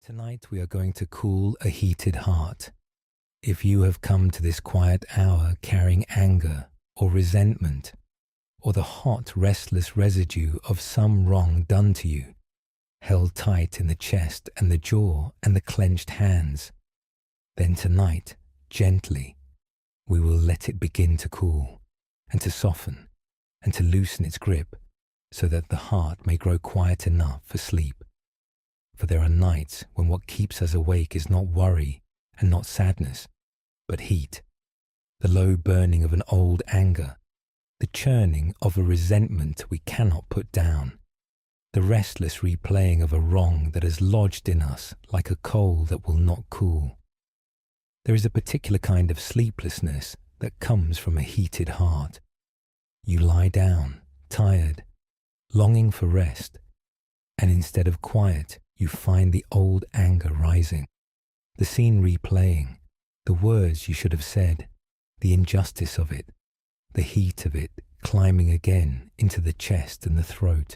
Tonight we are going to cool a heated heart. If you have come to this quiet hour carrying anger or resentment, or the hot, restless residue of some wrong done to you, held tight in the chest and the jaw and the clenched hands, then tonight, gently, we will let it begin to cool and to soften and to loosen its grip so that the heart may grow quiet enough for sleep. For there are nights when what keeps us awake is not worry and not sadness, but heat, the low burning of an old anger, the churning of a resentment we cannot put down, the restless replaying of a wrong that has lodged in us like a coal that will not cool. There is a particular kind of sleeplessness that comes from a heated heart. You lie down, tired, longing for rest, and instead of quiet, you find the old anger rising, the scene replaying, the words you should have said, the injustice of it, the heat of it climbing again into the chest and the throat,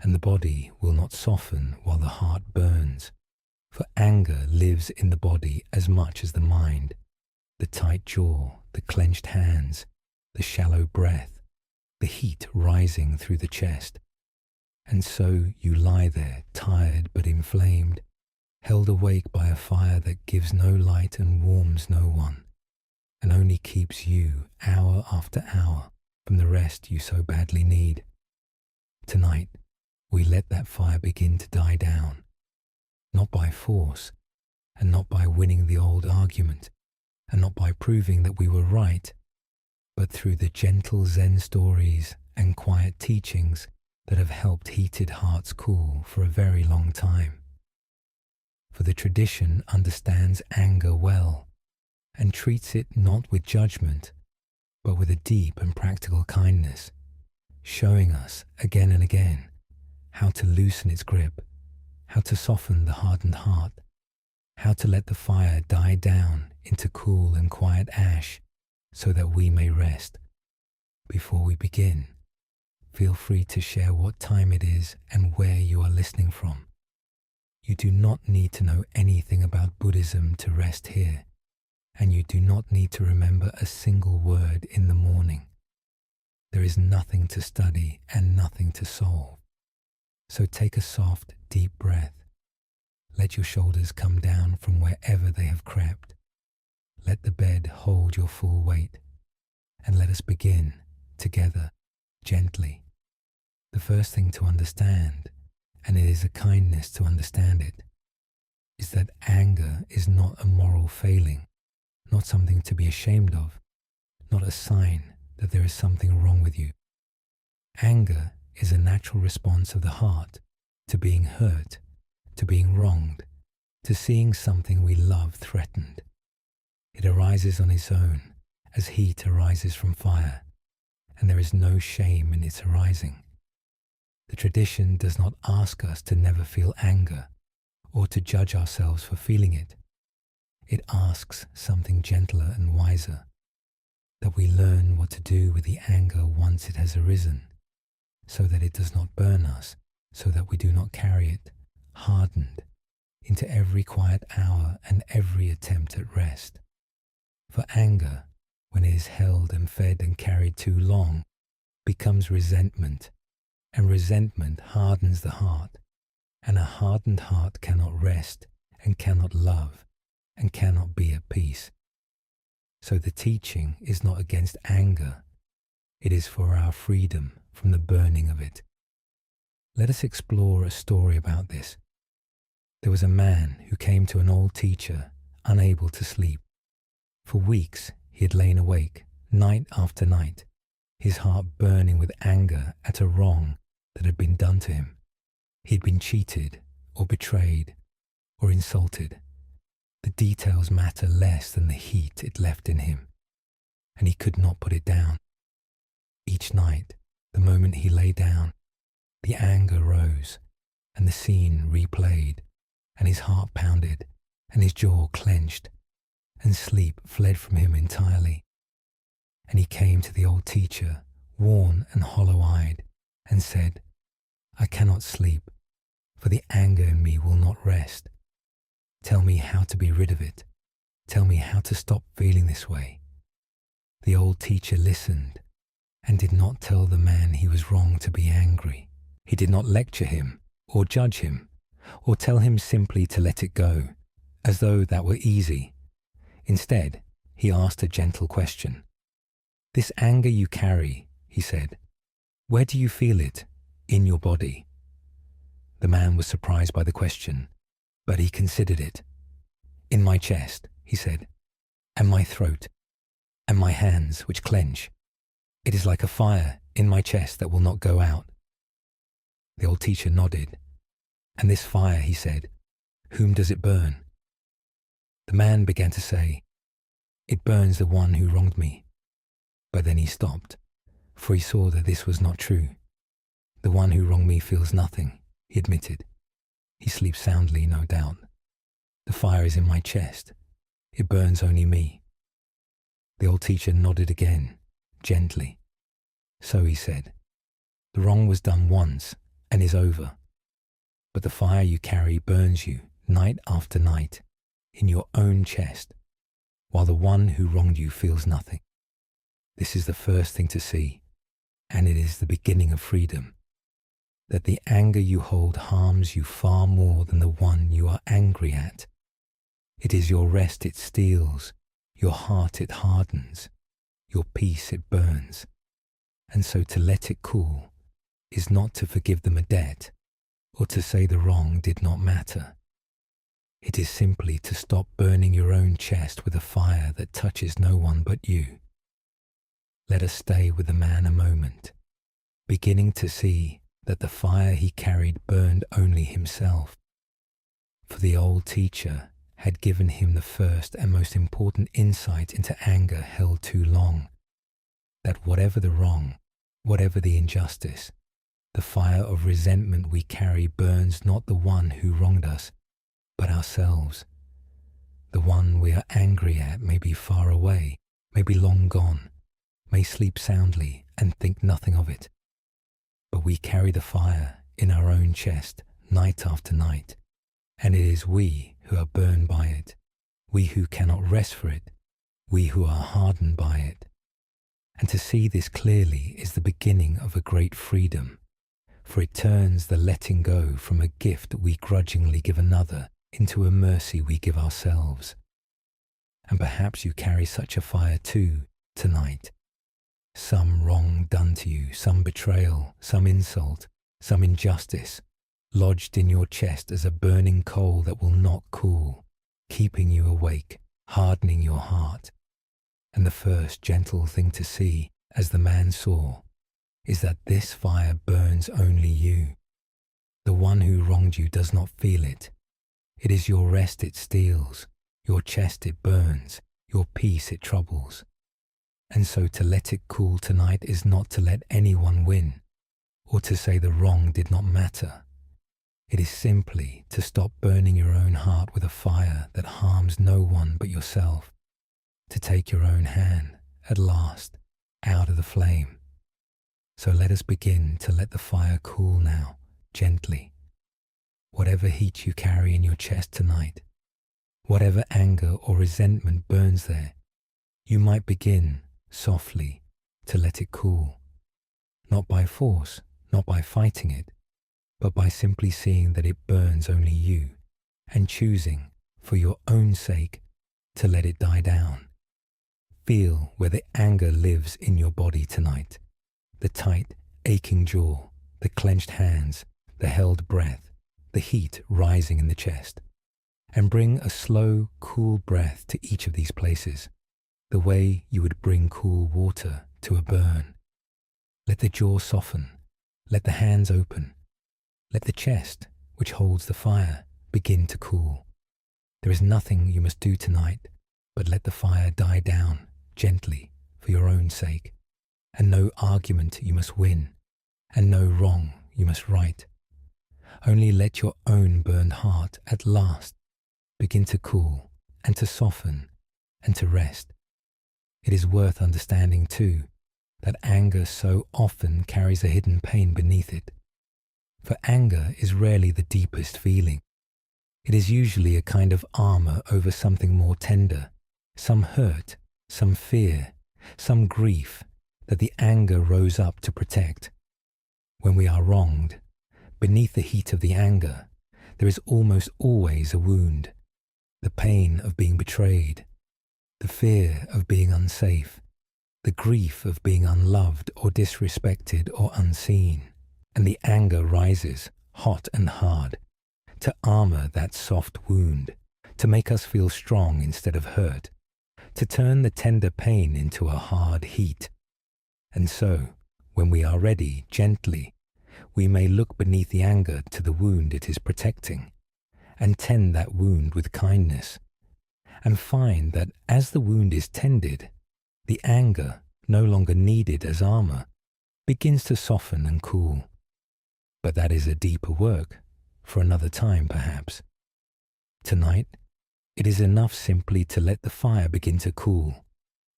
and the body will not soften while the heart burns, for anger lives in the body as much as the mind, the tight jaw, the clenched hands, the shallow breath, the heat rising through the chest. And so you lie there, tired but inflamed, held awake by a fire that gives no light and warms no one, and only keeps you, hour after hour, from the rest you so badly need. Tonight, we let that fire begin to die down, not by force, and not by winning the old argument, and not by proving that we were right, but through the gentle Zen stories and quiet teachings that have helped heated hearts cool for a very long time. For the tradition understands anger well and treats it not with judgment, but with a deep and practical kindness, showing us again and again how to loosen its grip, how to soften the hardened heart, how to let the fire die down into cool and quiet ash so that we may rest. Before we begin, feel free to share what time it is and where you are listening from. You do not need to know anything about Buddhism to rest here, and you do not need to remember a single word in the morning. There is nothing to study and nothing to solve. So take a soft, deep breath. Let your shoulders come down from wherever they have crept. Let the bed hold your full weight, and let us begin together, gently. The first thing to understand, and it is a kindness to understand it, is that anger is not a moral failing, not something to be ashamed of, not a sign that there is something wrong with you. Anger is a natural response of the heart to being hurt, to being wronged, to seeing something we love threatened. It arises on its own, as heat arises from fire, and there is no shame in its arising. The tradition does not ask us to never feel anger or to judge ourselves for feeling it. It asks something gentler and wiser, that we learn what to do with the anger once it has arisen, so that it does not burn us, so that we do not carry it, hardened, into every quiet hour and every attempt at rest. For anger, when it is held and fed and carried too long, becomes resentment, and resentment hardens the heart, and a hardened heart cannot rest and cannot love and cannot be at peace. So the teaching is not against anger, it is for our freedom from the burning of it. Let us explore a story about this. There was a man who came to an old teacher, unable to sleep. For weeks he had lain awake, night after night, his heart burning with anger at a wrong that had been done to him. He had been cheated, or betrayed, or insulted. The details matter less than the heat it left in him, and he could not put it down. Each night, the moment he lay down, the anger rose, and the scene replayed, and his heart pounded, and his jaw clenched, and sleep fled from him entirely. And he came to the old teacher, worn and hollow-eyed, and said, "I cannot sleep, for the anger in me will not rest, Tell me how to be rid of it. Tell me how to stop feeling this way." The old teacher listened and did not tell the man he was wrong to be angry. He did not lecture him or judge him or tell him simply to let it go, as though that were easy. Instead, he asked a gentle question. "This anger you carry," he said, "where do you feel it in your body?" The man was surprised by the question, but he considered it. "In my chest," he said, "and my throat, and my hands which clench. It is like a fire in my chest that will not go out." The old teacher nodded. "And this fire," he said, "whom does it burn?" The man began to say, "It burns the one who wronged me." But then he stopped, for he saw that this was not true. "The one who wronged me feels nothing," he admitted. "He sleeps soundly, no doubt. The fire is in my chest. It burns only me." The old teacher nodded again, gently. "So," he said, "the wrong was done once and is over. But the fire you carry burns you night after night in your own chest, while the one who wronged you feels nothing. This is the first thing to see, and it is the beginning of freedom, that the anger you hold harms you far more than the one you are angry at. It is your rest it steals, your heart it hardens, your peace it burns. And so to let it cool is not to forgive them a debt, or to say the wrong did not matter. It is simply to stop burning your own chest with a fire that touches no one but you. Let us stay with the man a moment, beginning to see that the fire he carried burned only himself. For the old teacher had given him the first and most important insight into anger held too long, that whatever the wrong, whatever the injustice, the fire of resentment we carry burns not the one who wronged us, but ourselves. The one we are angry at may be far away, may be long gone, may sleep soundly and think nothing of it. But we carry the fire in our own chest night after night, and it is we who are burned by it, we who cannot rest for it, we who are hardened by it. And to see this clearly is the beginning of a great freedom, for it turns the letting go from a gift we grudgingly give another into a mercy we give ourselves. And perhaps you carry such a fire too tonight. Some wrong done to you, some betrayal, some insult, some injustice, lodged in your chest as a burning coal that will not cool, keeping you awake, hardening your heart. And the first gentle thing to see, as the man saw, is that this fire burns only you. The one who wronged you does not feel it. It is your rest it steals, your chest it burns, your peace it troubles. And so to let it cool tonight is not to let anyone win, or to say the wrong did not matter. It is simply to stop burning your own heart with a fire that harms no one but yourself, to take your own hand, at last, out of the flame. So let us begin to let the fire cool now, gently. Whatever heat you carry in your chest tonight, whatever anger or resentment burns there, you might begin, softly, to let it cool. Not by force, not by fighting it, but by simply seeing that it burns only you, and choosing, for your own sake, to let it die down. Feel where the anger lives in your body tonight, the tight, aching jaw, the clenched hands, the held breath, the heat rising in the chest. And bring a slow, cool breath to each of these places, the way you would bring cool water to a burn. Let the jaw soften, let the hands open, let the chest, which holds the fire, begin to cool. There is nothing you must do tonight, but let the fire die down gently for your own sake, and no argument you must win, and no wrong you must right. Only let your own burned heart at last begin to cool and to soften and to rest. It is worth understanding too that anger so often carries a hidden pain beneath it. For anger is rarely the deepest feeling. It is usually a kind of armor over something more tender, some hurt, some fear, some grief that the anger rose up to protect. When we are wronged, beneath the heat of the anger, there is almost always a wound, the pain of being betrayed, the fear of being unsafe, the grief of being unloved or disrespected or unseen, and the anger rises, hot and hard, to armor that soft wound, to make us feel strong instead of hurt, to turn the tender pain into a hard heat. And so, when we are ready, gently, we may look beneath the anger to the wound it is protecting, and tend that wound with kindness, and find that as the wound is tended, the anger, no longer needed as armor, begins to soften and cool. But that is a deeper work, for another time perhaps. Tonight, it is enough simply to let the fire begin to cool,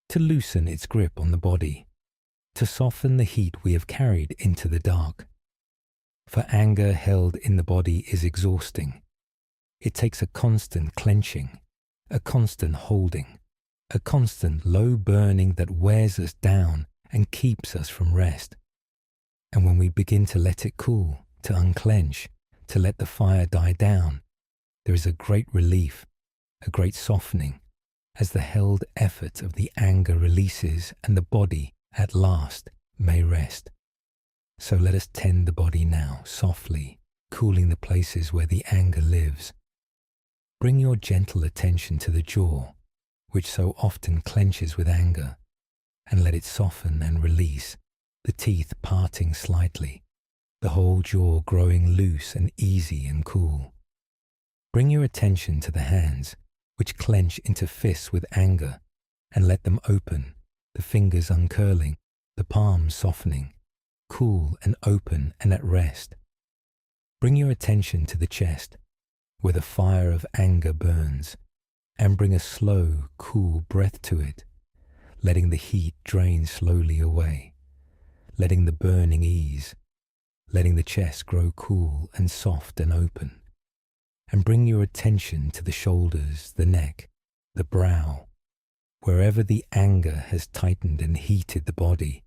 to loosen its grip on the body, to soften the heat we have carried into the dark. For anger held in the body is exhausting. It takes a constant clenching, a constant holding, a constant low burning that wears us down and keeps us from rest. And when we begin to let it cool, to unclench, to let the fire die down, there is a great relief, a great softening, as the held effort of the anger releases and the body, at last, may rest. So let us tend the body now, softly, cooling the places where the anger lives. Bring your gentle attention to the jaw, which so often clenches with anger, and let it soften and release, the teeth parting slightly, the whole jaw growing loose and easy and cool. Bring your attention to the hands, which clench into fists with anger, and let them open, the fingers uncurling, the palms softening, cool and open and at rest. Bring your attention to the chest, where the fire of anger burns, and bring a slow, cool breath to it, letting the heat drain slowly away, letting the burning ease, letting the chest grow cool and soft and open. And bring your attention to the shoulders, the neck, the brow, wherever the anger has tightened and heated the body,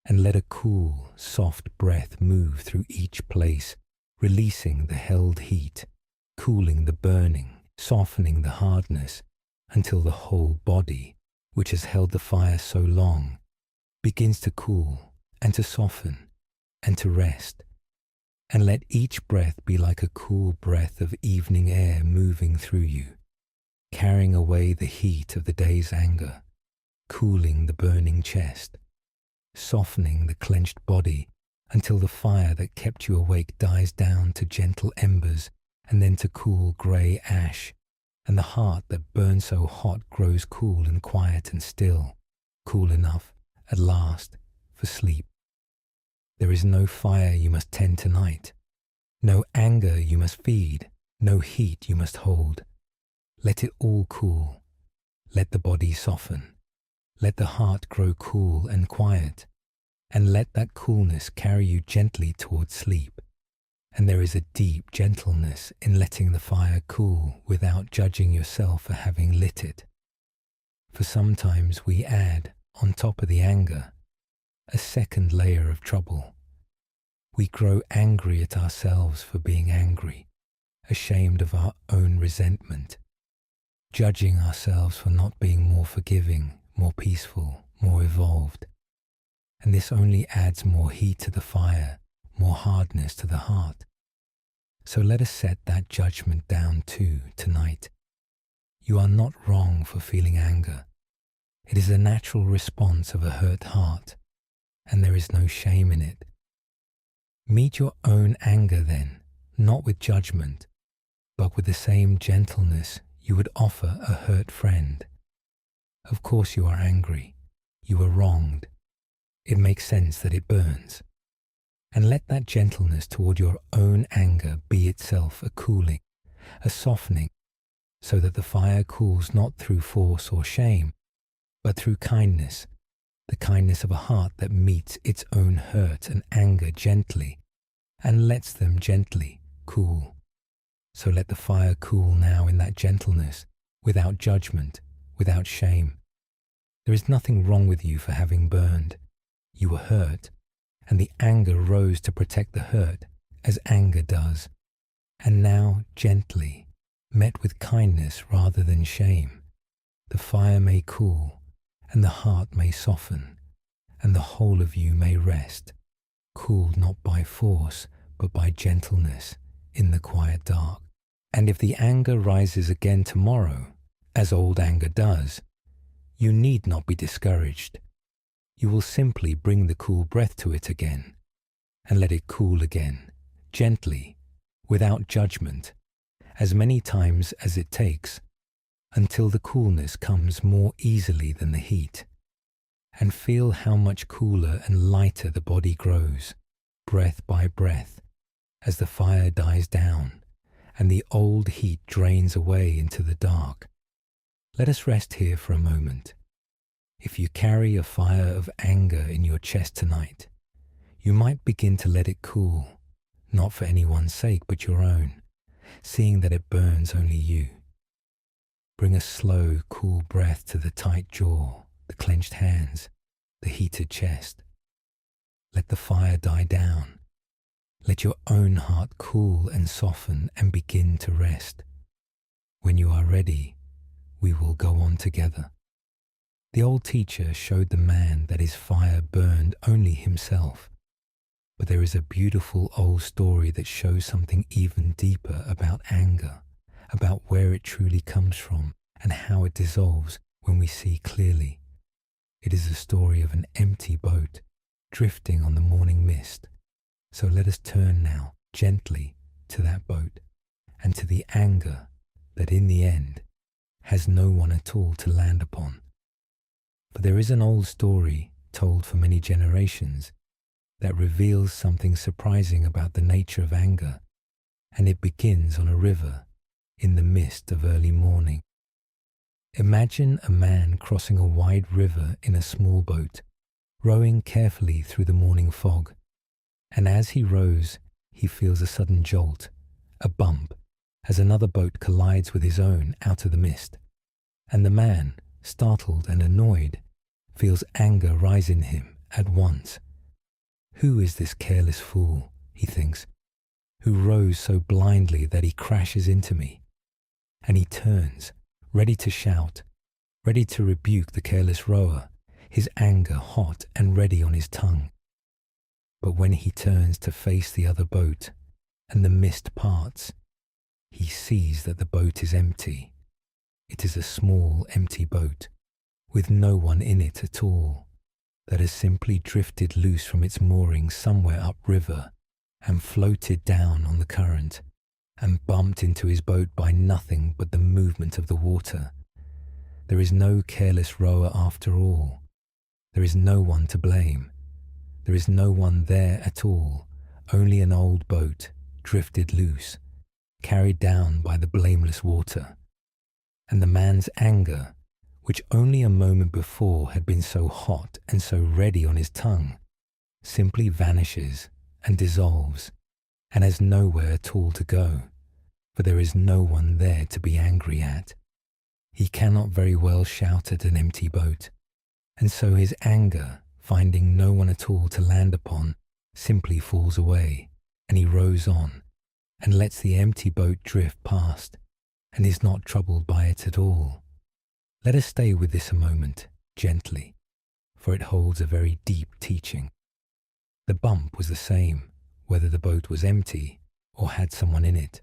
and let a cool, soft breath move through each place, releasing the held heat, cooling the burning, softening the hardness, until the whole body, which has held the fire so long, begins to cool and to soften and to rest. And let each breath be like a cool breath of evening air moving through you, carrying away the heat of the day's anger, cooling the burning chest, softening the clenched body until the fire that kept you awake dies down to gentle embers and then to cool grey ash, and the heart that burned so hot grows cool and quiet and still, cool enough, at last, for sleep. There is no fire you must tend tonight, no anger you must feed, no heat you must hold. Let it all cool. Let the body soften. Let the heart grow cool and quiet, and let that coolness carry you gently towards sleep. And there is a deep gentleness in letting the fire cool without judging yourself for having lit it. For sometimes we add, on top of the anger, a second layer of trouble. We grow angry at ourselves for being angry, ashamed of our own resentment, judging ourselves for not being more forgiving, more peaceful, more evolved. And this only adds more heat to the fire, more hardness to the heart. So let us set that judgment down too tonight. You are not wrong for feeling anger. It is a natural response of a hurt heart, and there is no shame in it. Meet your own anger then, not with judgment, but with the same gentleness you would offer a hurt friend. Of course you are angry. You were wronged. It makes sense that it burns. And let that gentleness toward your own anger be itself a cooling, a softening, so that the fire cools not through force or shame, but through kindness, the kindness of a heart that meets its own hurt and anger gently, and lets them gently cool. So let the fire cool now in that gentleness, without judgment, without shame. There is nothing wrong with you for having burned. You were hurt, and the anger rose to protect the hurt, as anger does. And now, gently, met with kindness rather than shame, the fire may cool, and the heart may soften, and the whole of you may rest, cooled not by force, but by gentleness in the quiet dark. And if the anger rises again tomorrow, as old anger does, you need not be discouraged. You will simply bring the cool breath to it again, and let it cool again, gently, without judgment, as many times as it takes, until the coolness comes more easily than the heat. And feel how much cooler and lighter the body grows, breath by breath, as the fire dies down, and the old heat drains away into the dark. Let us rest here for a moment. If you carry a fire of anger in your chest tonight, you might begin to let it cool, not for anyone's sake but your own, seeing that it burns only you. Bring a slow, cool breath to the tight jaw, the clenched hands, the heated chest. Let the fire die down. Let your own heart cool and soften and begin to rest. When you are ready, we will go on together. The old teacher showed the man that his fire burned only himself. But there is a beautiful old story that shows something even deeper about anger, about where it truly comes from and how it dissolves when we see clearly. It is the story of an empty boat drifting on the morning mist. So let us turn now gently to that boat and to the anger that in the end has no one at all to land upon. For there is an old story told for many generations that reveals something surprising about the nature of anger, and it begins on a river in the mist of early morning. Imagine a man crossing a wide river in a small boat, rowing carefully through the morning fog, and as he rows, he feels a sudden jolt, a bump, as another boat collides with his own out of the mist, and the man, startled and annoyed, feels anger rise in him at once. Who is this careless fool, he thinks, who rows so blindly that he crashes into me? And he turns, ready to shout, ready to rebuke the careless rower, his anger hot and ready on his tongue. But when he turns to face the other boat, and the mist parts, he sees that the boat is empty. It is a small, empty boat, with no one in it at all, that has simply drifted loose from its moorings somewhere upriver and floated down on the current and bumped into his boat by nothing but the movement of the water. There is no careless rower after all. There is no one to blame. There is no one there at all, only an old boat, drifted loose, carried down by the blameless water. And the man's anger, which only a moment before had been so hot and so ready on his tongue, simply vanishes and dissolves, and has nowhere at all to go, for there is no one there to be angry at. He cannot very well shout at an empty boat, and so his anger, finding no one at all to land upon, simply falls away, and he rows on, and lets the empty boat drift past, and is not troubled by it at all. Let us stay with this a moment, gently, for it holds a very deep teaching. The bump was the same, whether the boat was empty or had someone in it.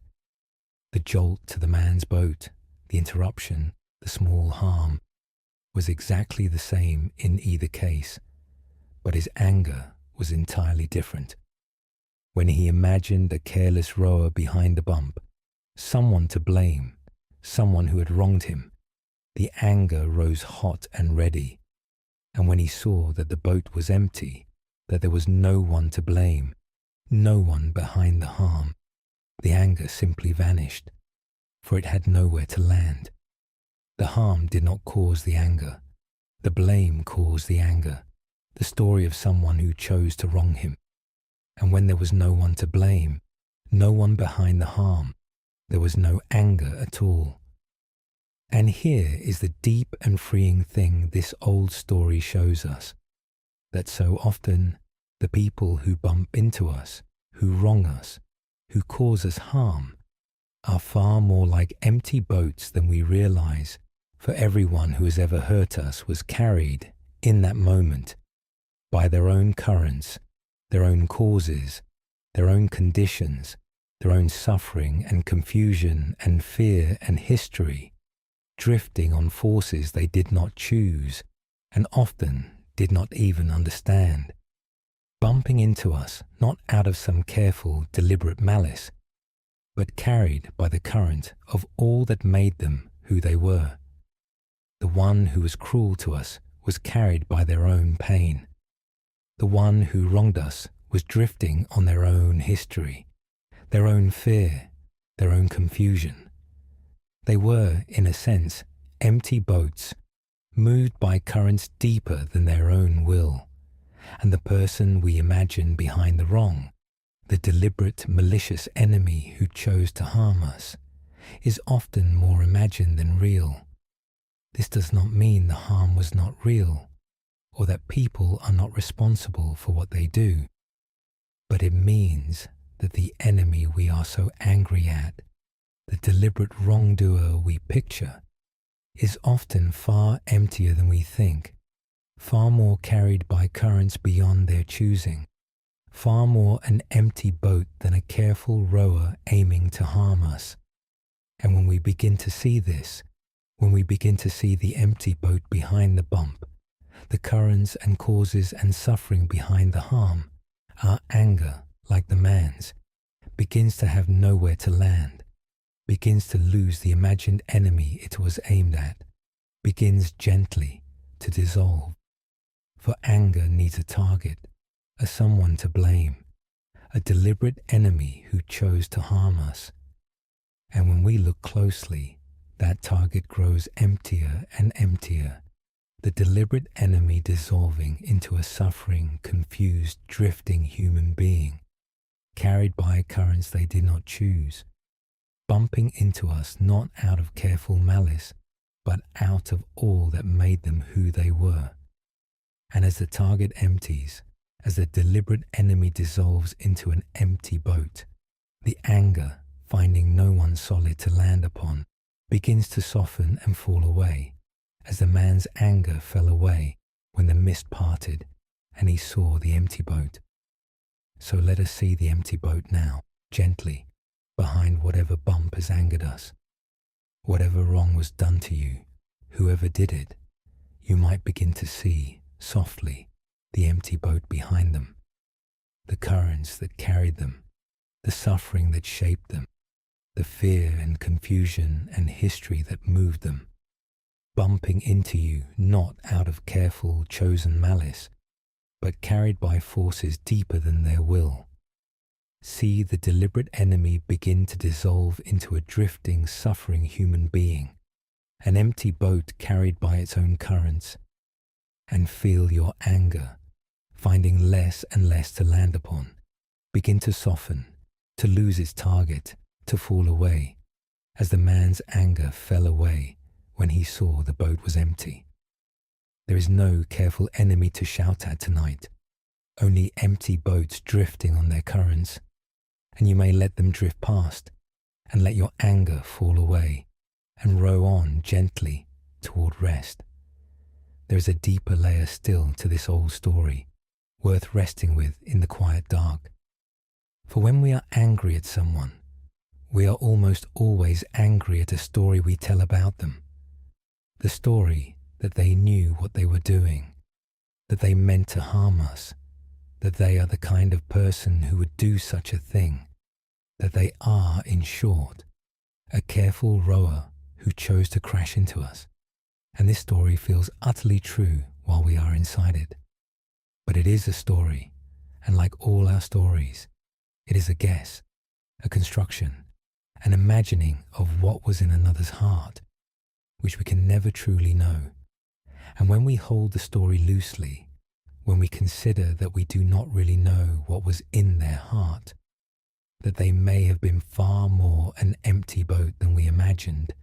The jolt to the man's boat, the interruption, the small harm, was exactly the same in either case, but his anger was entirely different. When he imagined a careless rower behind the bump, someone to blame, someone who had wronged him, the anger rose hot and ready, and when he saw that the boat was empty, that there was no one to blame, no one behind the harm, the anger simply vanished, for it had nowhere to land. The harm did not cause the anger. The blame caused the anger, the story of someone who chose to wrong him. And when there was no one to blame, no one behind the harm, there was no anger at all. And here is the deep and freeing thing this old story shows us, that so often the people who bump into us, who wrong us, who cause us harm, are far more like empty boats than we realize, for everyone who has ever hurt us was carried, in that moment, by their own currents, their own causes, their own conditions, their own suffering and confusion and fear and history, drifting on forces they did not choose and often did not even understand, bumping into us not out of some careful, deliberate malice, but carried by the current of all that made them who they were. The one who was cruel to us was carried by their own pain. The one who wronged us was drifting on their own history, their own fear, their own confusion. They were, in a sense, empty boats, moved by currents deeper than their own will, and the person we imagine behind the wrong, the deliberate, malicious enemy who chose to harm us, is often more imagined than real. This does not mean the harm was not real, or that people are not responsible for what they do, but it means that the enemy we are so angry at, the deliberate wrongdoer we picture, is often far emptier than we think, far more carried by currents beyond their choosing, far more an empty boat than a careful rower aiming to harm us. And when we begin to see this, when we begin to see the empty boat behind the bump, the currents and causes and suffering behind the harm, our anger, like the man's, begins to have nowhere to land, begins to lose the imagined enemy it was aimed at, begins gently to dissolve. For anger needs a target, a someone to blame, a deliberate enemy who chose to harm us. And when we look closely, that target grows emptier and emptier, the deliberate enemy dissolving into a suffering, confused, drifting human being, carried by currents they did not choose, bumping into us not out of careful malice, but out of all that made them who they were. And as the target empties, as the deliberate enemy dissolves into an empty boat, the anger, finding no one solid to land upon, begins to soften and fall away, as the man's anger fell away when the mist parted and he saw the empty boat. So let us see the empty boat now, gently, behind whatever bump has angered us. Whatever wrong was done to you, whoever did it, you might begin to see, softly, the empty boat behind them, the currents that carried them, the suffering that shaped them, the fear and confusion and history that moved them, bumping into you not out of careful, chosen malice, but carried by forces deeper than their will. See the deliberate enemy begin to dissolve into a drifting, suffering human being, an empty boat carried by its own currents, and feel your anger, finding less and less to land upon, begin to soften, to lose its target, to fall away, as the man's anger fell away when he saw the boat was empty. There is no careful enemy to shout at tonight, only empty boats drifting on their currents, and you may let them drift past and let your anger fall away and row on gently toward rest. There is a deeper layer still to this old story, worth resting with in the quiet dark. For when we are angry at someone, we are almost always angry at a story we tell about them. The story that they knew what they were doing, that they meant to harm us, that they are the kind of person who would do such a thing, that they are, in short, a careful rower who chose to crash into us. And this story feels utterly true while we are inside it. But it is a story, and like all our stories, it is a guess, a construction, an imagining of what was in another's heart, which we can never truly know. And when we hold the story loosely, when we consider that we do not really know what was in their heart, that they may have been far more an empty boat than we imagined,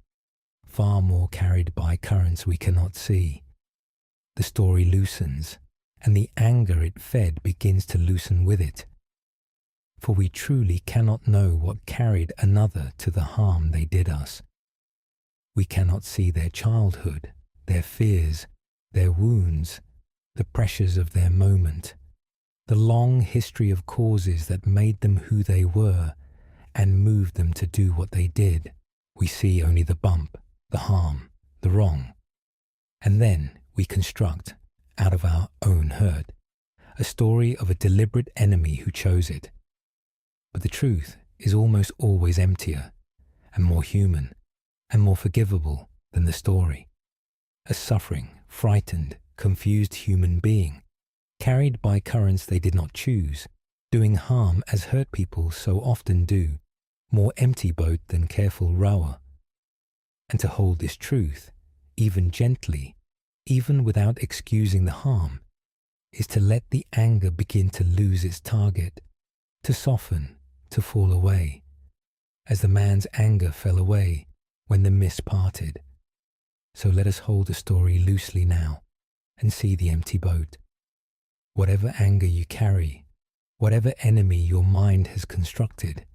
far more carried by currents we cannot see. The story loosens, and the anger it fed begins to loosen with it. For we truly cannot know what carried another to the harm they did us. We cannot see their childhood, their fears, their wounds, the pressures of their moment, the long history of causes that made them who they were and moved them to do what they did. We see only the bump, the harm, the wrong. And then we construct, out of our own hurt, a story of a deliberate enemy who chose it. But the truth is almost always emptier and more human and more forgivable than the story. A suffering, frightened, confused human being, carried by currents they did not choose, doing harm as hurt people so often do, more empty boat than careful rower. And to hold this truth, even gently, even without excusing the harm, is to let the anger begin to lose its target, to soften, to fall away, as the man's anger fell away when the mist parted. So let us hold the story loosely now and see the empty boat. Whatever anger you carry, whatever enemy your mind has constructed,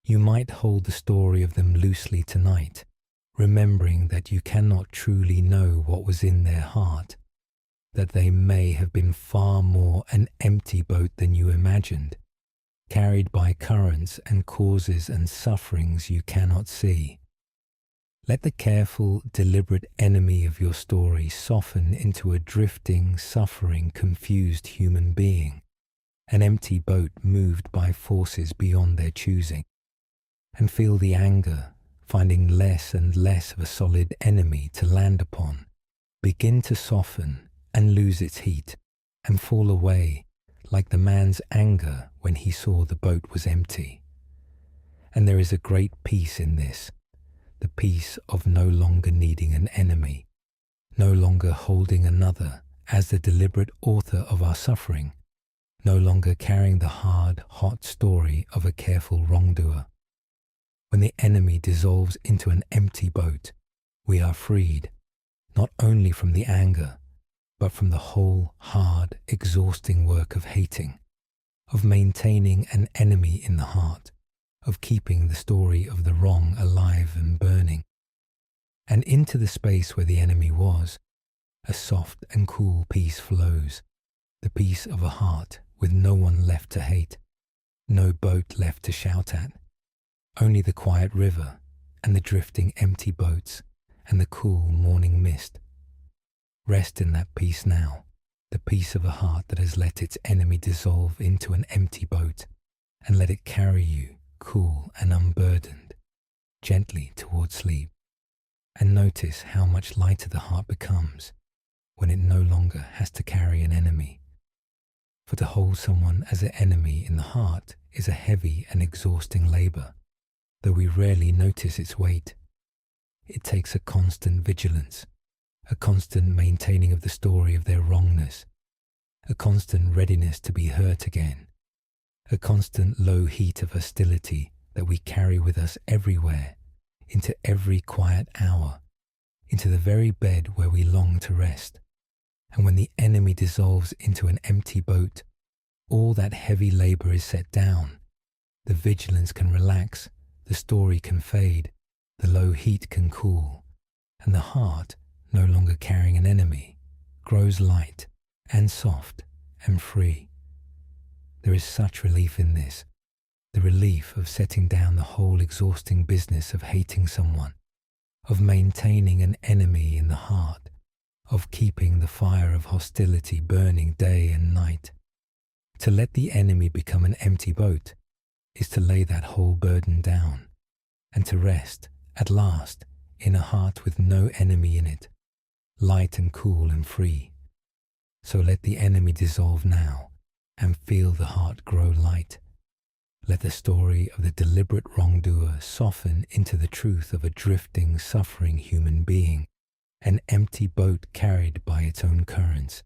you might hold the story of them loosely tonight, remembering that you cannot truly know what was in their heart, that they may have been far more an empty boat than you imagined, carried by currents and causes and sufferings you cannot see. Let the careful, deliberate enemy of your story soften into a drifting, suffering, confused human being, an empty boat moved by forces beyond their choosing, and feel the anger, finding less and less of a solid enemy to land upon, begin to soften and lose its heat and fall away like the man's anger when he saw the boat was empty. And there is a great peace in this, the peace of no longer needing an enemy, no longer holding another as the deliberate author of our suffering, no longer carrying the hard, hot story of a careful wrongdoer. When the enemy dissolves into an empty boat, we are freed, not only from the anger, but from the whole hard, exhausting work of hating, of maintaining an enemy in the heart, of keeping the story of the wrong alive and burning. And into the space where the enemy was, a soft and cool peace flows, the peace of a heart with no one left to hate, no boat left to shout at, only the quiet river and the drifting empty boats and the cool morning mist. Rest in that peace now, the peace of a heart that has let its enemy dissolve into an empty boat, and let it carry you, cool and unburdened, gently toward sleep. And notice how much lighter the heart becomes when it no longer has to carry an enemy. For to hold someone as an enemy in the heart is a heavy and exhausting labor, though we rarely notice its weight. It takes a constant vigilance, a constant maintaining of the story of their wrongness, a constant readiness to be hurt again, a constant low heat of hostility that we carry with us everywhere, into every quiet hour, into the very bed where we long to rest. And when the enemy dissolves into an empty boat, all that heavy labor is set down. The vigilance can relax, the story can fade, the low heat can cool, and the heart, no longer carrying an enemy, grows light and soft and free. There is such relief in this, the relief of setting down the whole exhausting business of hating someone, of maintaining an enemy in the heart, of keeping the fire of hostility burning day and night. To let the enemy become an empty boat is to lay that whole burden down, and to rest, at last, in a heart with no enemy in it, light and cool and free. So let the enemy dissolve now, and feel the heart grow light. Let the story of the deliberate wrongdoer soften into the truth of a drifting, suffering human being, an empty boat carried by its own currents,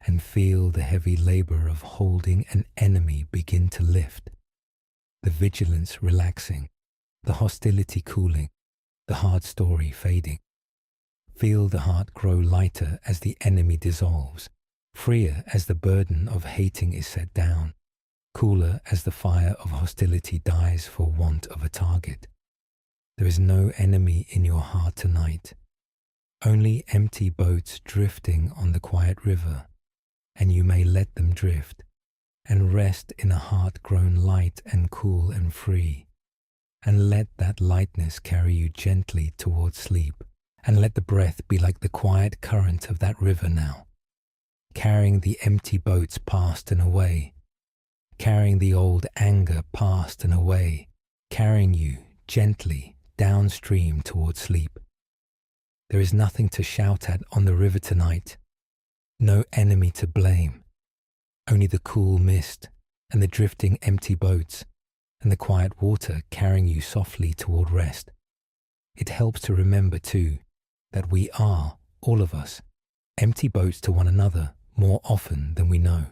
and feel the heavy labor of holding an enemy begin to lift, the vigilance relaxing, the hostility cooling, the hard story fading. Feel the heart grow lighter as the enemy dissolves, freer as the burden of hating is set down, cooler as the fire of hostility dies for want of a target. There is no enemy in your heart tonight, only empty boats drifting on the quiet river, and you may let them drift and rest in a heart grown light and cool and free, and let that lightness carry you gently towards sleep, and let the breath be like the quiet current of that river now, carrying the empty boats past and away, carrying the old anger past and away, carrying you gently downstream towards sleep. There is nothing to shout at on the river tonight, no enemy to blame, only the cool mist and the drifting empty boats and the quiet water carrying you softly toward rest. It helps to remember too that we are, all of us, empty boats to one another more often than we know.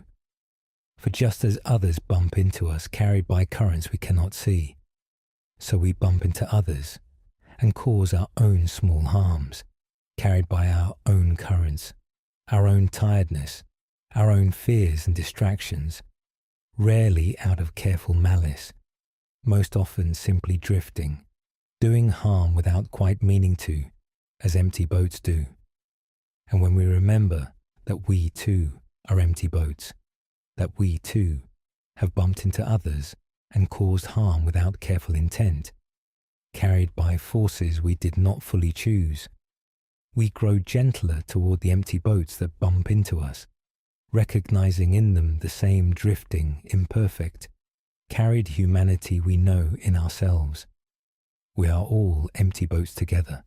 For just as others bump into us carried by currents we cannot see, so we bump into others and cause our own small harms, carried by our own currents, our own tiredness, our own fears and distractions, rarely out of careful malice, most often simply drifting, doing harm without quite meaning to, as empty boats do. And when we remember that we too are empty boats, that we too have bumped into others and caused harm without careful intent, carried by forces we did not fully choose, we grow gentler toward the empty boats that bump into us, recognizing in them the same drifting, imperfect, carried humanity we know in ourselves. We are all empty boats together,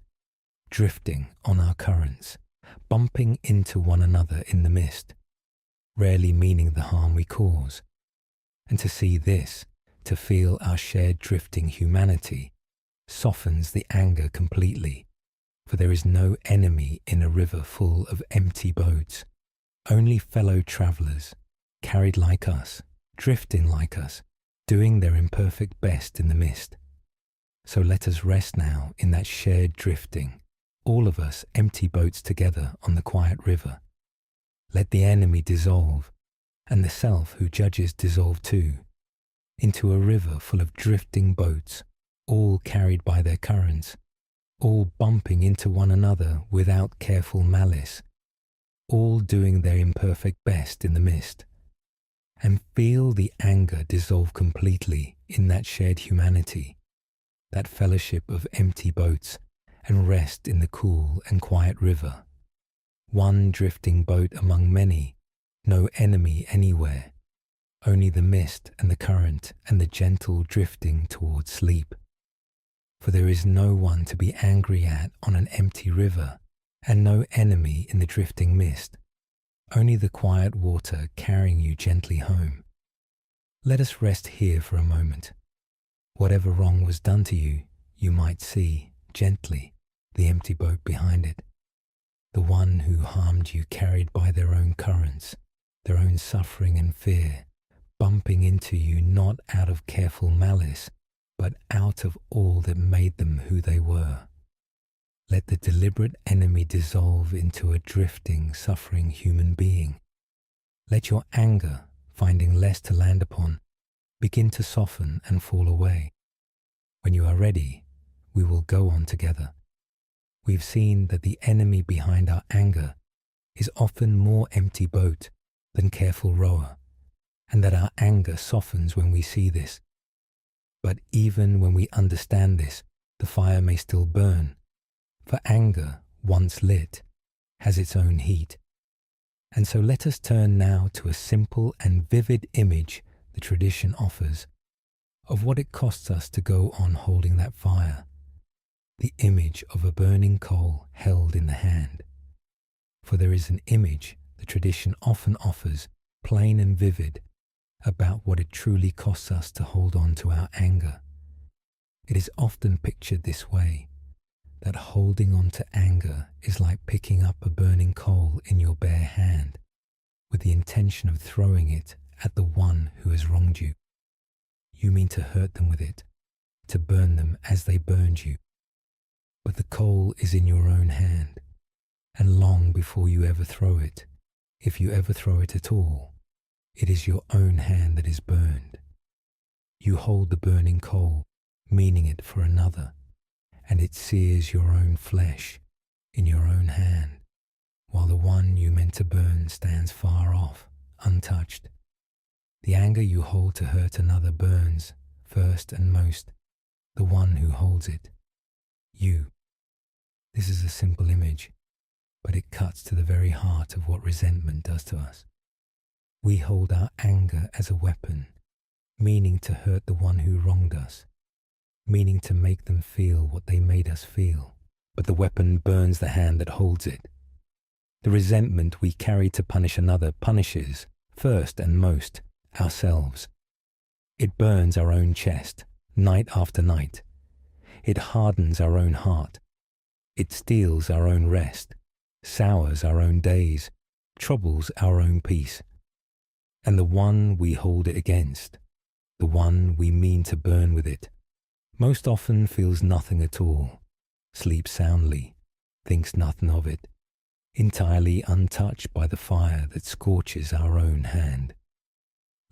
drifting on our currents, bumping into one another in the mist, rarely meaning the harm we cause. And to see this, to feel our shared drifting humanity, softens the anger completely, for there is no enemy in a river full of empty boats, only fellow travellers, carried like us, drifting like us, doing their imperfect best in the mist. So let us rest now in that shared drifting, all of us empty boats together on the quiet river. Let the enemy dissolve, and the self who judges dissolve too, into a river full of drifting boats, all carried by their currents, all bumping into one another without careful malice, all doing their imperfect best in the mist. And feel the anger dissolve completely in that shared humanity, that fellowship of empty boats, and rest in the cool and quiet river. One drifting boat among many, no enemy anywhere, only the mist and the current and the gentle drifting towards sleep. For there is no one to be angry at on an empty river, and no enemy in the drifting mist, only the quiet water carrying you gently home. Let us rest here for a moment. Whatever wrong was done to you, you might see, gently, the empty boat behind it. The one who harmed you carried by their own currents, their own suffering and fear, bumping into you not out of careful malice, but out of all that made them who they were. Let the deliberate enemy dissolve into a drifting, suffering human being. Let your anger, finding less to land upon, begin to soften and fall away. When you are ready, we will go on together. We've seen that the enemy behind our anger is often more empty boat than careful rower, and that our anger softens when we see this. But even when we understand this, the fire may still burn, for anger, once lit, has its own heat. And so let us turn now to a simple and vivid image the tradition offers of what it costs us to go on holding that fire, the image of a burning coal held in the hand. For there is an image the tradition often offers, plain and vivid, about what it truly costs us to hold on to our anger. It is often pictured this way, that holding on to anger is like picking up a burning coal in your bare hand, with the intention of throwing it at the one who has wronged you. You mean to hurt them with it, to burn them as they burned you. But the coal is in your own hand, and long before you ever throw it, if you ever throw it at all, it is your own hand that is burned. You hold the burning coal, meaning it for another, and it sears your own flesh in your own hand, while the one you meant to burn stands far off, untouched. The anger you hold to hurt another burns, first and most, the one who holds it, you. This is a simple image, but it cuts to the very heart of what resentment does to us. We hold our anger as a weapon, meaning to hurt the one who wronged us, meaning to make them feel what they made us feel, but the weapon burns the hand that holds it. The resentment we carry to punish another punishes, first and most, ourselves. It burns our own chest, night after night. It hardens our own heart. It steals our own rest, sours our own days, troubles our own peace. And the one we hold it against, the one we mean to burn with it, most often feels nothing at all, sleeps soundly, thinks nothing of it, entirely untouched by the fire that scorches our own hand.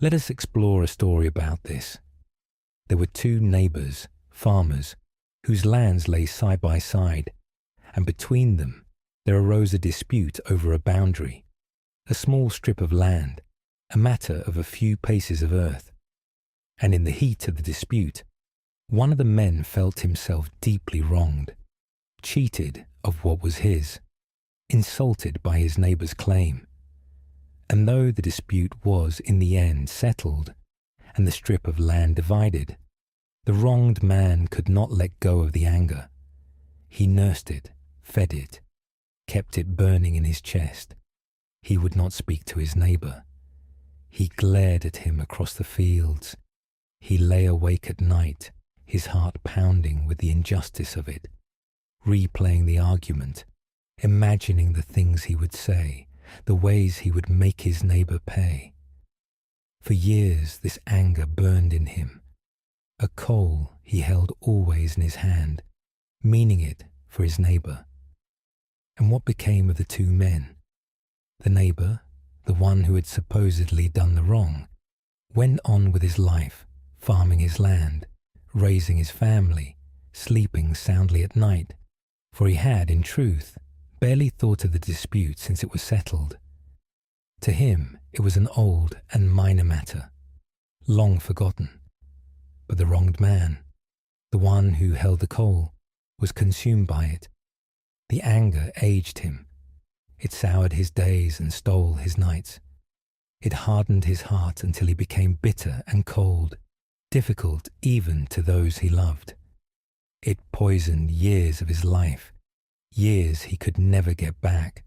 Let us explore a story about this. There were two neighbors, farmers, whose lands lay side by side, and between them there arose a dispute over a boundary, a small strip of land, a matter of a few paces of earth. And in the heat of the dispute, one of the men felt himself deeply wronged, cheated of what was his, insulted by his neighbor's claim. And though the dispute was in the end settled and the strip of land divided, the wronged man could not let go of the anger. He nursed it, fed it, kept it burning in his chest. He would not speak to his neighbor. He glared at him across the fields. He lay awake at night, his heart pounding with the injustice of it, replaying the argument, imagining the things he would say, the ways he would make his neighbor pay. For years this anger burned in him, a coal he held always in his hand, meaning it for his neighbor. And what became of the two men? The neighbor, the one who had supposedly done the wrong, went on with his life, farming his land, raising his family, sleeping soundly at night, for he had, in truth, barely thought of the dispute since it was settled. To him it was an old and minor matter, long forgotten. But the wronged man, the one who held the coal, was consumed by it. The anger aged him. It soured his days and stole his nights. It hardened his heart until he became bitter and cold, difficult even to those he loved. It poisoned years of his life, years he could never get back,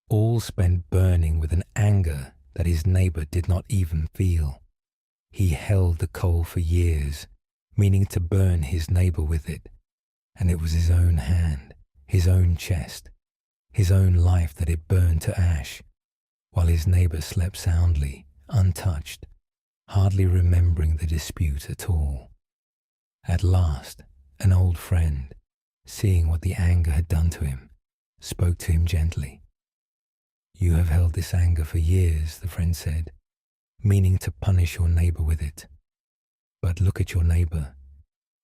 all spent burning with an anger that his neighbor did not even feel. He held the coal for years, meaning to burn his neighbor with it, and it was his own hand, his own chest, his own life that it burned to ash, while his neighbor slept soundly, untouched, hardly remembering the dispute at all. At last, an old friend, seeing what the anger had done to him, spoke to him gently. "You have held this anger for years," the friend said, "meaning to punish your neighbor with it. But look at your neighbor.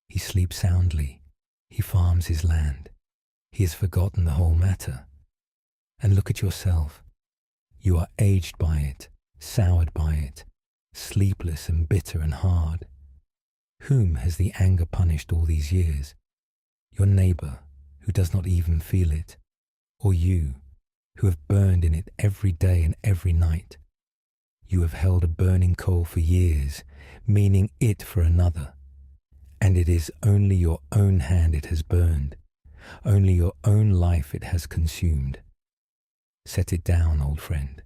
He sleeps soundly. He farms his land. He has forgotten the whole matter. And look at yourself. You are aged by it, soured by it, sleepless and bitter and hard. Whom has the anger punished all these years? Your neighbor, who does not even feel it, or you, who have burned in it every day and every night? You have held a burning coal for years, meaning it for another, and it is only your own hand it has burned, only your own life it has consumed. Set it down, old friend,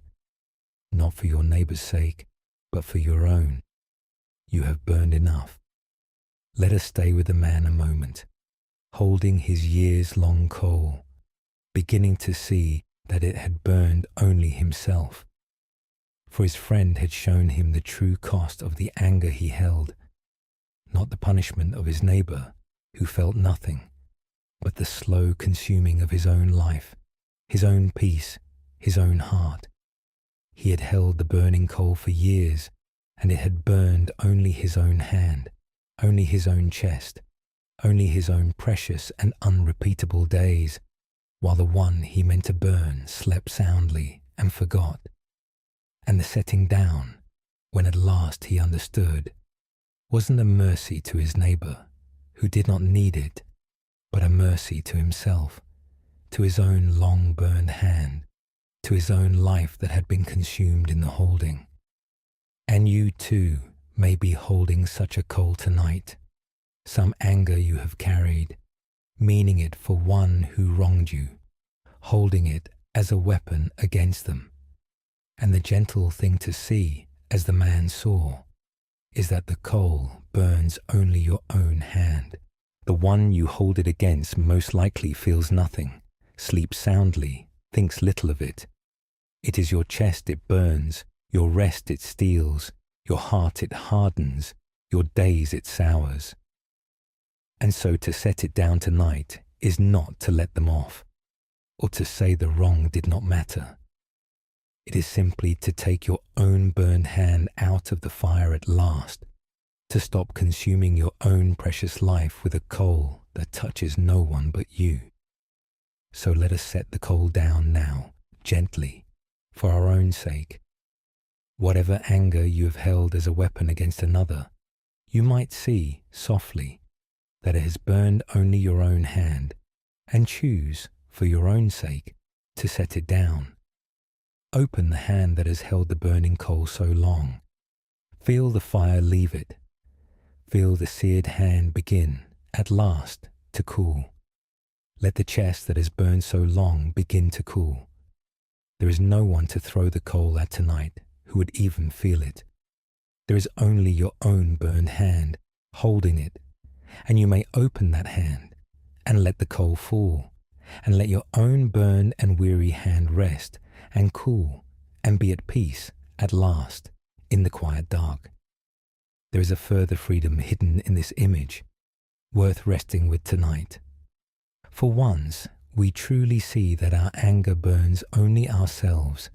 not for your neighbor's sake, but for your own. You have burned enough. Let us stay with the man a moment, holding his years-long coal, beginning to see that it had burned only himself. For his friend had shown him the true cost of the anger he held, not the punishment of his neighbor, who felt nothing, but the slow consuming of his own life, his own peace, his own heart. He had held the burning coal for years, and it had burned only his own hand, only his own chest, only his own precious and unrepeatable days, while the one he meant to burn slept soundly and forgot. And the setting down, when at last he understood, wasn't a mercy to his neighbor, who did not need it, but a mercy to himself, to his own long-burned hand, to his own life that had been consumed in the holding. And you too may be holding such a coal tonight, some anger you have carried, meaning it for one who wronged you, holding it as a weapon against them. And the gentle thing to see, as the man saw, is that the coal burns only your own hand. The one you hold it against most likely feels nothing, sleeps soundly, thinks little of it. It is your chest it burns, your rest it steals, your heart it hardens, your days it sours. And so to set it down tonight is not to let them off, or to say the wrong did not matter. It is simply to take your own burned hand out of the fire at last, to stop consuming your own precious life with a coal that touches no one but you. So let us set the coal down now, gently, for our own sake. Whatever anger you have held as a weapon against another, you might see, softly, that it has burned only your own hand, and choose, for your own sake, to set it down. Open the hand that has held the burning coal so long. Feel the fire leave it. Feel the seared hand begin, at last, to cool. Let the chest that has burned so long begin to cool. There is no one to throw the coal at tonight who would even feel it. There is only your own burned hand, holding it, and you may open that hand and let the coal fall, and let your own burned and weary hand rest and cool and be at peace at last in the quiet dark. There is a further freedom hidden in this image, worth resting with tonight. For once, we truly see that our anger burns only ourselves.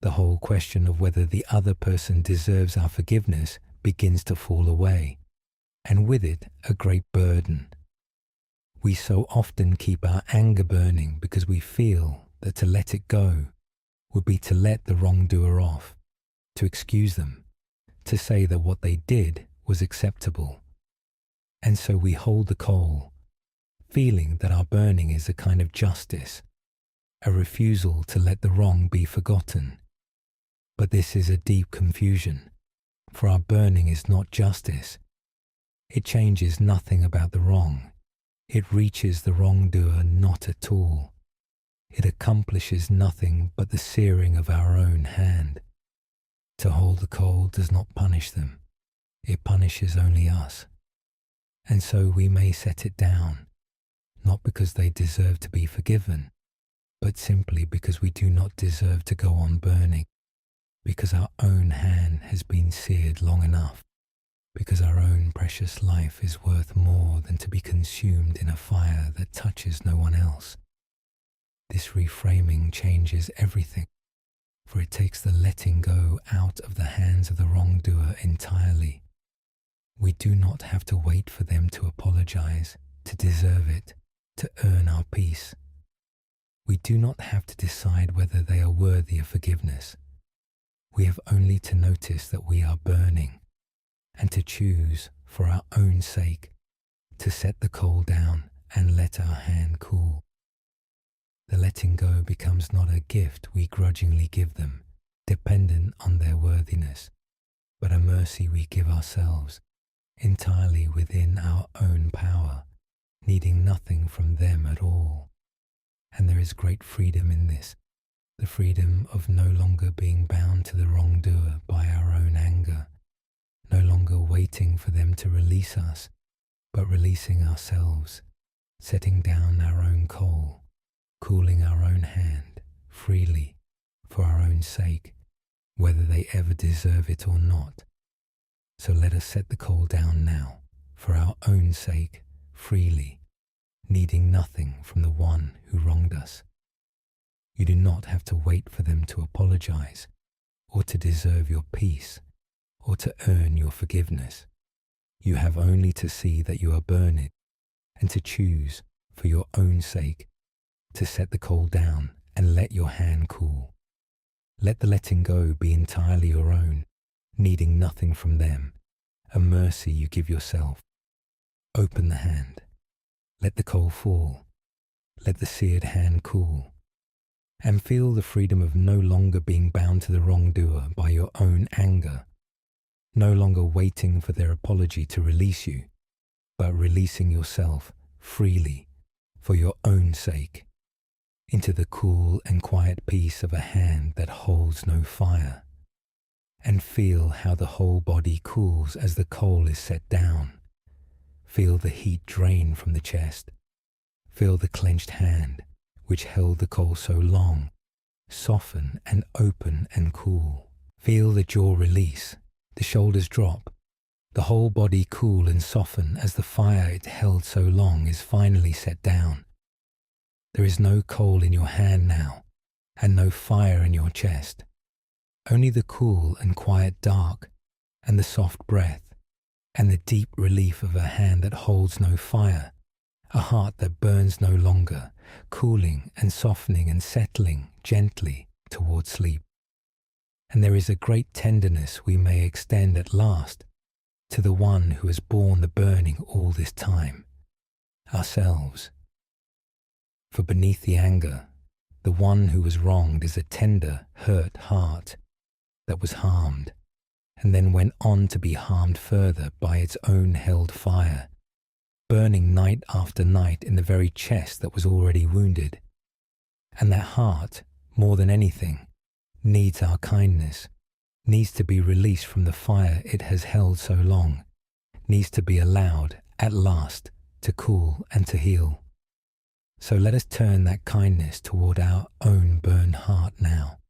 The whole question of whether the other person deserves our forgiveness begins to fall away, and with it a great burden. We so often keep our anger burning because we feel that to let it go would be to let the wrongdoer off, to excuse them, to say that what they did was acceptable. And so we hold the coal, feeling that our burning is a kind of justice, a refusal to let the wrong be forgotten. But this is a deep confusion, for our burning is not justice. It changes nothing about the wrong. It reaches the wrongdoer not at all. It accomplishes nothing but the searing of our own hand. To hold the coal does not punish them. It punishes only us. And so we may set it down, not because they deserve to be forgiven, but simply because we do not deserve to go on burning, because our own hand has been seared long enough, because our own precious life is worth more than to be consumed in a fire that touches no one else. This reframing changes everything, for it takes the letting go out of the hands of the wrongdoer entirely. We do not have to wait for them to apologize, to deserve it, to earn our peace. We do not have to decide whether they are worthy of forgiveness. We have only to notice that we are burning, and to choose, for our own sake, to set the coal down and let our hand cool. The letting go becomes not a gift we grudgingly give them, dependent on their worthiness, but a mercy we give ourselves, entirely within our own power, needing nothing from them at all. And there is great freedom in this, the freedom of no longer being bound to the wrongdoer by our own anger, no longer waiting for them to release us, but releasing ourselves, setting down our own coal, cooling our own hand freely for our own sake, whether they ever deserve it or not. So let us set the coal down now. for our own sake, freely, needing nothing from the one who wronged us. You do not have to wait for them to apologize, or to deserve your peace, or to earn your forgiveness. You have only to see that you are burning, and to choose, for your own sake, to set the coal down and let your hand cool. Let the letting go be entirely your own, needing nothing from them, a mercy you give yourself. Open the hand. Let the coal fall. Let the seared hand cool. And feel the freedom of no longer being bound to the wrongdoer by your own anger, no longer waiting for their apology to release you, but releasing yourself freely for your own sake into the cool and quiet peace of a hand that holds no fire. And feel how the whole body cools as the coal is set down. Feel the heat drain from the chest. Feel the clenched hand, which held the coal so long, soften and open and cool. Feel the jaw release, the shoulders drop, the whole body cool and soften as the fire it held so long is finally set down. There is no coal in your hand now, and no fire in your chest. Only the cool and quiet dark, and the soft breath, and the deep relief of a hand that holds no fire, a heart that burns no longer, cooling and softening and settling gently toward sleep. And there is a great tenderness we may extend at last to the one who has borne the burning all this time, ourselves. For beneath the anger, the one who was wronged is a tender, hurt heart that was harmed, and then went on to be harmed further by its own held fire, burning night after night in the very chest that was already wounded. And that heart, more than anything, needs our kindness, needs to be released from the fire it has held so long, needs to be allowed, at last, to cool and to heal. So let us turn that kindness toward our own burned heart now,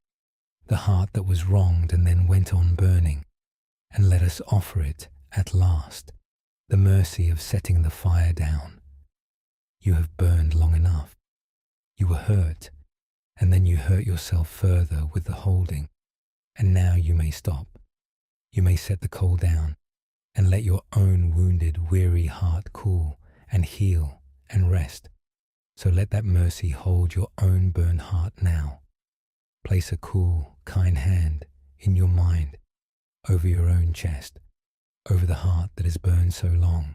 the heart that was wronged and then went on burning, and let us offer it, at last, the mercy of setting the fire down. You have burned long enough. You were hurt, and then you hurt yourself further with the holding, and now you may stop. You may set the coal down, and let your own wounded, weary heart cool and heal and rest. So let that mercy hold your own burned heart now. Place a cool, kind hand in your mind over your own chest, over the heart that has burned so long,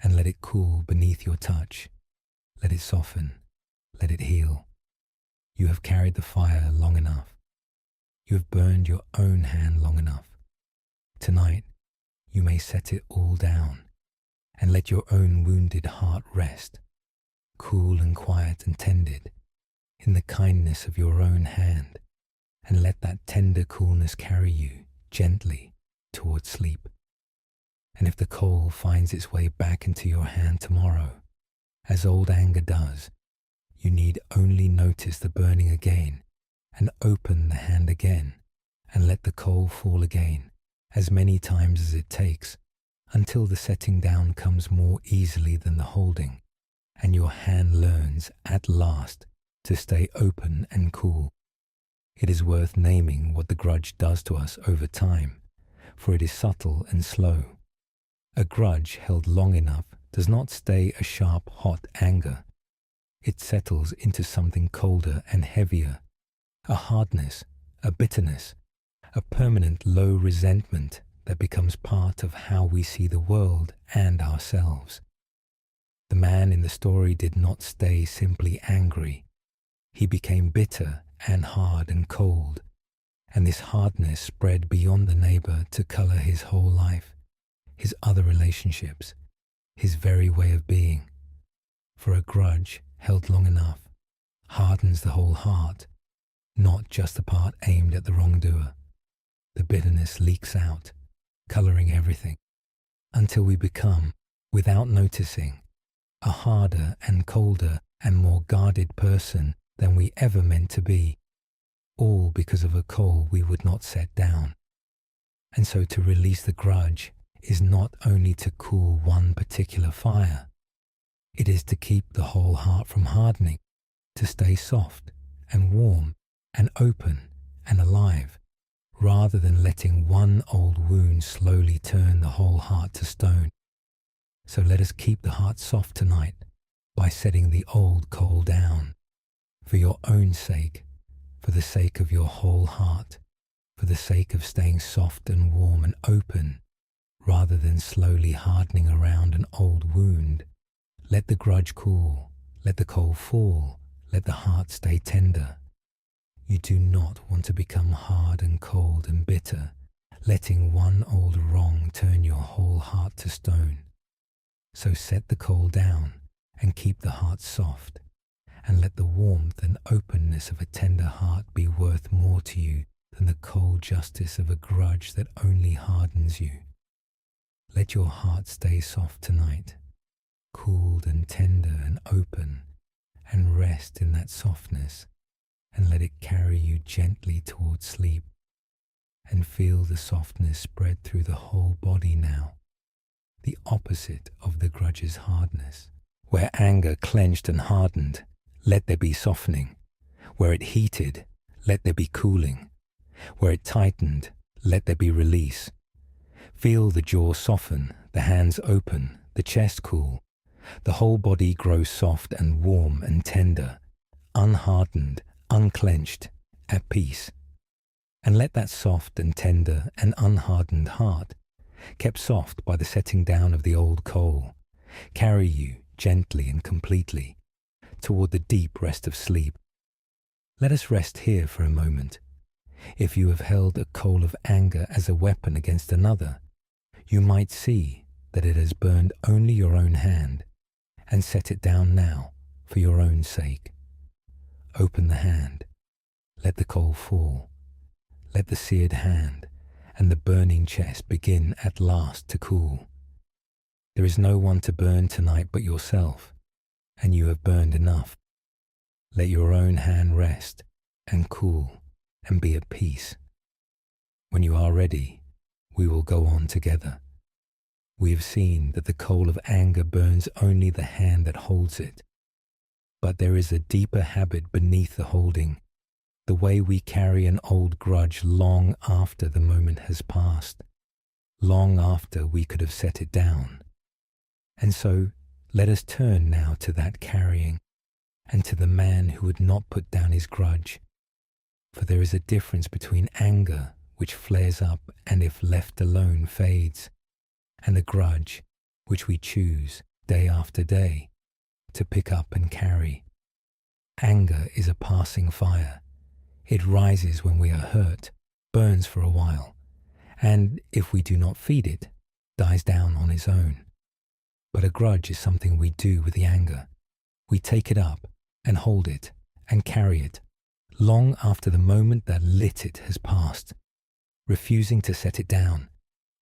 and let it cool beneath your touch. Let it soften. Let it heal. You have carried the fire long enough. You have burned your own hand long enough. Tonight, you may set it all down and let your own wounded heart rest, cool and quiet and tended, in the kindness of your own hand, and let that tender coolness carry you gently towards sleep. And if the coal finds its way back into your hand tomorrow, as old anger does, you need only notice the burning again and open the hand again and let the coal fall again as many times as it takes until the setting down comes more easily than the holding, and your hand learns at last to stay open and cool. It is worth naming what the grudge does to us over time, for it is subtle and slow. A grudge held long enough does not stay a sharp, hot anger. It settles into something colder and heavier, a hardness, a bitterness, a permanent low resentment that becomes part of how we see the world and ourselves. The man in the story did not stay simply angry. He became bitter and hard and cold, and this hardness spread beyond the neighbor to color his whole life, his other relationships, his very way of being. For a grudge held long enough hardens the whole heart, not just the part aimed at the wrongdoer. The bitterness leaks out, coloring everything, until we become, without noticing, a harder and colder and more guarded person than we ever meant to be, all because of a coal we would not set down. And so to release the grudge is not only to cool one particular fire, it is to keep the whole heart from hardening, to stay soft and warm and open and alive, rather than letting one old wound slowly turn the whole heart to stone. So let us keep the heart soft tonight by setting the old coal down, for your own sake, for the sake of your whole heart, for the sake of staying soft and warm and open, rather than slowly hardening around an old wound. Let the grudge cool, let the coal fall, let the heart stay tender. You do not want to become hard and cold and bitter, letting one old wrong turn your whole heart to stone. So set the coal down and keep the heart soft, and let the warmth and openness of a tender heart be worth more to you than the cold justice of a grudge that only hardens you. Let your heart stay soft tonight, cooled and tender and open, and rest in that softness, and let it carry you gently towards sleep, and feel the softness spread through the whole body now, the opposite of the grudge's hardness. Where anger clenched and hardened, let there be softening. Where it heated, let there be cooling. Where it tightened, let there be release. Feel the jaw soften, the hands open, the chest cool, the whole body grow soft and warm and tender, unhardened, unclenched, at peace. And let that soft and tender and unhardened heart, kept soft by the setting down of the old coal, carry you gently and completely toward the deep rest of sleep. Let us rest here for a moment. If you have held a coal of anger as a weapon against another, you might see that it has burned only your own hand, and set it down now for your own sake. Open the hand, let the coal fall, let the seared hand and the burning chest begin at last to cool. There is no one to burn tonight but yourself, and you have burned enough. Let your own hand rest and cool and be at peace. When you are ready, we will go on together. We have seen that the coal of anger burns only the hand that holds it. But there is a deeper habit beneath the holding, the way we carry an old grudge long after the moment has passed, long after we could have set it down. And so let us turn now to that carrying, and to the man who would not put down his grudge. For there is a difference between anger, which flares up and if left alone fades, and a grudge, which we choose day after day to pick up and carry. Anger is a passing fire. It rises when we are hurt, burns for a while, and if we do not feed it, dies down on its own. But a grudge is something we do with the anger. We take it up and hold it and carry it long after the moment that lit it has passed, refusing to set it down,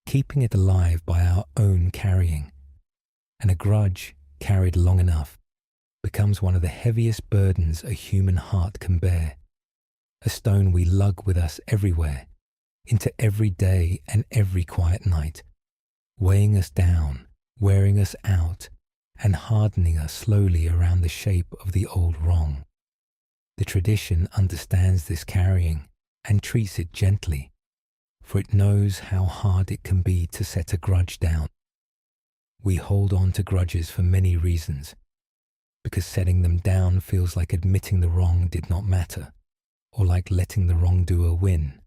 keeping it alive by our own carrying. And a grudge, carried long enough, becomes one of the heaviest burdens a human heart can bear, a stone we lug with us everywhere, into every day and every quiet night, weighing us down, wearing us out, and hardening us slowly around the shape of the old wrong. The tradition understands this carrying and treats it gently, for it knows how hard it can be to set a grudge down. We hold on to grudges for many reasons, because setting them down feels like admitting the wrong did not matter, or like letting the wrongdoer win,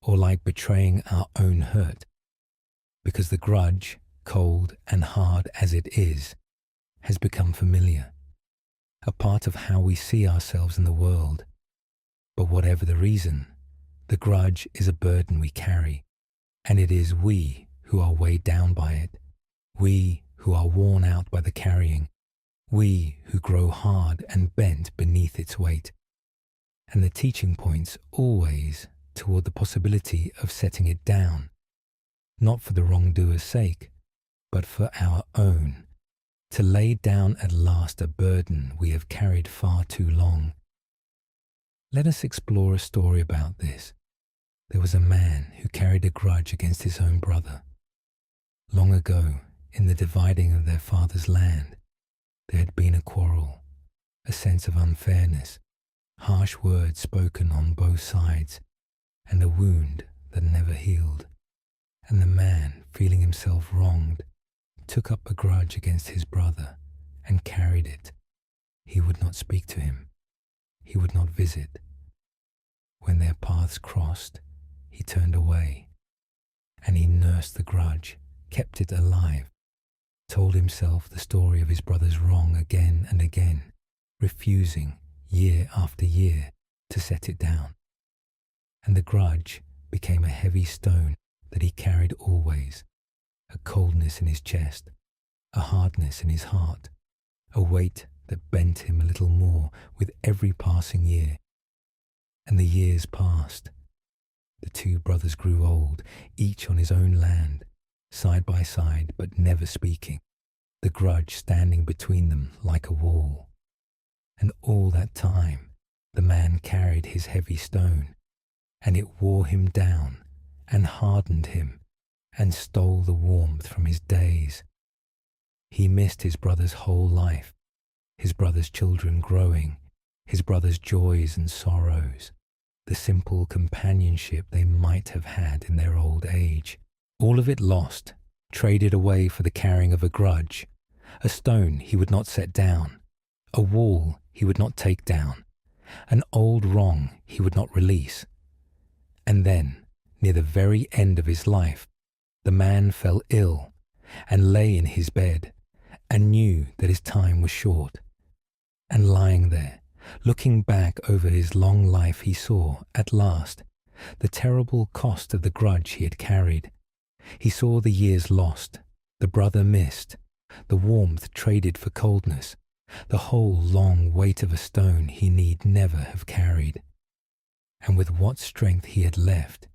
or like betraying our own hurt, because the grudge, cold and hard as it is, has become familiar, a part of how we see ourselves in the world. But whatever the reason, the grudge is a burden we carry, and it is we who are weighed down by it, we who are worn out by the carrying, we who grow hard and bent beneath its weight. And the teaching points always toward the possibility of setting it down, not for the wrongdoer's sake, but for our own, to lay down at last a burden we have carried far too long. Let us explore a story about this. There was a man who carried a grudge against his own brother. Long ago, in the dividing of their father's land, there had been a quarrel, a sense of unfairness, harsh words spoken on both sides, and a wound that never healed. And the man, feeling himself wronged, took up a grudge against his brother and carried it. He would not speak to him. He would not visit. When their paths crossed, he turned away, and he nursed the grudge, kept it alive, told himself the story of his brother's wrong again and again, refusing, year after year, to set it down. And the grudge became a heavy stone that he carried always, a coldness in his chest, a hardness in his heart, a weight that bent him a little more with every passing year. And the years passed. The two brothers grew old, each on his own land, side by side but never speaking, the grudge standing between them like a wall. And all that time the man carried his heavy stone, and it wore him down and hardened him and stole the warmth from his days. He missed his brother's whole life, his brother's children growing, his brother's joys and sorrows, the simple companionship they might have had in their old age. All of it lost, traded away for the carrying of a grudge, a stone he would not set down, a wall he would not take down, an old wrong he would not release. And then, near the very end of his life, the man fell ill and lay in his bed and knew that his time was short. And lying there, looking back over his long life, he saw, at last, the terrible cost of the grudge he had carried. He saw the years lost, the brother missed, the warmth traded for coldness, the whole long weight of a stone he need never have carried. And with what strength he had left,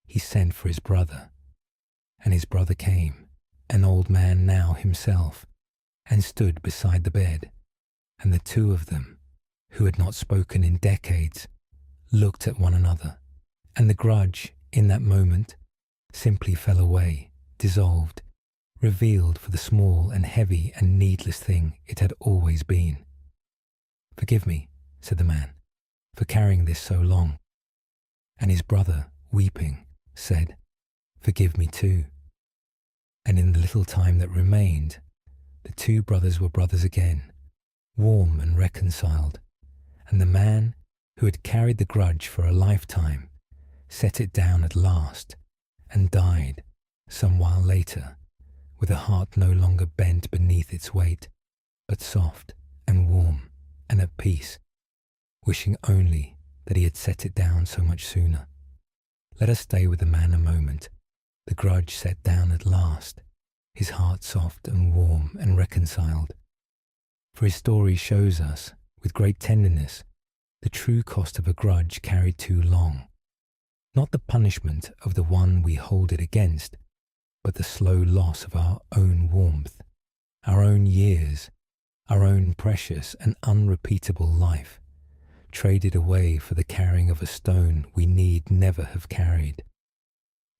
he sent for his brother. And his brother came, an old man now himself, and stood beside the bed. And the two of them, who had not spoken in decades, looked at one another, and the grudge, in that moment, simply fell away, dissolved, revealed for the small and heavy and needless thing it had always been. "Forgive me," said the man, "for carrying this so long." And his brother, weeping, said, "Forgive me too." And in the little time that remained, the two brothers were brothers again, warm and reconciled, and the man, who had carried the grudge for a lifetime, set it down at last and died some while later, with a heart no longer bent beneath its weight, but soft and warm and at peace, wishing only that he had set it down so much sooner. Let us stay with the man a moment, the grudge set down at last, his heart soft and warm and reconciled. For his story shows us, with great tenderness, the true cost of a grudge carried too long, not the punishment of the one we hold it against, but the slow loss of our own warmth, our own years, our own precious and unrepeatable life, traded away for the carrying of a stone we need never have carried.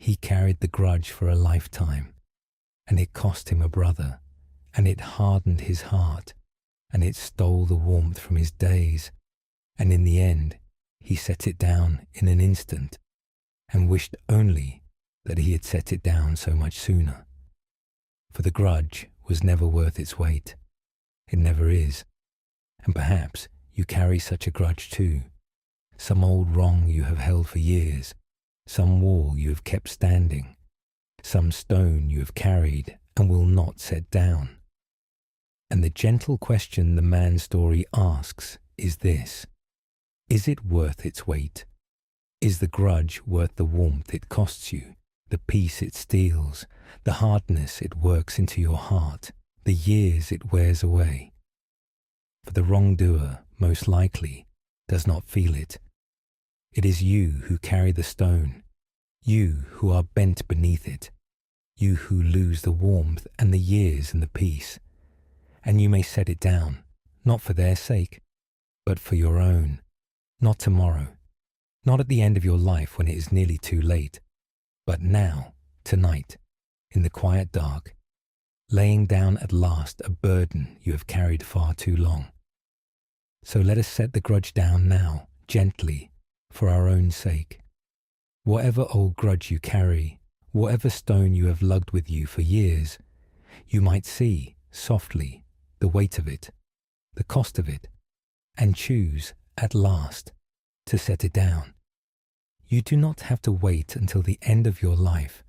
He carried the grudge for a lifetime, and it cost him a brother, and it hardened his heart, and it stole the warmth from his days, and in the end he set it down in an instant, and wished only that he had set it down so much sooner. For the grudge was never worth its weight. It never is. And perhaps you carry such a grudge too, some old wrong you have held for years, some wall you have kept standing, some stone you have carried and will not set down. And the gentle question the man's story asks is this: is it worth its weight? Is the grudge worth the warmth it costs you, the peace it steals, the hardness it works into your heart, the years it wears away? For the wrongdoer, most likely, does not feel it. It is you who carry the stone, you who are bent beneath it, you who lose the warmth and the years and the peace. And you may set it down, not for their sake, but for your own, not tomorrow, not at the end of your life when it is nearly too late, but now, tonight, in the quiet dark, laying down at last a burden you have carried far too long. So let us set the grudge down now, gently, for our own sake. Whatever old grudge you carry, whatever stone you have lugged with you for years, you might see, softly, the weight of it, the cost of it, and choose, at last, to set it down. You do not have to wait until the end of your life,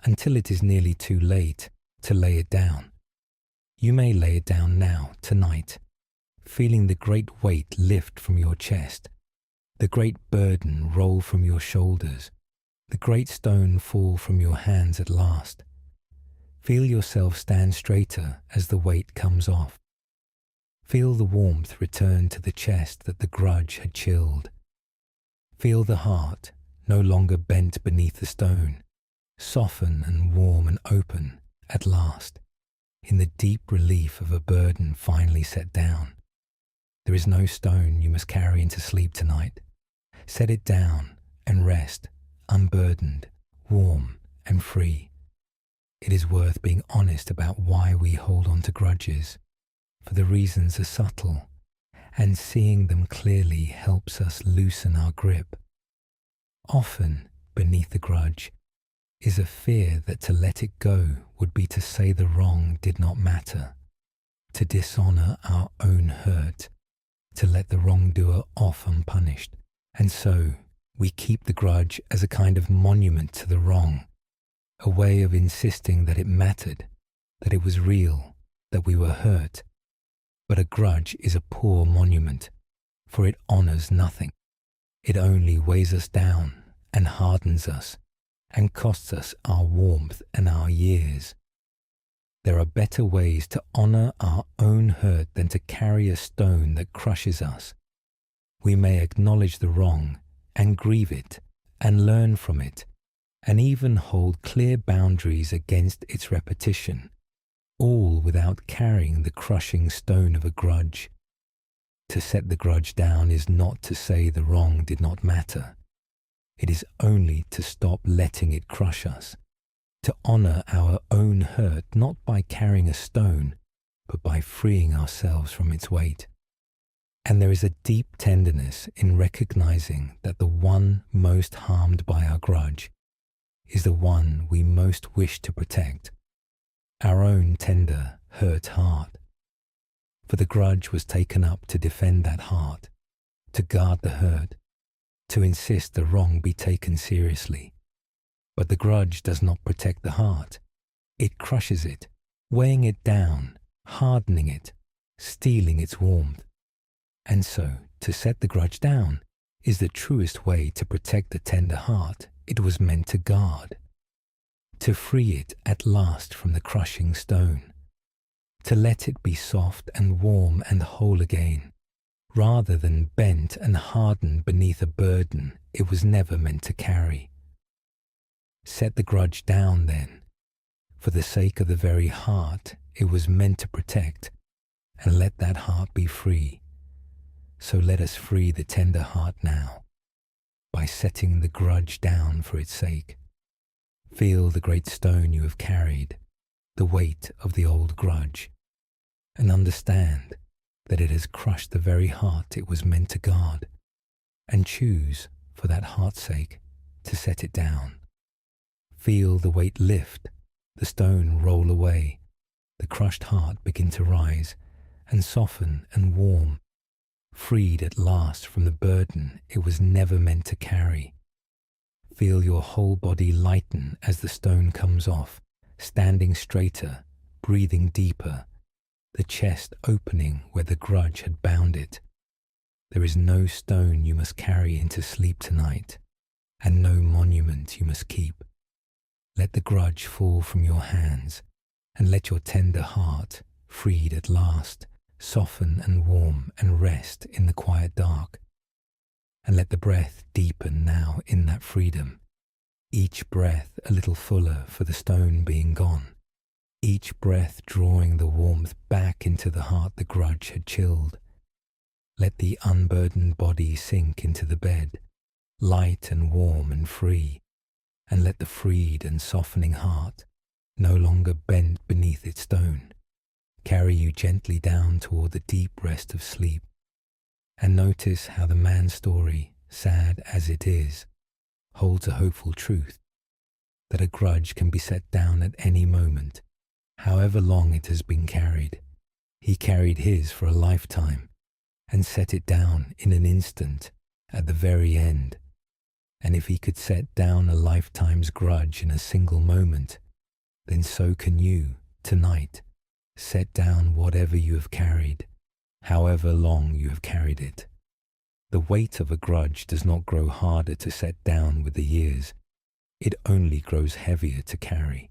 until it is nearly too late, to lay it down. You may lay it down now, tonight, feeling the great weight lift from your chest, the great burden roll from your shoulders, the great stone fall from your hands at last. Feel yourself stand straighter as the weight comes off. Feel the warmth return to the chest that the grudge had chilled. Feel the heart, no longer bent beneath the stone, soften and warm and open at last, in the deep relief of a burden finally set down. There is no stone you must carry into sleep tonight. Set it down and rest, unburdened, warm and free. It is worth being honest about why we hold on to grudges, for the reasons are subtle, and seeing them clearly helps us loosen our grip. Often, beneath the grudge, is a fear that to let it go would be to say the wrong did not matter, to dishonor our own hurt, to let the wrongdoer off unpunished. And so, we keep the grudge as a kind of monument to the wrong, a way of insisting that it mattered, that it was real, that we were hurt. But a grudge is a poor monument, for it honors nothing. It only weighs us down and hardens us, and costs us our warmth and our years. There are better ways to honor our own hurt than to carry a stone that crushes us. We may acknowledge the wrong and grieve it and learn from it, and even hold clear boundaries against its repetition, all without carrying the crushing stone of a grudge. To set the grudge down is not to say the wrong did not matter. It is only to stop letting it crush us, to honor our own hurt not by carrying a stone, but by freeing ourselves from its weight. And there is a deep tenderness in recognizing that the one most harmed by our grudge is the one we most wish to protect, our own tender, hurt heart. For the grudge was taken up to defend that heart, to guard the hurt, to insist the wrong be taken seriously. But the grudge does not protect the heart. It crushes it, weighing it down, hardening it, stealing its warmth. And so, to set the grudge down is the truest way to protect the tender heart it was meant to guard, to free it at last from the crushing stone, to let it be soft and warm and whole again, rather than bent and hardened beneath a burden it was never meant to carry. Set the grudge down then, for the sake of the very heart it was meant to protect, and let that heart be free. So let us free the tender heart now, by setting the grudge down for its sake. Feel the great stone you have carried, the weight of the old grudge, and understand that it has crushed the very heart it was meant to guard, and choose, for that heart's sake, to set it down. Feel the weight lift, the stone roll away, the crushed heart begin to rise, and soften and warm, freed at last from the burden it was never meant to carry. Feel your whole body lighten as the stone comes off, standing straighter, breathing deeper, the chest opening where the grudge had bound it. There is no stone you must carry into sleep tonight, and no monument you must keep. Let the grudge fall from your hands, and let your tender heart, freed at last, soften and warm and rest in the quiet dark. And let the breath deepen now in that freedom, each breath a little fuller for the stone being gone, each breath drawing the warmth back into the heart the grudge had chilled. Let the unburdened body sink into the bed, light and warm and free, and let the freed and softening heart no longer bent beneath its stone, carry you gently down toward the deep rest of sleep. And notice how the man's story, sad as it is, holds a hopeful truth, that a grudge can be set down at any moment, however long it has been carried. He carried his for a lifetime and set it down in an instant at the very end. And if he could set down a lifetime's grudge in a single moment, then so can you, tonight, set down whatever you have carried, however long you have carried it. The weight of a grudge does not grow harder to set down with the years. It only grows heavier to carry.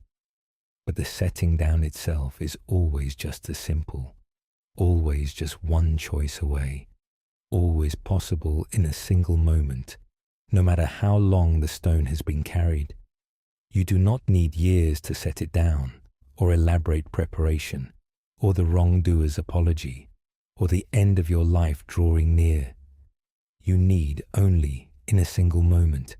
But the setting down itself is always just as simple, always just one choice away, always possible in a single moment, no matter how long the stone has been carried. You do not need years to set it down, or elaborate preparation, or the wrongdoer's apology, or the end of your life drawing near. You need only, in a single moment,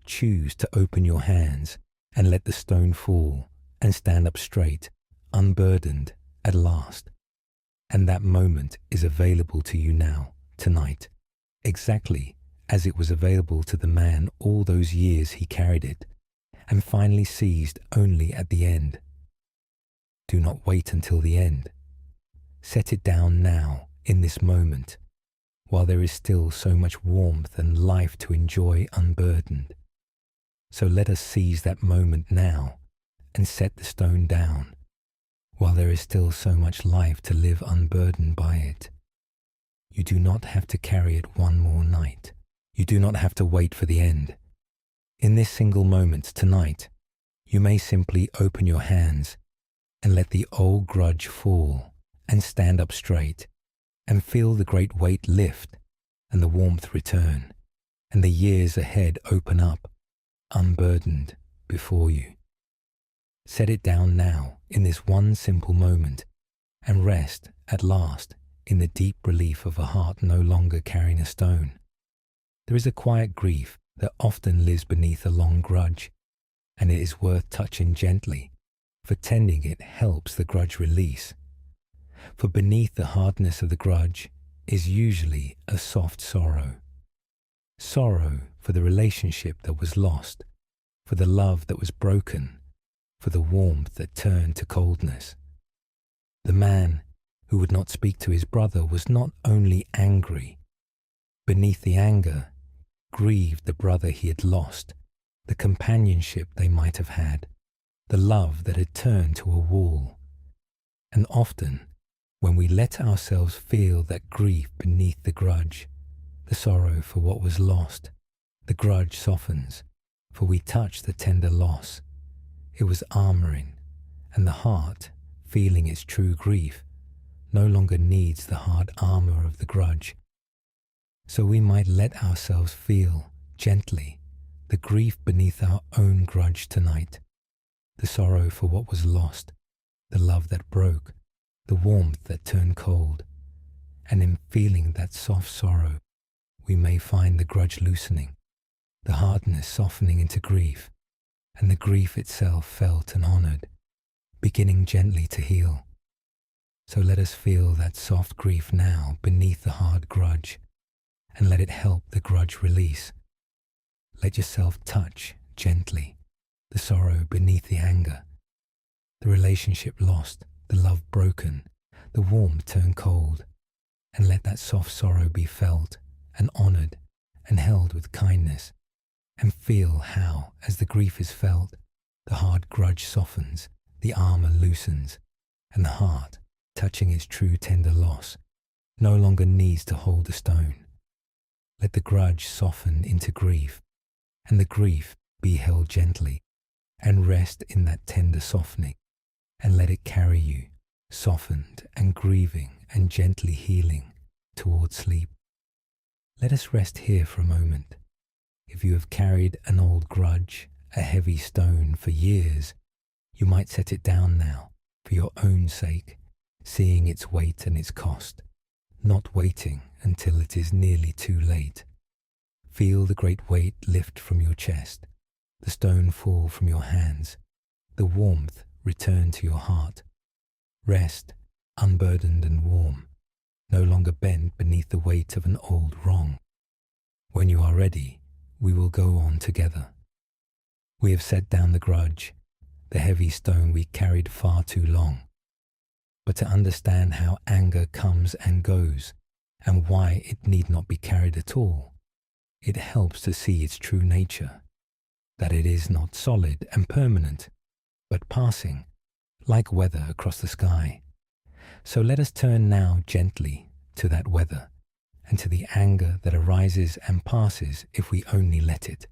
choose to open your hands and let the stone fall and stand up straight, unburdened at last. And that moment is available to you now, tonight, exactly as it was available to the man all those years he carried it, and finally seized only at the end. Do not wait until the end. Set it down now, in this moment, while there is still so much warmth and life to enjoy unburdened. So let us seize that moment now and set the stone down, while there is still so much life to live unburdened by it. You do not have to carry it one more night. You do not have to wait for the end. In this single moment tonight, you may simply open your hands and let the old grudge fall and stand up straight and feel the great weight lift and the warmth return and the years ahead open up, unburdened before you. Set it down now in this one simple moment and rest at last in the deep relief of a heart no longer carrying a stone. There is a quiet grief that often lives beneath a long grudge, and it is worth touching gently, for tending it helps the grudge release. For beneath the hardness of the grudge is usually a soft sorrow. Sorrow for the relationship that was lost, for the love that was broken, for the warmth that turned to coldness. The man who would not speak to his brother was not only angry. Beneath the anger, grieved the brother he had lost, the companionship they might have had, the love that had turned to a wall. And often, when we let ourselves feel that grief beneath the grudge, the sorrow for what was lost, the grudge softens, for we touch the tender loss. It was armoring, and the heart, feeling its true grief, no longer needs the hard armor of the grudge. So we might let ourselves feel, gently, the grief beneath our own grudge tonight, the sorrow for what was lost, the love that broke, the warmth that turned cold. And in feeling that soft sorrow, we may find the grudge loosening, the hardness softening into grief, and the grief itself felt and honored, beginning gently to heal. So let us feel that soft grief now beneath the hard grudge, and let it help the grudge release. Let yourself touch, gently, the sorrow beneath the anger, the relationship lost, the love broken, the warmth turned cold, and let that soft sorrow be felt and honored and held with kindness, and feel how, as the grief is felt, the hard grudge softens, the armor loosens, and the heart, touching its true tender loss, no longer needs to hold the stone. Let the grudge soften into grief, and the grief be held gently, and rest in that tender softening, and let it carry you, softened and grieving and gently healing, toward sleep. Let us rest here for a moment. If you have carried an old grudge, a heavy stone for years, you might set it down now, for your own sake, seeing its weight and its cost, not waiting until it is nearly too late. Feel the great weight lift from your chest, the stone fall from your hands, the warmth return to your heart. Rest, unburdened and warm, no longer bent beneath the weight of an old wrong. When you are ready, we will go on together. We have set down the grudge, the heavy stone we carried far too long. But to understand how anger comes and goes, and why it need not be carried at all, it helps to see its true nature, that it is not solid and permanent, but passing, like weather across the sky. So let us turn now gently to that weather, and to the anger that arises and passes if we only let it.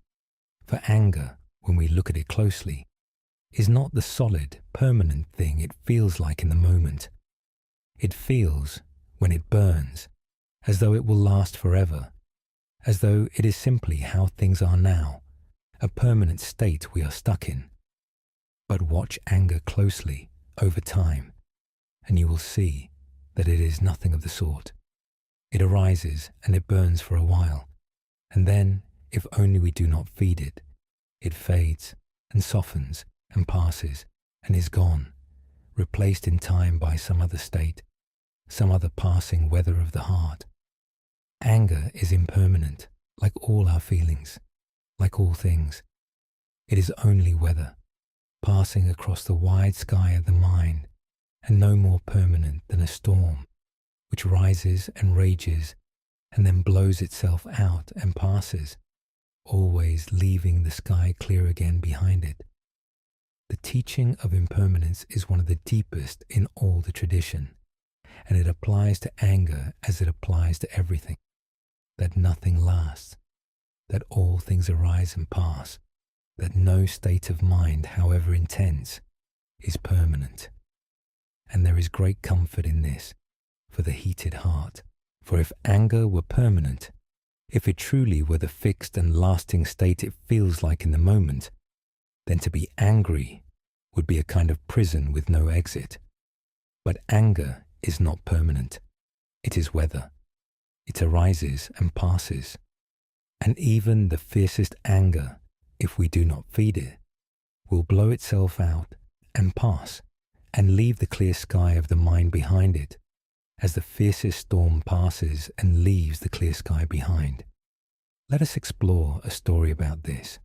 For anger, when we look at it closely, is not the solid, permanent thing it feels like in the moment. It feels, when it burns, as though it will last forever, as though it is simply how things are now, a permanent state we are stuck in. But watch anger closely over time, and you will see that it is nothing of the sort. It arises and it burns for a while, and then, if only we do not feed it, it fades and softens and passes and is gone, replaced in time by some other state, some other passing weather of the heart. Anger is impermanent, like all our feelings, like all things. It is only weather, passing across the wide sky of the mind, and no more permanent than a storm, which rises and rages, and then blows itself out and passes, always leaving the sky clear again behind it. The teaching of impermanence is one of the deepest in all the tradition, and it applies to anger as it applies to everything, that nothing lasts, that all things arise and pass, that no state of mind, however intense, is permanent. And there is great comfort in this for the heated heart. For if anger were permanent, if it truly were the fixed and lasting state it feels like in the moment, then to be angry would be a kind of prison with no exit. But anger is not permanent. It is weather. It arises and passes. And even the fiercest anger, if we do not feed it, will blow itself out and pass and leave the clear sky of the mind behind it, as the fiercest storm passes and leaves the clear sky behind. Let us explore a story about this.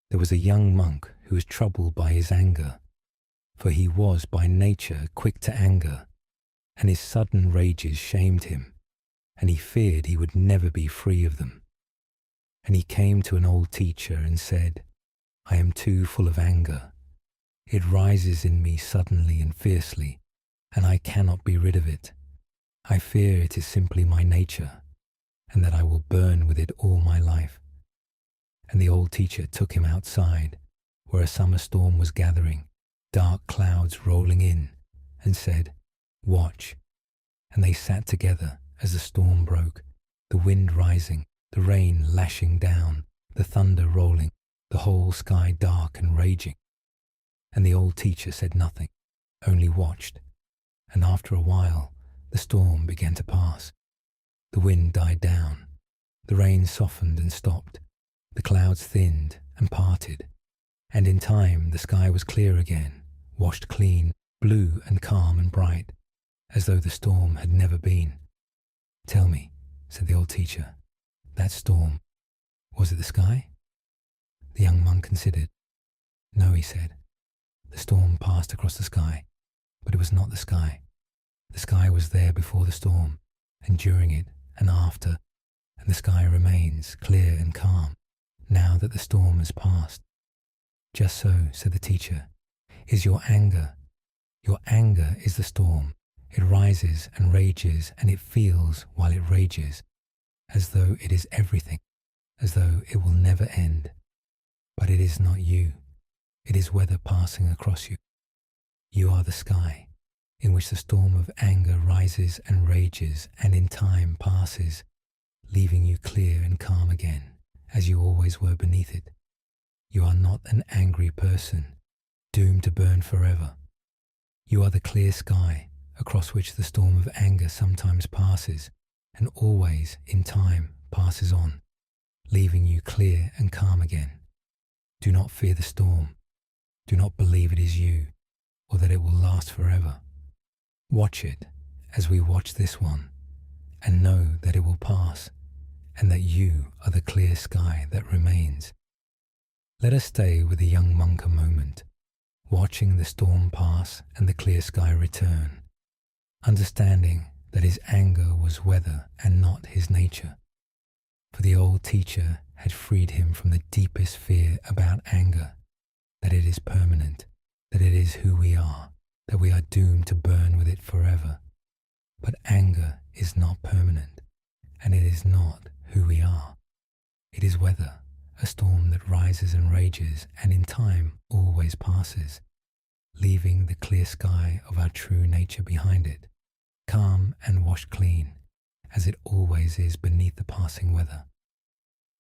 There was a young monk who was troubled by his anger, for he was by nature quick to anger, and his sudden rages shamed him, and he feared he would never be free of them. And he came to an old teacher and said, "I am too full of anger. It rises in me suddenly and fiercely, and I cannot be rid of it. I fear it is simply my nature, and that I will burn with it all my life." And the old teacher took him outside, where a summer storm was gathering, dark clouds rolling in, and said, "Watch." And they sat together as the storm broke, the wind rising, the rain lashing down, the thunder rolling, the whole sky dark and raging. And the old teacher said nothing, only watched, and after a while the storm began to pass. The wind died down, the rain softened and stopped, the clouds thinned and parted, and in time the sky was clear again, washed clean, blue and calm and bright, as though the storm had never been. "Tell me," said the old teacher, "that storm, was it the sky?" The young monk considered. "No," he said. "The storm passed across the sky, but it was not the sky. The sky was there before the storm, and during it and after, and the sky remains clear and calm, now that the storm has passed." "Just so," said the teacher, "is your anger. Your anger is the storm. It rises and rages, and it feels while it rages, as though it is everything, as though it will never end. But it is not you. It is weather passing across you. You are the sky, in which the storm of anger rises and rages, and in time passes, leaving you clear and calm again, as you always were beneath it. You are not an angry person, doomed to burn forever. You are the clear sky, across which the storm of anger sometimes passes, and always, in time, passes on, leaving you clear and calm again. Do not fear the storm. Do not believe it is you, or that it will last forever. Watch it as we watch this one, and know that it will pass, and that you are the clear sky that remains. Let us stay with the young monk a moment, watching the storm pass and the clear sky return, understanding that his anger was weather and not his nature. For the old teacher had freed him from the deepest fear about anger, that it is permanent, that it is who we are, that we are doomed to burn with it forever. But anger is not permanent, and it is not who we are. It is weather, a storm that rises and rages and in time always passes, leaving the clear sky of our true nature behind it, calm and washed clean, as it always is beneath the passing weather.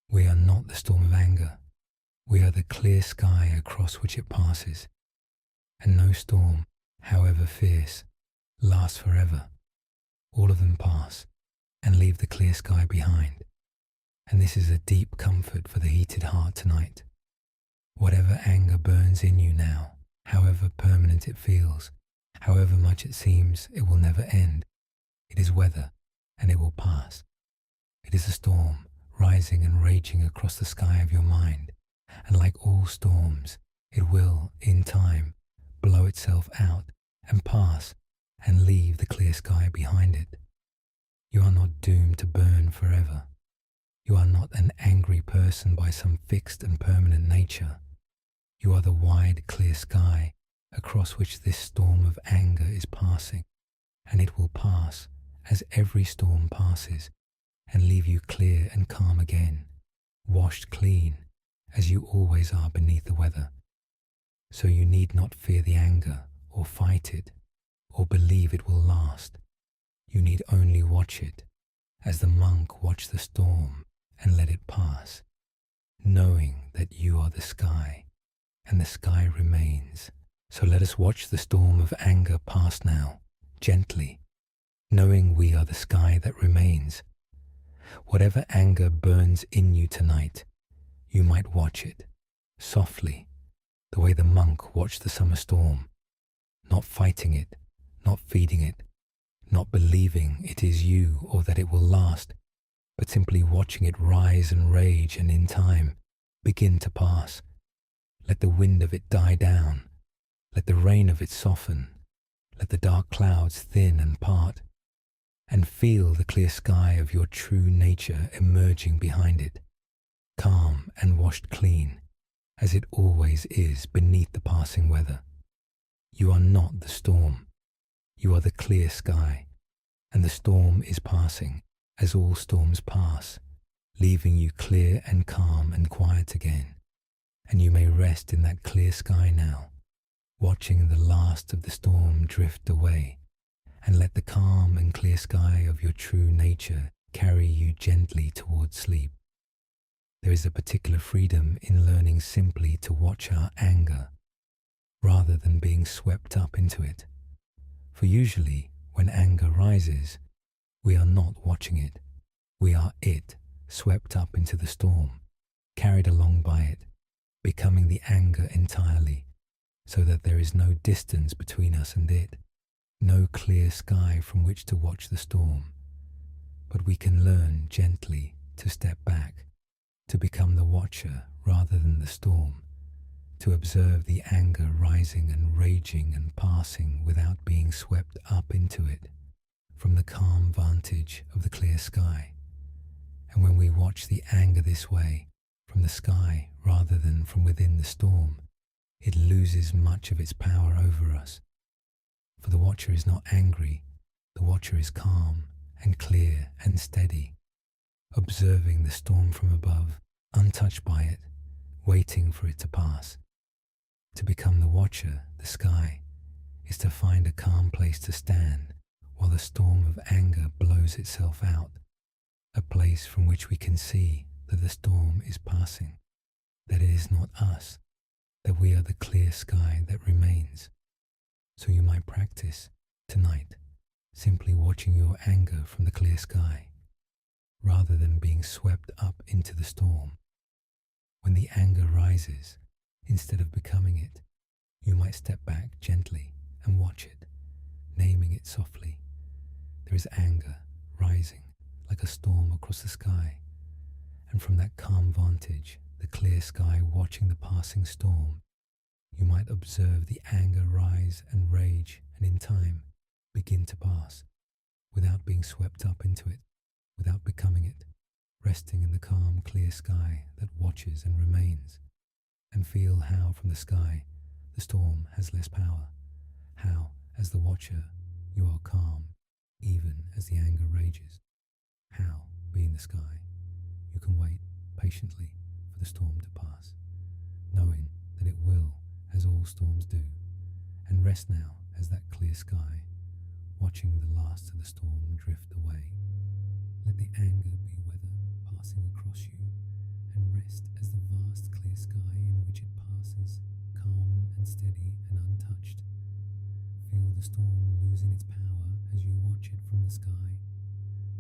We are not the storm of anger. We are the clear sky across which it passes, and no storm, however fierce, lasts forever. All of them pass and leave the clear sky behind. And this is a deep comfort for the heated heart tonight. Whatever anger burns in you now, however permanent it feels, however much it seems it will never end, it is weather and it will pass. It is a storm rising and raging across the sky of your mind, and like all storms, it will, in time, blow itself out and pass and leave the clear sky behind it. You are not doomed to burn forever. You are not an angry person by some fixed and permanent nature. You are the wide, clear sky across which this storm of anger is passing, and it will pass as every storm passes and leave you clear and calm again, washed clean, as you always are beneath the weather. So you need not fear the anger or fight it or believe it will last. You need only watch it, as the monk watched the storm and let it pass, knowing that you are the sky and the sky remains. So let us watch the storm of anger pass now, gently, knowing we are the sky that remains. Whatever anger burns in you tonight, you might watch it, softly, the way the monk watched the summer storm, not fighting it, not feeding it, not believing it is you or that it will last, but simply watching it rise and rage and in time begin to pass. Let the wind of it die down, let the rain of it soften, let the dark clouds thin and part, and feel the clear sky of your true nature emerging behind it, calm and washed clean, as it always is beneath the passing weather. You are not the storm. You are the clear sky, and the storm is passing, as all storms pass, leaving you clear and calm and quiet again. And you may rest in that clear sky now, watching the last of the storm drift away, and let the calm and clear sky of your true nature carry you gently towards sleep. There is a particular freedom in learning simply to watch our anger, rather than being swept up into it. For usually, when anger rises, we are not watching it. We are it, swept up into the storm, carried along by it, becoming the anger entirely, so that there is no distance between us and it, no clear sky from which to watch the storm. But we can learn gently to step back, to become the watcher rather than the storm, to observe the anger rising and raging and passing without being swept up into it, from the calm vantage of the clear sky. And when we watch the anger this way, from the sky rather than from within the storm, it loses much of its power over us. For the watcher is not angry, the watcher is calm and clear and steady, observing the storm from above, untouched by it, waiting for it to pass. To become the watcher, the sky, is to find a calm place to stand while the storm of anger blows itself out, a place from which we can see that the storm is passing, that it is not us, that we are the clear sky that remains. So you might practice tonight simply watching your anger from the clear sky, rather than being swept up into the storm. When the anger rises, instead of becoming it, you might step back gently and watch it, naming it softly. There is anger rising like a storm across the sky, and from that calm vantage, the clear sky watching the passing storm, you might observe the anger rise and rage, and in time begin to pass, without being swept up into it, without becoming it, resting in the calm, clear sky that watches and remains, and feel how from the sky the storm has less power, how, as the watcher, you are calm, even as the anger rages, how, being the sky, you can wait patiently for the storm to pass, knowing that it will, as all storms do, and rest now as that clear sky, watching the last of the storm drift away. Let the anger be weather passing across you, and rest as the vast clear sky in which it passes, calm and steady and untouched. Feel the storm losing its power as you watch it from the sky,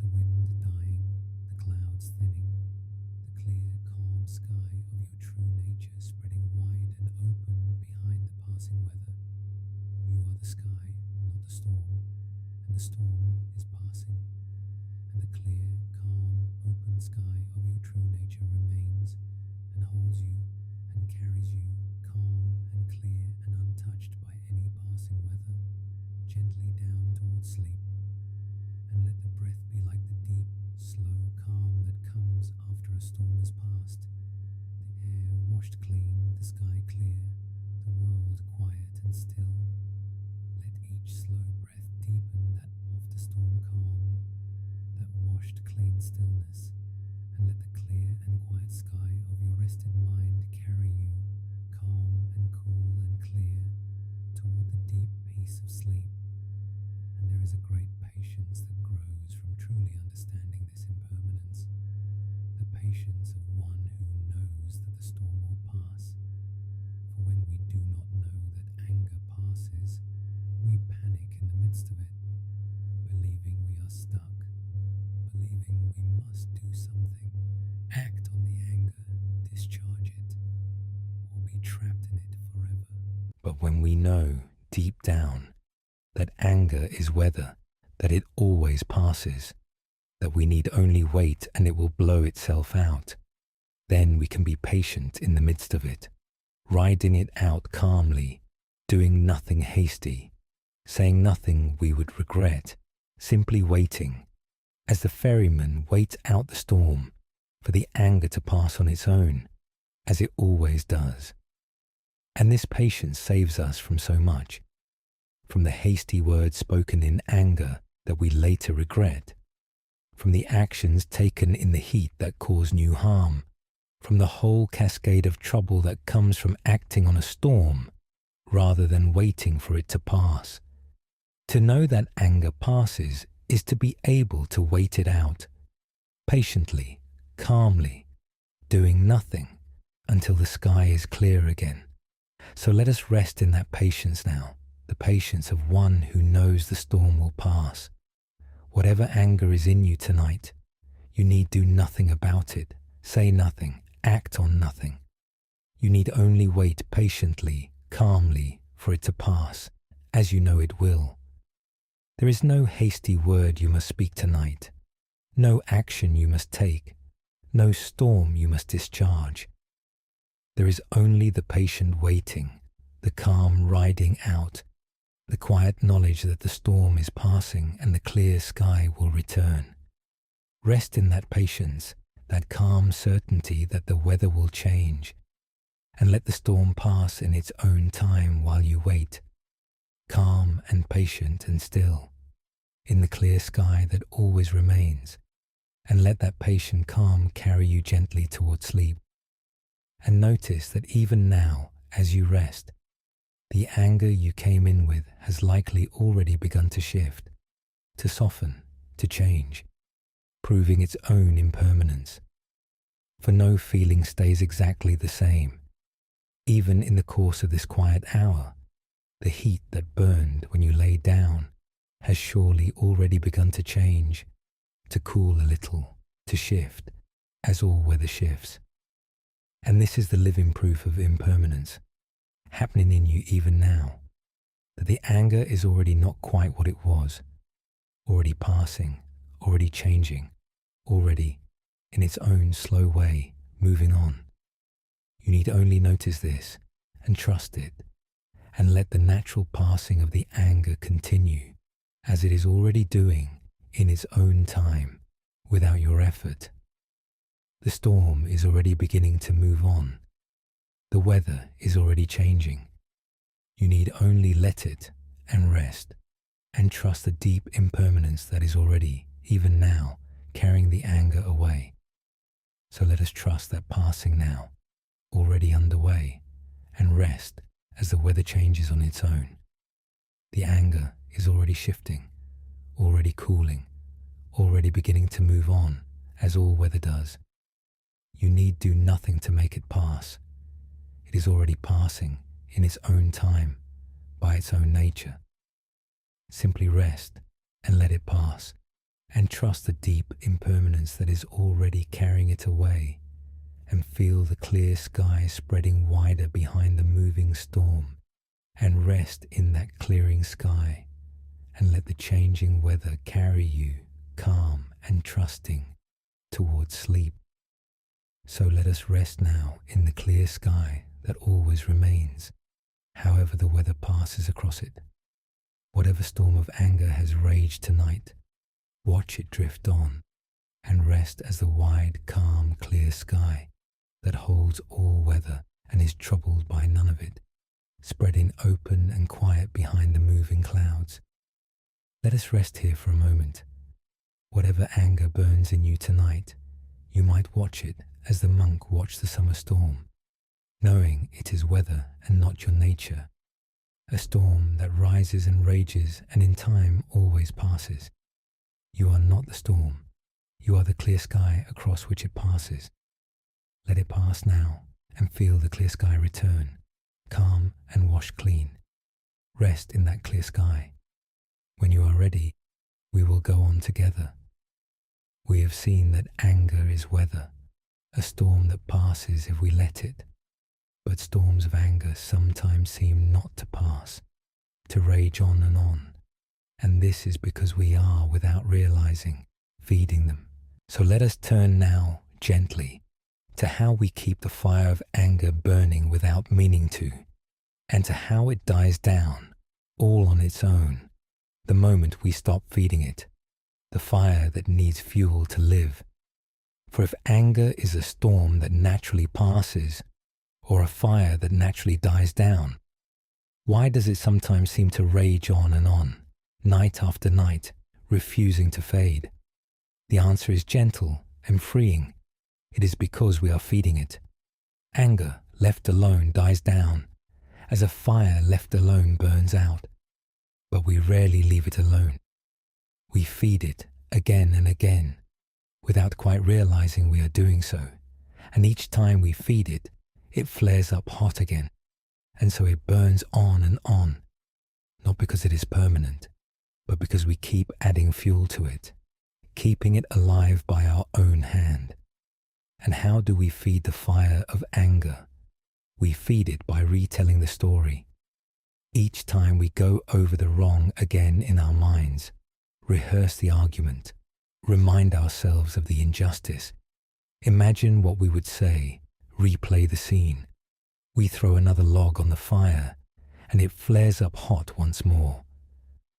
the wind dying, the clouds thinning, the clear, calm sky of your true nature spreading wide and open behind the passing weather. You are the sky, not the storm, and the storm is passing, and the clear, calm, open sky of your true nature remains and holds you and carries you, calm and clear and untouched by any passing weather, gently down towards sleep. And let the breath be like the deep, slow calm that comes after a storm has passed. The air washed clean, the sky clear, the world quiet and still. Let each slow breath deepen that after-storm calm, that washed clean stillness, and let the clear and quiet sky of your rested mind carry you, calm and cool and clear, toward the deep peace of sleep. And there is a great patience that grows from truly understanding this impermanence, the patience of one who knows that the storm will pass. For when we do not know that anger passes, we panic in the midst of it, believing we are stuck, believing we must do something, act on the anger, discharge it, or be trapped in it forever. But when we know, deep down, that anger is weather, that it always passes, that we need only wait and it will blow itself out, then we can be patient in the midst of it, riding it out calmly, doing nothing hasty, saying nothing we would regret, simply waiting, as the ferryman waits out the storm for the anger to pass on its own, as it always does. And this patience saves us from so much, from the hasty words spoken in anger that we later regret, from the actions taken in the heat that cause new harm, from the whole cascade of trouble that comes from acting on a storm rather than waiting for it to pass. To know that anger passes is to be able to wait it out, patiently, calmly, doing nothing until the sky is clear again. So let us rest in that patience now, the patience of one who knows the storm will pass. Whatever anger is in you tonight, you need do nothing about it, say nothing, act on nothing. You need only wait patiently, calmly for it to pass, as you know it will. There is no hasty word you must speak tonight, no action you must take, no storm you must discharge. There is only the patient waiting, the calm riding out, the quiet knowledge that the storm is passing and the clear sky will return. Rest in that patience, that calm certainty that the weather will change, and let the storm pass in its own time while you wait, calm and patient and still, in the clear sky that always remains, and let that patient calm carry you gently toward sleep. And notice that even now, as you rest, the anger you came in with has likely already begun to shift, to soften, to change, proving its own impermanence. For no feeling stays exactly the same. Even in the course of this quiet hour, the heat that burned when you lay down has surely already begun to change, to cool a little, to shift, as all weather shifts. And this is the living proof of impermanence, happening in you even now. that the anger is already not quite what it was, already passing, already changing, already, in its own slow way, moving on. You need only notice this and trust it, and let the natural passing of the anger continue as it is already doing in its own time, without your effort. The storm is already beginning to move on. The weather is already changing. You need only let it and rest, and trust the deep impermanence that is already, even now, carrying the anger away. So let us trust that passing now, already underway, and rest as the weather changes on its own. The anger is already shifting, already cooling, already beginning to move on, as all weather does. You need do nothing to make it pass. It is already passing in its own time, by its own nature. Simply rest and let it pass, and trust the deep impermanence that is already carrying it away, and feel the clear sky spreading wider behind the moving storm, and rest in that clearing sky, and let the changing weather carry you, calm and trusting, towards sleep. So let us rest now in the clear sky that always remains, however the weather passes across it. Whatever storm of anger has raged tonight, watch it drift on, and rest as the wide, calm, clear sky that holds all weather and is troubled by none of it, spreading open and quiet behind the moving clouds. Let us rest here for a moment. Whatever anger burns in you tonight, you might watch it as the monk watched the summer storm, knowing it is weather and not your nature, a storm that rises and rages and in time always passes. You are not the storm, you are the clear sky across which it passes. Let it pass now and feel the clear sky return, calm and washed clean. Rest in that clear sky. When you are ready, we will go on together. We have seen that anger is weather, a storm that passes if we let it. But storms of anger sometimes seem not to pass, to rage on, and this is because we are, without realizing, feeding them. So let us turn now, gently, to how we keep the fire of anger burning without meaning to, and to how it dies down, all on its own, the moment we stop feeding it, the fire that needs fuel to live. For if anger is a storm that naturally passes, or a fire that naturally dies down, why does it sometimes seem to rage on, night after night, refusing to fade? The answer is gentle and freeing. It is because we are feeding it. Anger, left alone, dies down, as a fire left alone burns out. But we rarely leave it alone. We feed it again and again, without quite realizing we are doing so. And each time we feed it, it flares up hot again, and so it burns on, not because it is permanent, but because we keep adding fuel to it, keeping it alive by our own hand. And how do we feed the fire of anger? We feed it by retelling the story. Each time we go over the wrong again in our minds, rehearse the argument, remind ourselves of the injustice, imagine what we would say, replay the scene. We throw another log on the fire, and it flares up hot once more.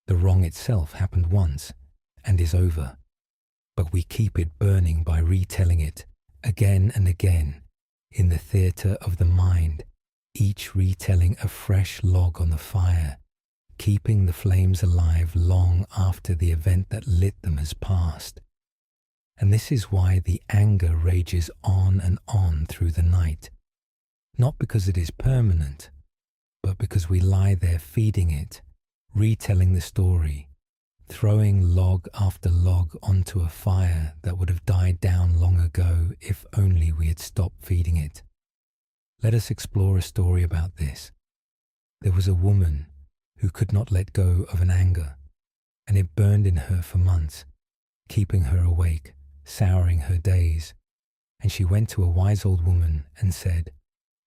The wrong itself happened once, and is over. But we keep it burning by retelling it, again and again, in the theatre of the mind, each retelling a fresh log on the fire, keeping the flames alive long after the event that lit them has passed. And this is why the anger rages on and on through the night, not because it is permanent, but because we lie there feeding it, retelling the story, throwing log after log onto a fire that would have died down long ago if only we had stopped feeding it. Let us explore a story about this. There was a woman who could not let go of an anger, and it burned in her for months, keeping her awake, souring her days, and she went to a wise old woman and said,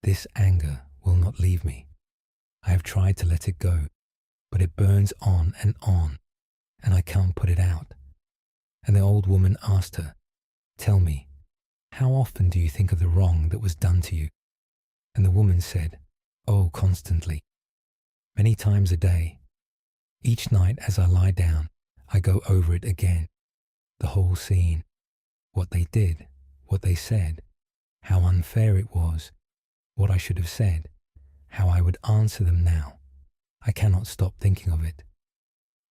"This anger will not leave me. I have tried to let it go, but it burns on, and I can't put it out." And the old woman asked her, "Tell me, how often do you think of the wrong that was done to you?" And the woman said, "Oh, constantly. Many times a day. Each night as I lie down, I go over it again. The whole scene. What they did, what they said, how unfair it was, what I should have said, how I would answer them now. I cannot stop thinking of it."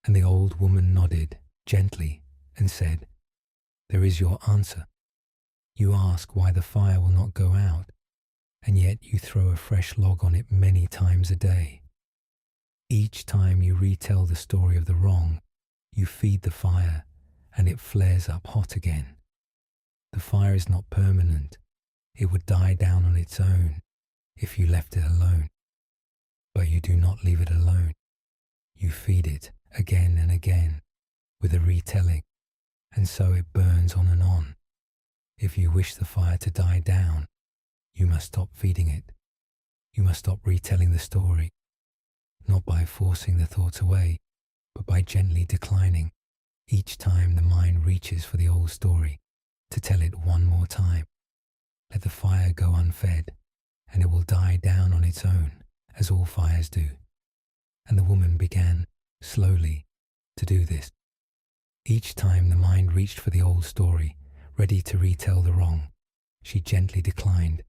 And the old woman nodded gently and said, "There is your answer. You ask why the fire will not go out, and yet you throw a fresh log on it many times a day. Each time you retell the story of the wrong, you feed the fire, and it flares up hot again. The fire is not permanent. It would die down on its own if you left it alone. But you do not leave it alone. You feed it again and again with a retelling, and so it burns on and on. If you wish the fire to die down, you must stop feeding it. You must stop retelling the story, not by forcing the thoughts away, but by gently declining each time the mind reaches for the old story, to tell it one more time. Let the fire go unfed, and it will die down on its own, as all fires do." And the woman began, slowly, to do this. Each time the mind reached for the old story, ready to retell the wrong, she gently declined.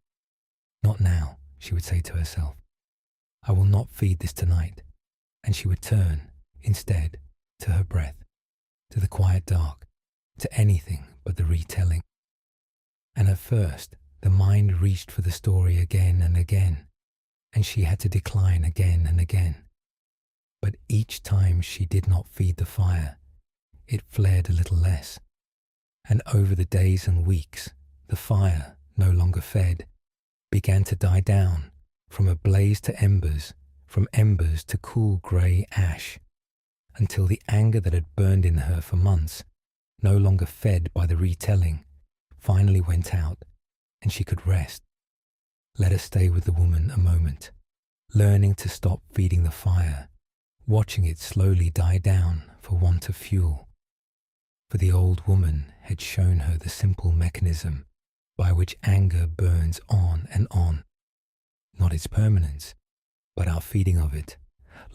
"Not now," she would say to herself. "I will not feed this tonight." And she would turn, instead, to her breath, to the quiet dark, to anything but the retelling. And at first, the mind reached for the story again and again, and she had to decline again and again. But each time she did not feed the fire, it flared a little less. And over the days and weeks, the fire, no longer fed, began to die down, from a blaze to embers, from embers to cool grey ash, until the anger that had burned in her for months, no longer fed by the retelling, finally went out, and she could rest. Let us stay with the woman a moment, learning to stop feeding the fire, watching it slowly die down for want of fuel. For the old woman had shown her the simple mechanism by which anger burns on and on, not its permanence, but our feeding of it,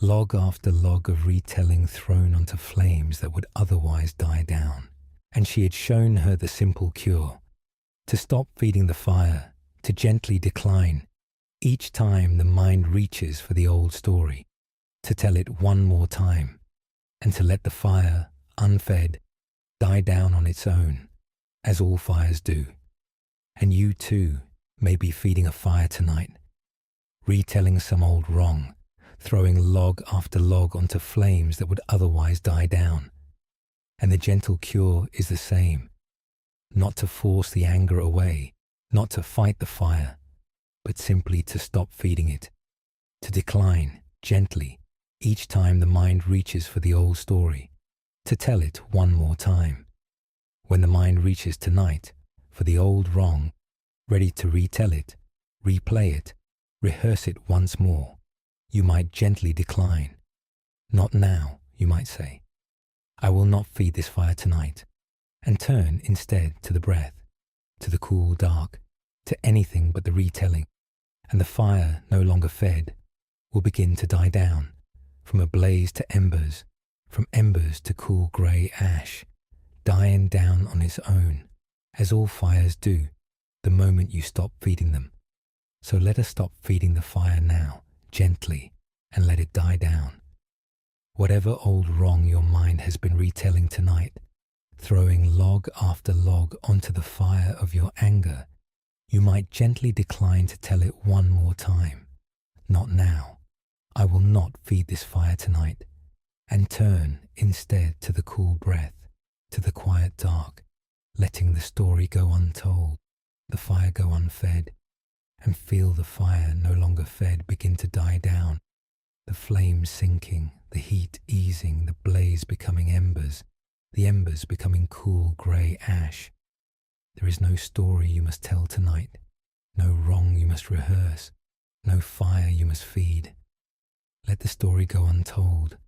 log after log of retelling thrown onto flames that would otherwise die down. And she had shown her the simple cure, to stop feeding the fire, to gently decline, each time the mind reaches for the old story, to tell it one more time, and to let the fire, unfed, die down on its own, as all fires do. And you too may be feeding a fire tonight, retelling some old wrong, throwing log after log onto flames that would otherwise die down. And the gentle cure is the same, not to force the anger away, not to fight the fire, but simply to stop feeding it, to decline gently each time the mind reaches for the old story, to tell it one more time. When the mind reaches tonight for the old wrong, ready to retell it, replay it, rehearse it once more, you might gently decline. "Not now," you might say. "I will not feed this fire tonight," and turn instead to the breath, to the cool dark, to anything but the retelling, and the fire, no longer fed, will begin to die down, from a blaze to embers, from embers to cool grey ash, dying down on its own, as all fires do, the moment you stop feeding them. So let us stop feeding the fire now, gently, and let it die down. Whatever old wrong your mind has been retelling tonight, throwing log after log onto the fire of your anger, you might gently decline to tell it one more time. "Not now. I will not feed this fire tonight," and turn instead to the cool breath, to the quiet dark, letting the story go untold, the fire go unfed, and feel the fire no longer fed begin to die down, the flames sinking, the heat easing, the blaze becoming embers, the embers becoming cool grey ash. There is no story you must tell tonight, no wrong you must rehearse, no fire you must feed. Let the story go untold,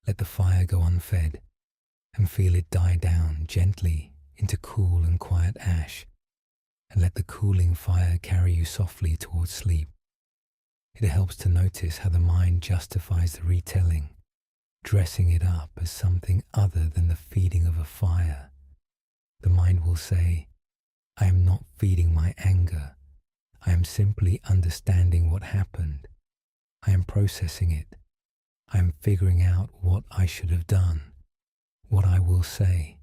Let the fire go unfed and feel it die down gently into cool and quiet ash, and let the cooling fire carry you softly towards sleep. It helps to notice how the mind justifies the retelling, dressing it up as something other than the feeding of a fire. The mind will say, I am not feeding my anger. I am simply understanding what happened. I am processing it. I am figuring out what I should have done, what I will say,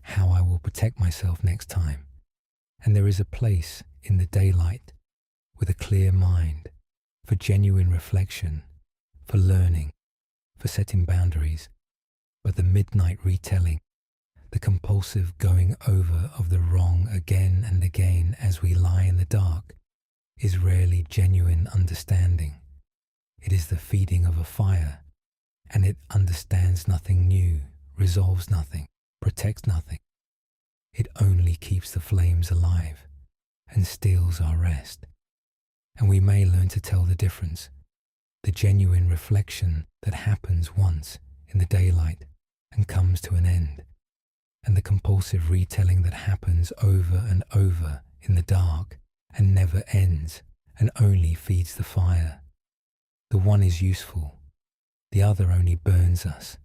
how I will protect myself next time. And there is a place in the daylight with a clear mind for genuine reflection, for learning, for setting boundaries. But the midnight retelling, the compulsive going over of the wrong again and again as we lie in the dark, is rarely genuine understanding. It is the feeding of a fire, and it understands nothing new, resolves nothing, protects nothing. It only keeps the flames alive and steals our rest. And we may learn to tell the difference, the genuine reflection that happens once in the daylight and comes to an end, and the compulsive retelling that happens over and over in the dark and never ends and only feeds the fire. The one is useful, the other only burns us,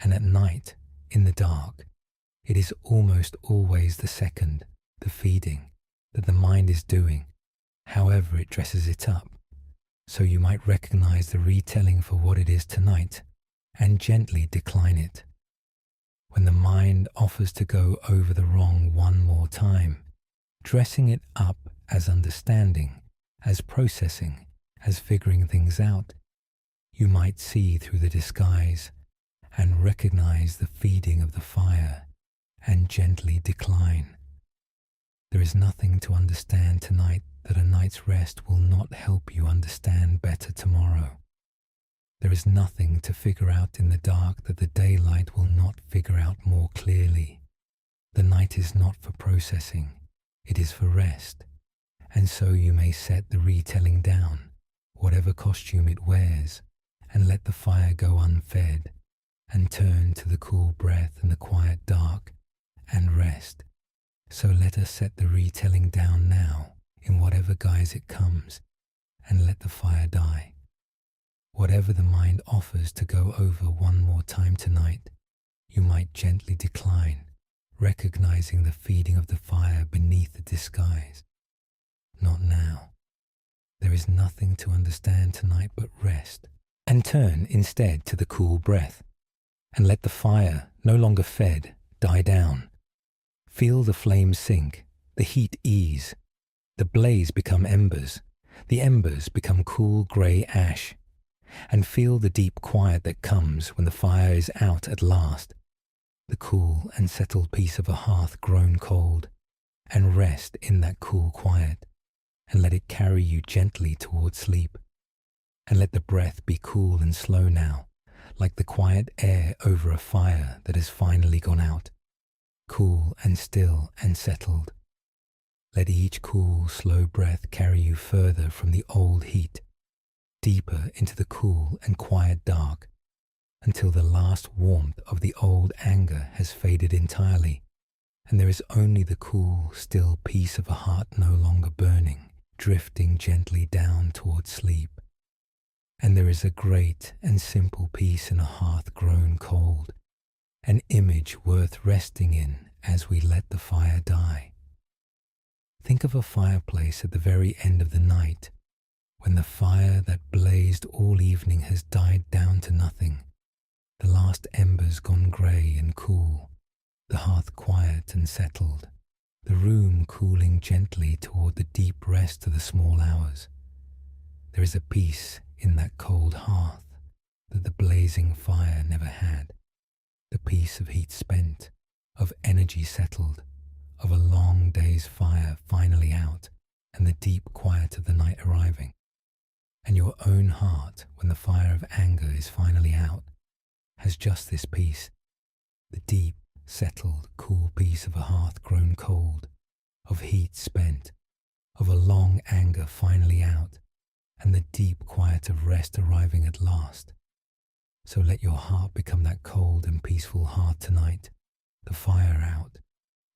and at night, in the dark, it is almost always the second, the feeding, that the mind is doing, however it dresses it up. So you might recognize the retelling for what it is tonight and gently decline it. When the mind offers to go over the wrong one more time, dressing it up as understanding, as processing, as figuring things out, you might see through the disguise and recognize the feeding of the fire and gently decline. There is nothing to understand tonight that a night's rest will not help you understand better tomorrow. There is nothing to figure out in the dark that the daylight will not figure out more clearly. The night is not for processing, it is for rest, and so you may set the retelling down, whatever costume it wears, and let the fire go unfed, and turn to the cool breath and the quiet dark, and rest. So let us set the retelling down now, in whatever guise it comes, and let the fire die. Whatever the mind offers to go over one more time tonight, you might gently decline, recognizing the feeding of the fire beneath the disguise. Not now. There is nothing to understand tonight but rest, and turn instead to the cool breath, and let the fire, no longer fed, die down. Feel the flames sink, the heat ease, the blaze become embers, the embers become cool grey ash, and feel the deep quiet that comes when the fire is out at last, the cool and settled peace of a hearth grown cold, and rest in that cool quiet, and let it carry you gently towards sleep, and let the breath be cool and slow now, like the quiet air over a fire that has finally gone out, cool and still and settled. Let each cool, slow breath carry you further from the old heat, deeper into the cool and quiet dark, until the last warmth of the old anger has faded entirely, and there is only the cool, still peace of a heart no longer burning, drifting gently down towards sleep. And there is a great and simple peace in a hearth grown cold, an image worth resting in as we let the fire die. Think of a fireplace at the very end of the night, when the fire that blazed all evening has died down to nothing, the last embers gone grey and cool, the hearth quiet and settled, the room cooling gently toward the deep rest of the small hours. There is a peace in that cold hearth that the blazing fire never had, the peace of heat spent, of energy settled, of a long day's fire finally out, and the deep quiet of the night arriving. And your own heart, when the fire of anger is finally out, has just this peace, the deep, settled, cool peace of a hearth grown cold, of heat spent, of a long anger finally out, and the deep quiet of rest arriving at last. So let your heart become that cold and peaceful heart tonight, the fire out,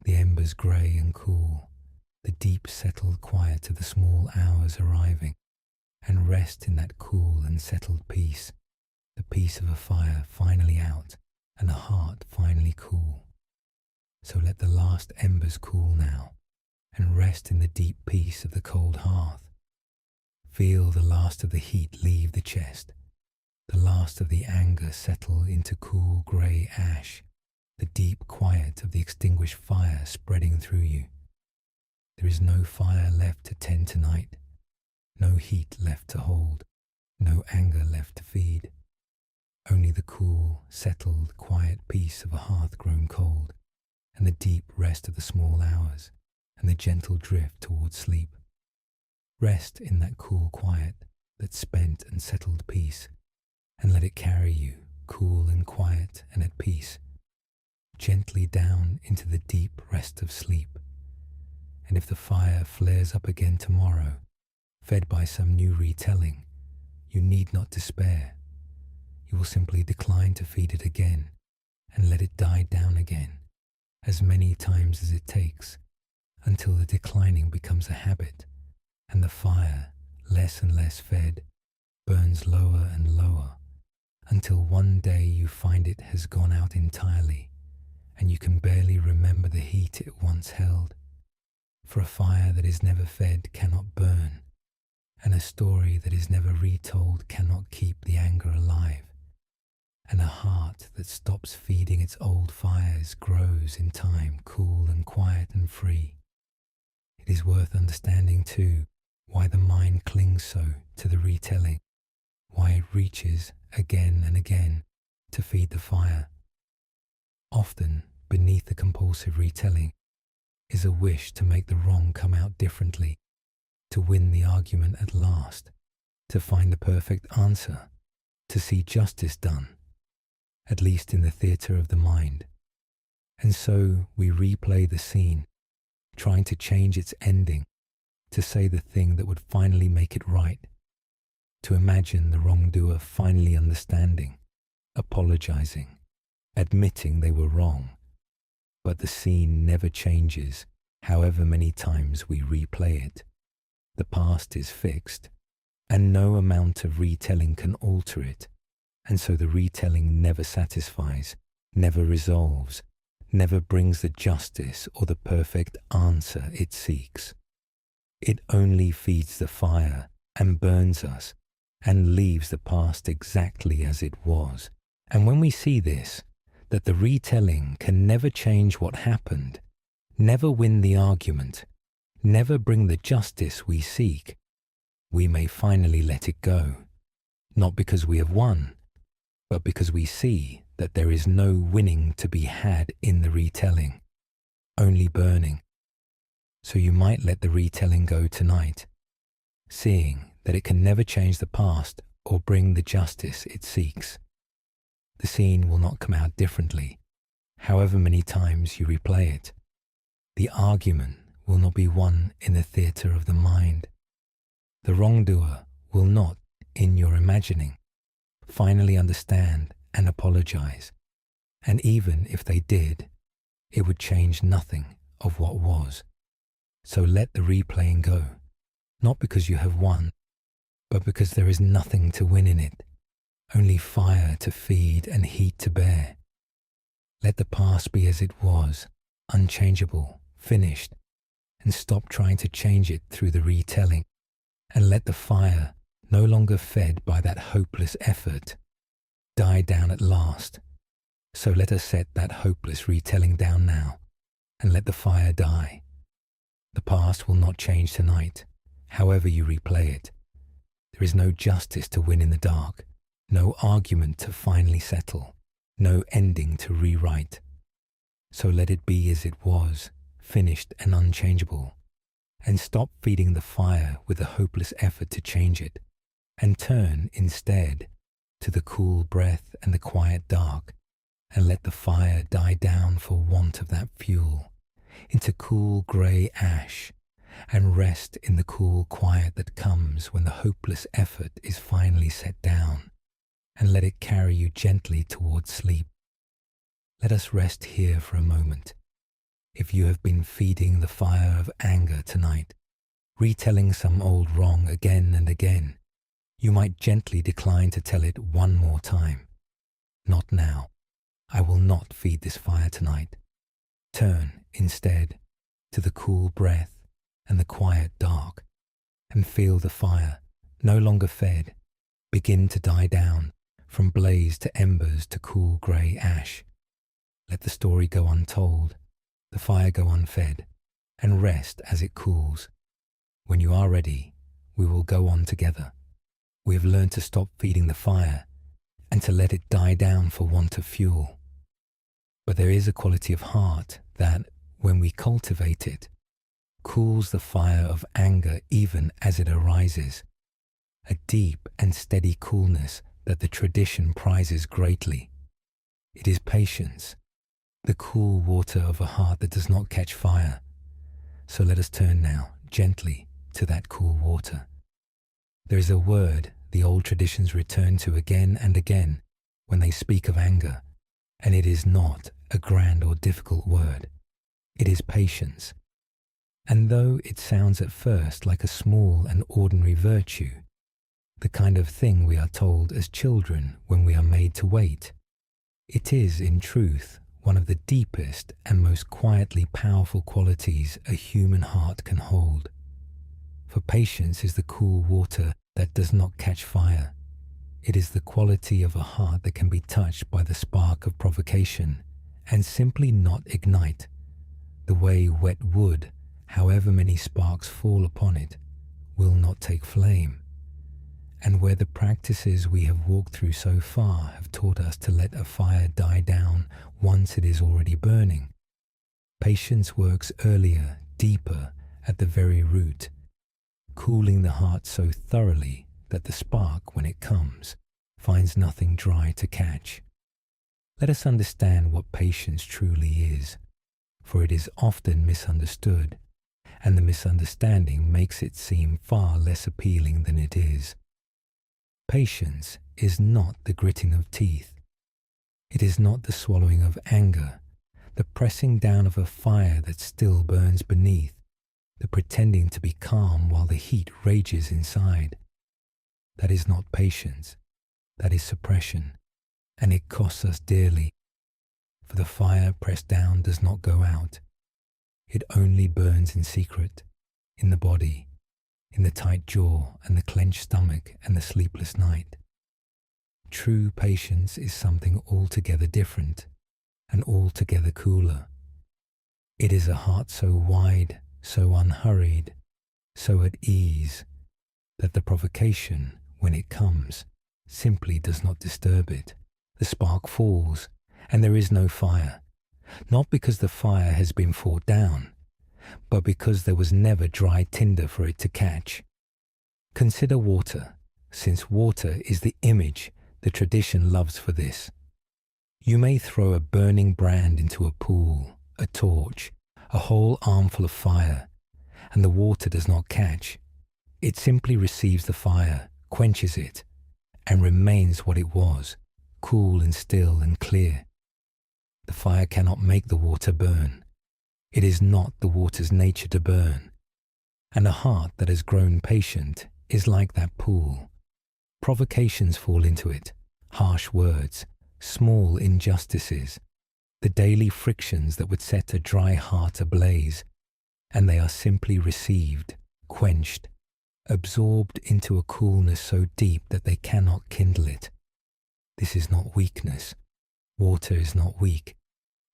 the embers grey and cool, the deep settled quiet of the small hours arriving, and rest in that cool and settled peace, the peace of a fire finally out and a heart finally cool. So let the last embers cool now, and rest in the deep peace of the cold hearth. Feel the last of the heat leave the chest, the last of the anger settle into cool grey ash, the deep quiet of the extinguished fire spreading through you. There is no fire left to tend tonight, no heat left to hold, no anger left to feed. Only the cool, settled, quiet peace of a hearth grown cold, and the deep rest of the small hours, and the gentle drift towards sleep. Rest in that cool quiet, that spent and settled peace, and let it carry you, cool and quiet and at peace, gently down into the deep rest of sleep. And if the fire flares up again tomorrow, fed by some new retelling, you need not despair. You will simply decline to feed it again, and let it die down again, as many times as it takes, until the declining becomes a habit, and the fire, less and less fed, burns lower and lower, until one day you find it has gone out entirely, and you can barely remember the heat it once held. For a fire that is never fed cannot burn, and a story that is never retold cannot keep the anger alive. And a heart that stops feeding its old fires grows in time cool and quiet and free. It is worth understanding too why the mind clings so to the retelling, why it reaches again and again to feed the fire. Often beneath the compulsive retelling is a wish to make the wrong come out differently, to win the argument at last, to find the perfect answer, to see justice done, at least in the theatre of the mind. And so we replay the scene, trying to change its ending, to say the thing that would finally make it right, to imagine the wrongdoer finally understanding, apologizing, admitting they were wrong. But the scene never changes, however many times we replay it. The past is fixed, and no amount of retelling can alter it, and so the retelling never satisfies, never resolves, never brings the justice or the perfect answer it seeks. It only feeds the fire and burns us and leaves the past exactly as it was. And when we see this, that the retelling can never change what happened, never win the argument, never bring the justice we seek, we may finally let it go, not because we have won, but because we see that there is no winning to be had in the retelling, only burning. So you might let the retelling go tonight, seeing that it can never change the past or bring the justice it seeks. The scene will not come out differently, however many times you replay it. The argument will not be won in the theatre of the mind. The wrongdoer will not, in your imagining, finally understand and apologize. And even if they did, it would change nothing of what was. So let the replaying go, not because you have won, but because there is nothing to win in it, only fire to feed and heat to bear. Let the past be as it was, unchangeable, finished, and stop trying to change it through the retelling, and let the fire, no longer fed by that hopeless effort, die down at last. So let us set that hopeless retelling down now, and let the fire die. The past will not change tonight, however you replay it. There is no justice to win in the dark, no argument to finally settle, no ending to rewrite. So let it be as it was, finished and unchangeable, and stop feeding the fire with a hopeless effort to change it, and turn instead to the cool breath and the quiet dark, and let the fire die down for want of that fuel, into cool grey ash, and rest in the cool quiet that comes when the hopeless effort is finally set down, and let it carry you gently towards sleep. Let us rest here for a moment. If you have been feeding the fire of anger tonight, retelling some old wrong again and again, you might gently decline to tell it one more time. Not now. I will not feed this fire tonight. Turn, instead, to the cool breath and the quiet dark, and feel the fire, no longer fed, begin to die down, from blaze to embers to cool grey ash. Let the story go untold, the fire go unfed, and rest as it cools. When you are ready, we will go on together. We have learned to stop feeding the fire and to let it die down for want of fuel. But there is a quality of heart that, when we cultivate it, cools the fire of anger even as it arises, a deep and steady coolness that the tradition prizes greatly. It is patience, the cool water of a heart that does not catch fire. So let us turn now, gently, to that cool water. There is a word the old traditions return to again and again when they speak of anger, and it is not a grand or difficult word. It is patience. And though it sounds at first like a small and ordinary virtue, the kind of thing we are told as children when we are made to wait, it is, in truth, one of the deepest and most quietly powerful qualities a human heart can hold. For patience is the cool water that does not catch fire. It is the quality of a heart that can be touched by the spark of provocation and simply not ignite, the way wet wood, however many sparks fall upon it, will not take flame, and where the practices we have walked through so far have taught us to let a fire die down once it is already burning. Patience works earlier, deeper, at the very root, cooling the heart so thoroughly that the spark, when it comes, finds nothing dry to catch. Let us understand what patience truly is, for it is often misunderstood, and the misunderstanding makes it seem far less appealing than it is. Patience is not the gritting of teeth. It is not the swallowing of anger, the pressing down of a fire that still burns beneath, the pretending to be calm while the heat rages inside. That is not patience, that is suppression, and it costs us dearly, for the fire pressed down does not go out. It only burns in secret, in the body, in the tight jaw and the clenched stomach and the sleepless night. True patience is something altogether different and altogether cooler. It is a heart so wide, so unhurried, so at ease, that the provocation, when it comes, simply does not disturb it. The spark falls, and there is no fire, not because the fire has been fought down, but because there was never dry tinder for it to catch. Consider water, since water is the image the tradition loves for this. You may throw a burning brand into a pool, a torch, a whole armful of fire, and the water does not catch. It simply receives the fire, quenches it, and remains what it was, cool and still and clear. The fire cannot make the water burn. It is not the water's nature to burn. And a heart that has grown patient is like that pool. Provocations fall into it, harsh words, small injustices, the daily frictions that would set a dry heart ablaze, and they are simply received, quenched, absorbed into a coolness so deep that they cannot kindle it. This is not weakness. Water is not weak.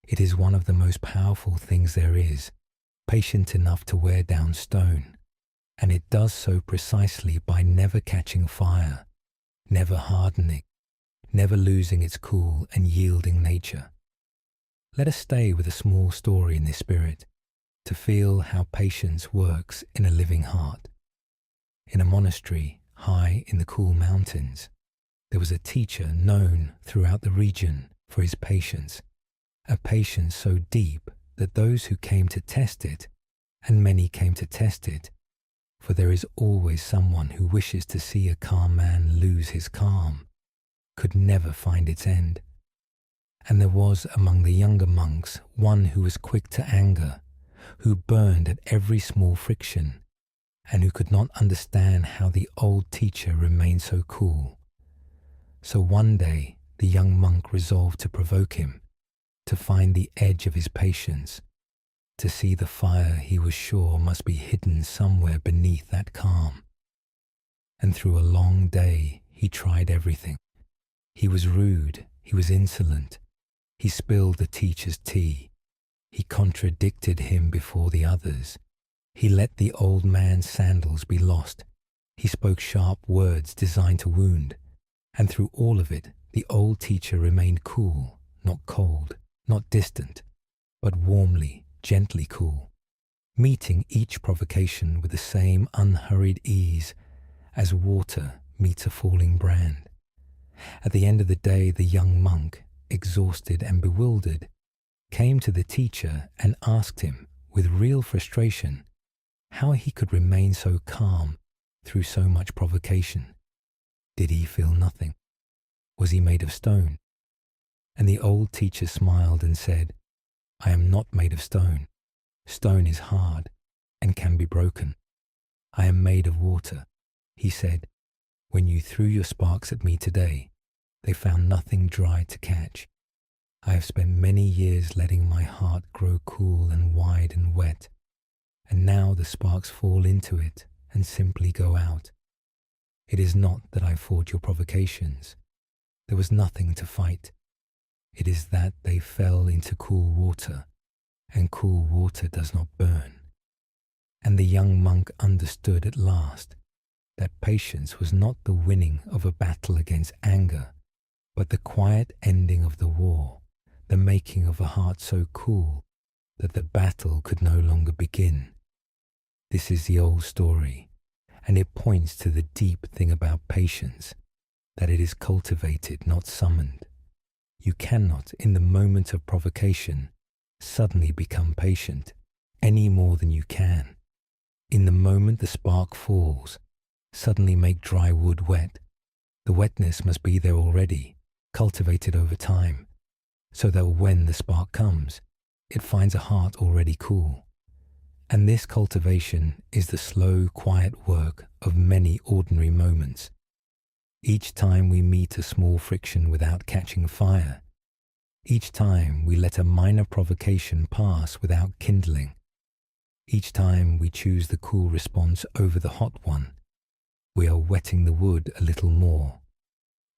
It is one of the most powerful things there is, patient enough to wear down stone, and it does so precisely by never catching fire, never hardening, never losing its cool and yielding nature. Let us stay with a small story in this spirit, to feel how patience works in a living heart. In a monastery high in the cool mountains, there was a teacher known throughout the region for his patience, a patience so deep that those who came to test it, and many came to test it, for there is always someone who wishes to see a calm man lose his calm, could never find its end. And there was among the younger monks one who was quick to anger, who burned at every small friction, and who could not understand how the old teacher remained so cool. So one day the young monk resolved to provoke him, to find the edge of his patience, to see the fire he was sure must be hidden somewhere beneath that calm. And through a long day he tried everything. He was rude, he was insolent, he spilled the teacher's tea, he contradicted him before the others, he let the old man's sandals be lost, he spoke sharp words designed to wound, and through all of it the old teacher remained cool, not cold, not distant, but warmly, gently cool, meeting each provocation with the same unhurried ease as water meets a falling brand. At the end of the day, the young monk, exhausted and bewildered, came to the teacher and asked him, with real frustration, how he could remain so calm through so much provocation. Did he feel nothing? Was he made of stone? And the old teacher smiled and said, I am not made of stone. Stone is hard and can be broken. I am made of water. He said, when you threw your sparks at me today, they found nothing dry to catch. I have spent many years letting my heart grow cool and wide and wet, and now the sparks fall into it and simply go out. It is not that I fought your provocations. There was nothing to fight. It is that they fell into cool water, and cool water does not burn. And the young monk understood at last that patience was not the winning of a battle against anger, but the quiet ending of the war, the making of a heart so cool that the battle could no longer begin. This is the old story, and it points to the deep thing about patience, that it is cultivated, not summoned. You cannot, in the moment of provocation, suddenly become patient, any more than you can, in the moment the spark falls, suddenly make dry wood wet. The wetness must be there already, cultivated over time, so that when the spark comes, it finds a heart already cool. And this cultivation is the slow, quiet work of many ordinary moments. Each time we meet a small friction without catching fire, each time we let a minor provocation pass without kindling, each time we choose the cool response over the hot one, we are wetting the wood a little more,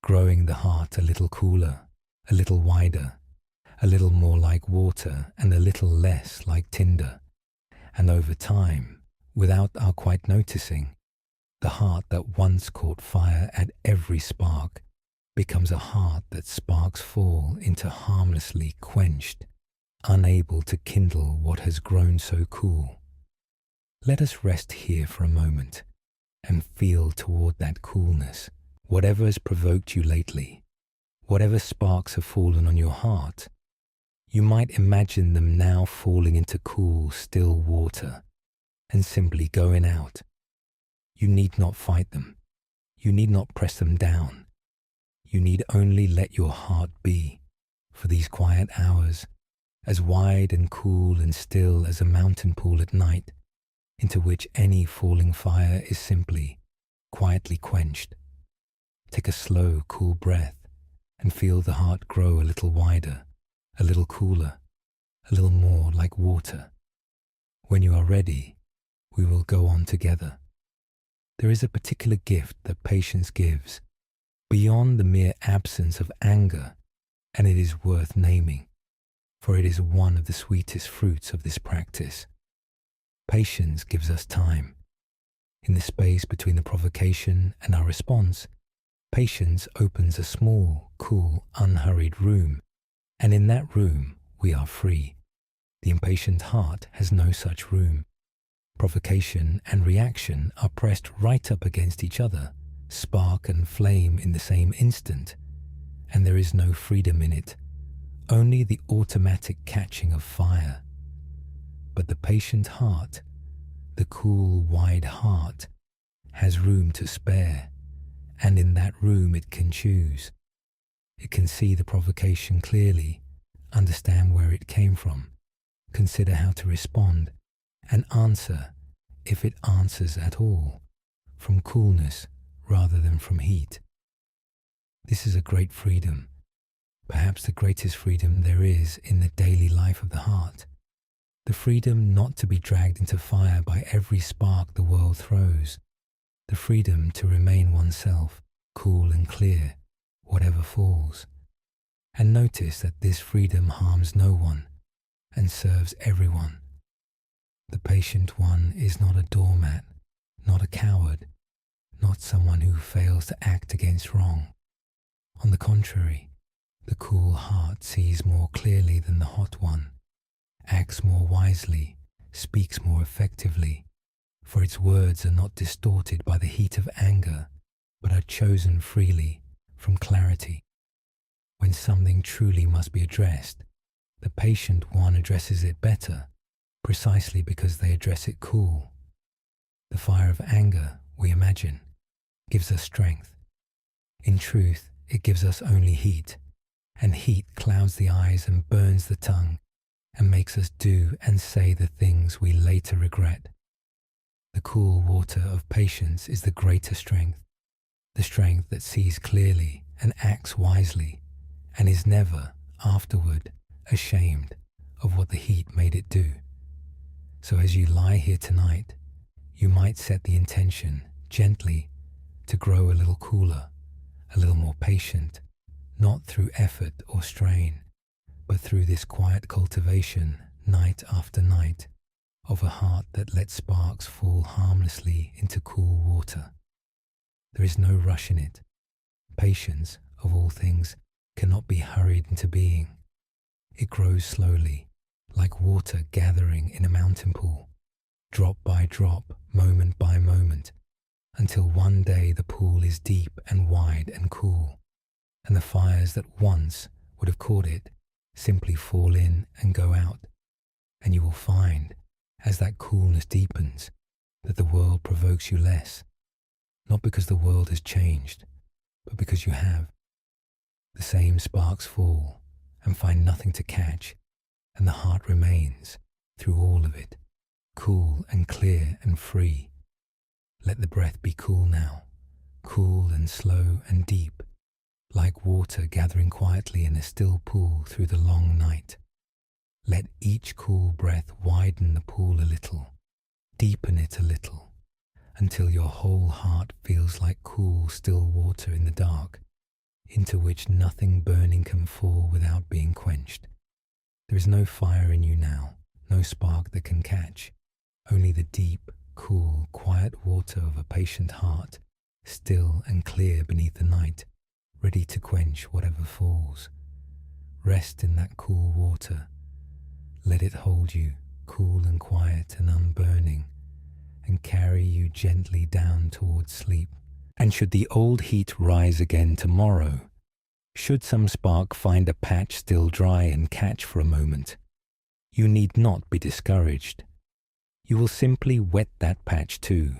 growing the heart a little cooler, a little wider, a little more like water and a little less like tinder. And over time, without our quite noticing, the heart that once caught fire at every spark becomes a heart that sparks fall into harmlessly quenched, unable to kindle what has grown so cool. Let us rest here for a moment and feel toward that coolness. Whatever has provoked you lately, whatever sparks have fallen on your heart, you might imagine them now falling into cool, still water and simply going out. You need not fight them. You need not press them down. You need only let your heart be, for these quiet hours, as wide and cool and still as a mountain pool at night, into which any falling fire is simply, quietly quenched. Take a slow, cool breath and feel the heart grow a little wider, a little cooler, a little more like water. When you are ready, we will go on together. There is a particular gift that patience gives, beyond the mere absence of anger, and it is worth naming, for it is one of the sweetest fruits of this practice. Patience gives us time. In the space between the provocation and our response, patience opens a small, cool, unhurried room, and in that room we are free. The impatient heart has no such room. Provocation and reaction are pressed right up against each other, spark and flame in the same instant, and there is no freedom in it, only the automatic catching of fire. But the patient heart, the cool, wide heart, has room to spare, and in that room it can choose. It can see the provocation clearly, understand where it came from, consider how to respond, and answer, if it answers at all, from coolness rather than from heat. This is a great freedom, perhaps the greatest freedom there is in the daily life of the heart. The freedom not to be dragged into fire by every spark the world throws. The freedom to remain oneself, cool and clear, whatever falls. And notice that this freedom harms no one and serves everyone. The patient one is not a doormat, not a coward, not someone who fails to act against wrong. On the contrary, the cool heart sees more clearly than the hot one, acts more wisely, speaks more effectively, for its words are not distorted by the heat of anger, but are chosen freely from clarity. When something truly must be addressed, the patient one addresses it better, precisely because they address it cool. The fire of anger, we imagine, gives us strength. In truth, it gives us only heat, and heat clouds the eyes and burns the tongue, and makes us do and say the things we later regret. The cool water of patience is the greater strength, the strength that sees clearly and acts wisely, and is never, afterward, ashamed of what the heat made it do. So as you lie here tonight, you might set the intention, gently, to grow a little cooler, a little more patient, not through effort or strain, but through this quiet cultivation, night after night, of a heart that lets sparks fall harmlessly into cool water. There is no rush in it. Patience, of all things, cannot be hurried into being. It grows slowly, like water gathering in a mountain pool, drop by drop, moment by moment, until one day the pool is deep and wide and cool, and the fires that once would have caught it simply fall in and go out, and you will find, as that coolness deepens, that the world provokes you less, not because the world has changed, but because you have. The same sparks fall and find nothing to catch, and the heart remains, through all of it, cool and clear and free. Let the breath be cool now, cool and slow and deep, like water gathering quietly in a still pool through the long night. Let each cool breath widen the pool a little, deepen it a little, until your whole heart feels like cool, still water in the dark, into which nothing burning can fall without being quenched. There is no fire in you now, no spark that can catch, only the deep, cool, quiet water of a patient heart, still and clear beneath the night, ready to quench whatever falls. Rest in that cool water. Let it hold you, cool and quiet and unburning, and carry you gently down towards sleep. And should the old heat rise again tomorrow, should some spark find a patch still dry and catch for a moment, you need not be discouraged. You will simply wet that patch too,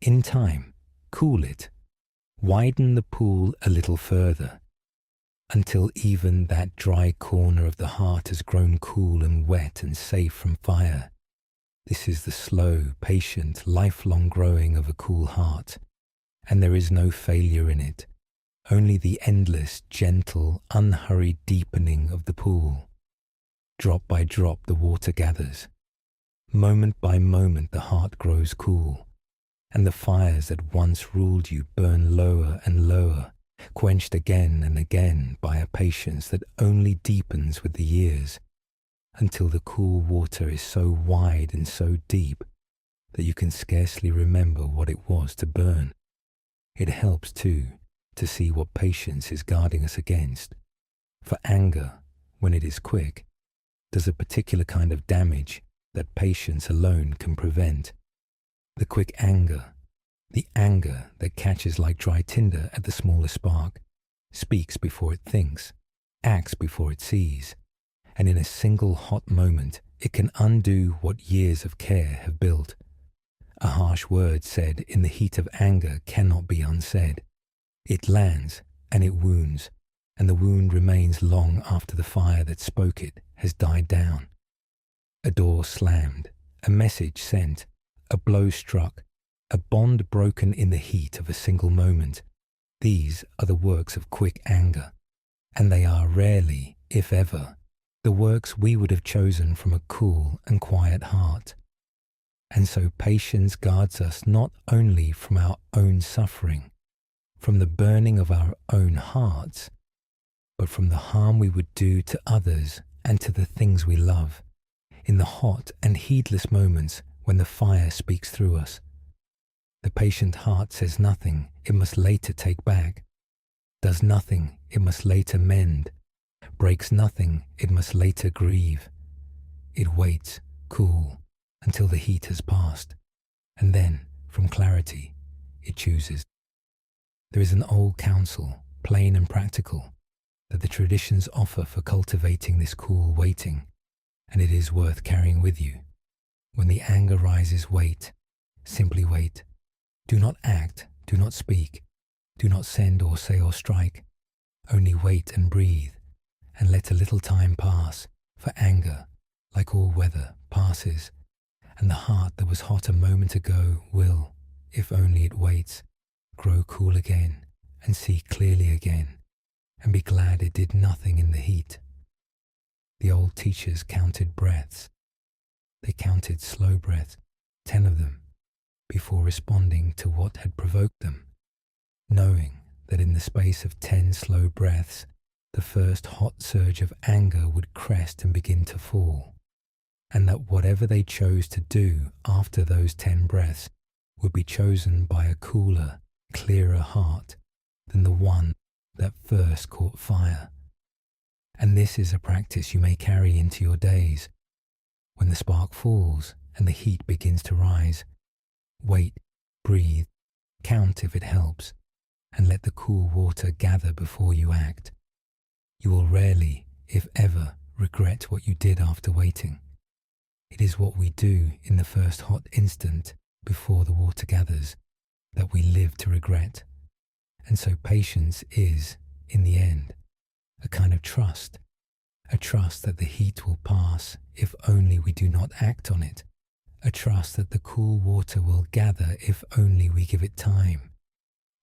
in time, cool it, widen the pool a little further, until even that dry corner of the heart has grown cool and wet and safe from fire. This is the slow, patient, lifelong growing of a cool heart, and there is no failure in it, only the endless, gentle, unhurried deepening of the pool. Drop by drop the water gathers. Moment by moment the heart grows cool, and the fires that once ruled you burn lower and lower, quenched again and again by a patience that only deepens with the years, until the cool water is so wide and so deep that you can scarcely remember what it was to burn. It helps, too, to see what patience is guarding us against. For anger, when it is quick, does a particular kind of damage that patience alone can prevent. The quick anger, the anger that catches like dry tinder at the smallest spark, speaks before it thinks, acts before it sees, and in a single hot moment it can undo what years of care have built. A harsh word said in the heat of anger cannot be unsaid. It lands and it wounds, and the wound remains long after the fire that spoke it has died down. A door slammed, a message sent, a blow struck, a bond broken in the heat of a single moment. These are the works of quick anger, and they are rarely, if ever, the works we would have chosen from a cool and quiet heart. And so patience guards us not only from our own suffering, from the burning of our own hearts, but from the harm we would do to others and to the things we love, in the hot and heedless moments when the fire speaks through us. The patient heart says nothing it must later take back, does nothing it must later mend, breaks nothing it must later grieve. It waits, cool, until the heat has passed, and then, from clarity, it chooses. There is an old counsel, plain and practical, that the traditions offer for cultivating this cool waiting, and it is worth carrying with you. When the anger rises, wait. Simply wait. Do not act, do not speak, do not send or say or strike. Only wait and breathe, and let a little time pass, for anger, like all weather, passes, and the heart that was hot a moment ago will, if only it waits, grow cool again and see clearly again, and be glad it did nothing in the heat. The old teachers counted breaths. They counted slow breaths, 10 of them, before responding to what had provoked them, knowing that in the space of 10 slow breaths, the first hot surge of anger would crest and begin to fall, and that whatever they chose to do after those 10 breaths would be chosen by a cooler, clearer heart than the one that first caught fire. And this is a practice you may carry into your days. When the spark falls and the heat begins to rise, wait, breathe, count if it helps, and let the cool water gather before you act. You will rarely, if ever, regret what you did after waiting. It is what we do in the first hot instant before the water gathers that we live to regret. And so patience is, in the end, a kind of trust, a trust that the heat will pass if only we do not act on it, a trust that the cool water will gather if only we give it time,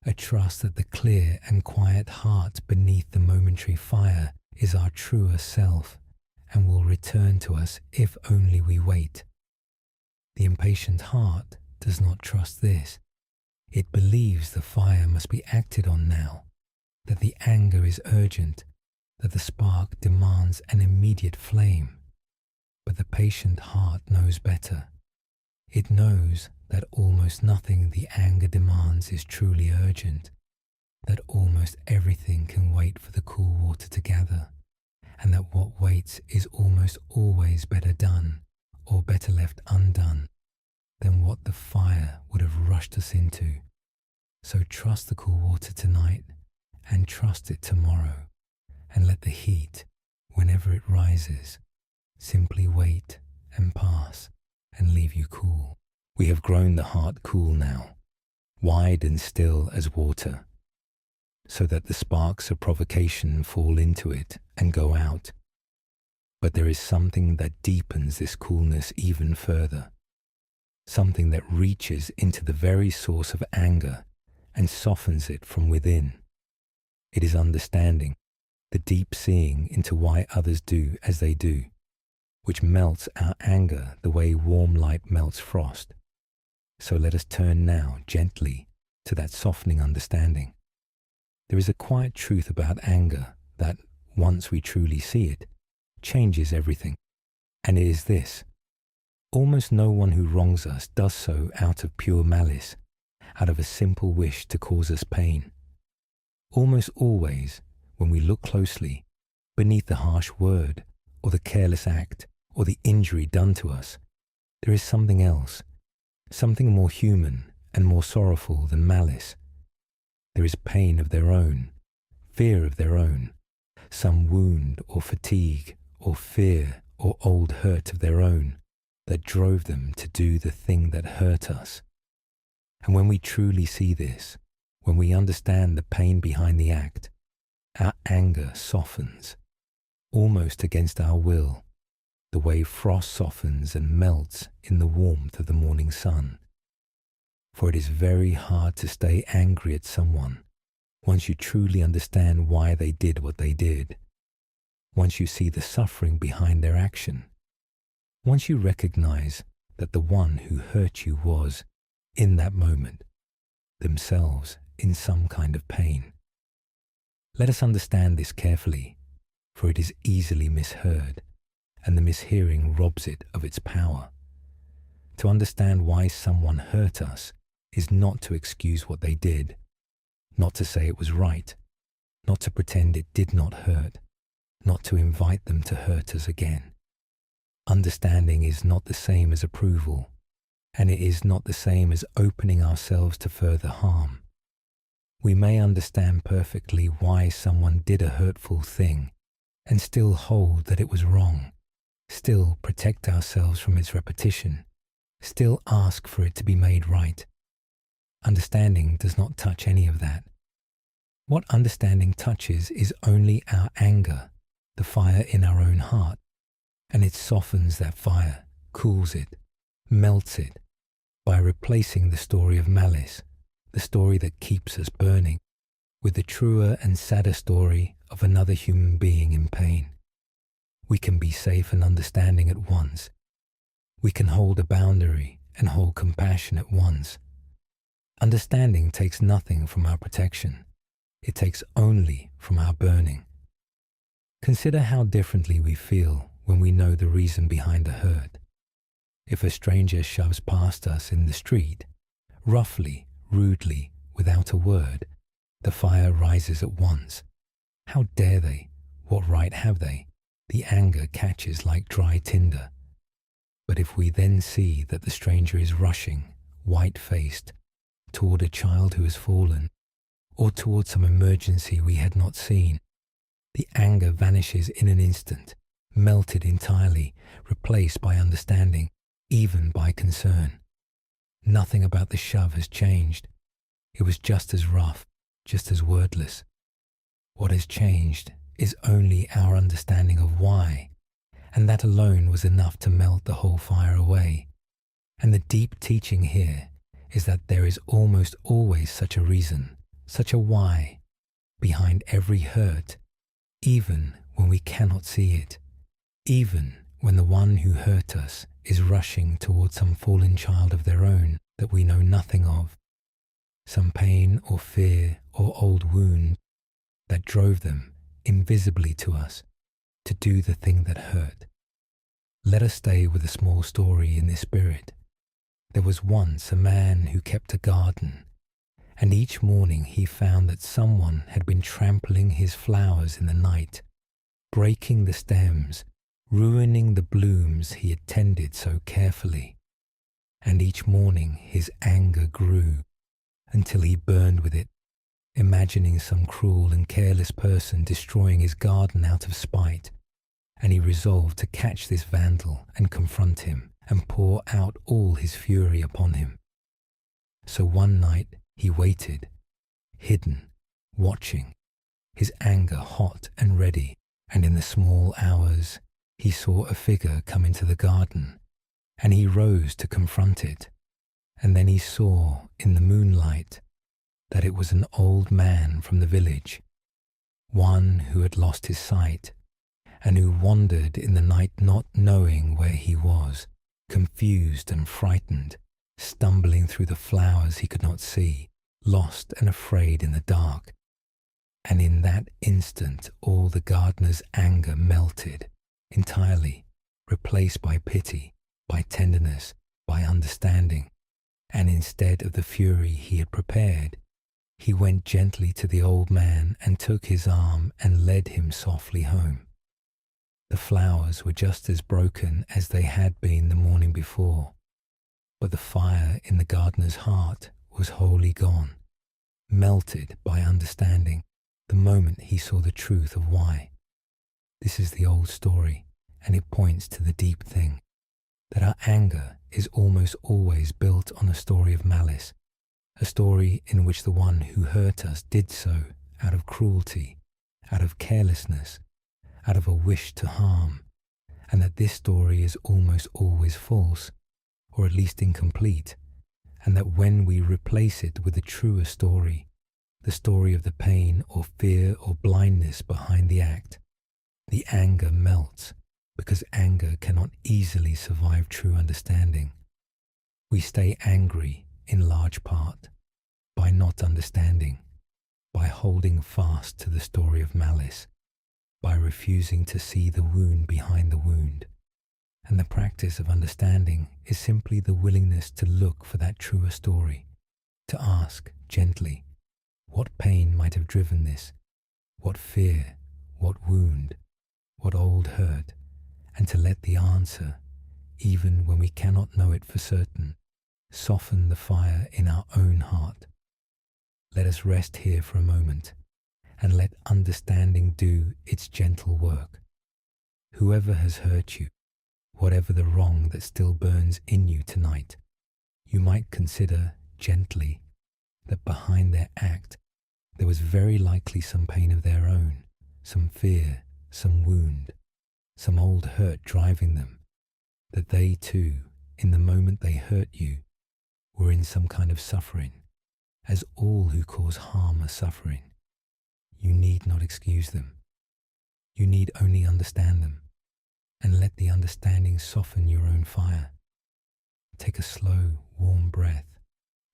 a trust that the clear and quiet heart beneath the momentary fire is our truer self and will return to us if only we wait. The impatient heart does not trust this. It believes the fire must be acted on now, that the anger is urgent, that the spark demands an immediate flame. But the patient heart knows better. It knows that almost nothing the anger demands is truly urgent, that almost everything can wait for the cool water to gather, and that what waits is almost always better done or better left undone than what the fire would have rushed us into. So trust the cool water tonight and trust it tomorrow, and let the heat, whenever it rises, simply wait and pass and leave you cool. We have grown the heart cool now, wide and still as water, so that the sparks of provocation fall into it and go out. But there is something that deepens this coolness even further, something that reaches into the very source of anger and softens it from within. It is understanding, the deep seeing into why others do as they do, which melts our anger the way warm light melts frost. So let us turn now gently to that softening understanding. There is a quiet truth about anger that, once we truly see it, changes everything. And it is this: almost no one who wrongs us does so out of pure malice, out of a simple wish to cause us pain. Almost always, when we look closely, beneath the harsh word, or the careless act, or the injury done to us, there is something else, something more human and more sorrowful than malice. There is pain of their own, fear of their own, some wound or fatigue or fear or old hurt of their own that drove them to do the thing that hurt us. And when we truly see this, when we understand the pain behind the act, Our anger softens, almost against our will, the way frost softens and melts in the warmth of the morning sun. For it is very hard to stay angry at someone once you truly understand why they did what they did, once you see the suffering behind their action, once you recognize that the one who hurt you was, in that moment, themselves in some kind of pain. Let us understand this carefully, for it is easily misheard, and the mishearing robs it of its power. To understand why someone hurt us is not to excuse what they did, not to say it was right, not to pretend it did not hurt, not to invite them to hurt us again. Understanding is not the same as approval, and it is not the same as opening ourselves to further harm. We may understand perfectly why someone did a hurtful thing and still hold that it was wrong, still protect ourselves from its repetition, still ask for it to be made right. Understanding does not touch any of that. What understanding touches is only our anger, the fire in our own heart, and it softens that fire, cools it, melts it, by replacing the story of malice, the story that keeps us burning, with the truer and sadder story of another human being in pain. We can be safe and understanding at once. We can hold a boundary and hold compassion at once. Understanding takes nothing from our protection. It takes only from our burning. Consider how differently we feel when we know the reason behind the hurt. If a stranger shoves past us in the street, roughly, rudely, without a word, the fire rises at once. How dare they? What right have they? The anger catches like dry tinder. But if we then see that the stranger is rushing, white-faced, toward a child who has fallen, or toward some emergency we had not seen, the anger vanishes in an instant, melted entirely, replaced by understanding, even by concern. Nothing about the shove has changed. It was just as rough, just as wordless. What has changed is only our understanding of why, and that alone was enough to melt the whole fire away. And the deep teaching here is that there is almost always such a reason, such a why, behind every hurt, even when we cannot see it, even when the one who hurt us is rushing towards some fallen child of their own that we know nothing of, some pain or fear or old wound that drove them invisibly to us to do the thing that hurt. Let us stay with a small story in this spirit. There was once a man who kept a garden, and each morning he found that someone had been trampling his flowers in the night, breaking the stems, ruining the blooms he had tended so carefully. And each morning his anger grew until he burned with it, imagining some cruel and careless person destroying his garden out of spite, and he resolved to catch this vandal and confront him and pour out all his fury upon him. So one night he waited, hidden, watching, his anger hot and ready, and in the small hours he saw a figure come into the garden, and he rose to confront it, and then he saw in the moonlight that it was an old man from the village, one who had lost his sight, and who wandered in the night not knowing where he was, confused and frightened, stumbling through the flowers he could not see, lost and afraid in the dark. And in that instant all the gardener's anger melted, entirely, replaced by pity, by tenderness, by understanding, and instead of the fury he had prepared, he went gently to the old man and took his arm and led him softly home. The flowers were just as broken as they had been the morning before, but the fire in the gardener's heart was wholly gone, melted by understanding the moment he saw the truth of why. This is the old story, and it points to the deep thing, that our anger is almost always built on a story of malice, a story in which the one who hurt us did so out of cruelty, out of carelessness, out of a wish to harm, and that this story is almost always false, or at least incomplete, and that when we replace it with a truer story, the story of the pain or fear or blindness behind the act, the anger melts, because anger cannot easily survive true understanding. We stay angry in large part by not understanding, by holding fast to the story of malice, by refusing to see the wound behind the wound. And the practice of understanding is simply the willingness to look for that truer story, to ask gently, what pain might have driven this, what fear, what wound, what old hurt, and to let the answer, even when we cannot know it for certain, soften the fire in our own heart. Let us rest here for a moment and let understanding do its gentle work. Whoever has hurt you, whatever the wrong that still burns in you tonight, you might consider gently that behind their act there was very likely some pain of their own, some fear, some wound, some old hurt driving them, that they too, in the moment they hurt you, were in some kind of suffering, as all who cause harm are suffering. You need not excuse them. You need only understand them, and let the understanding soften your own fire. Take a slow, warm breath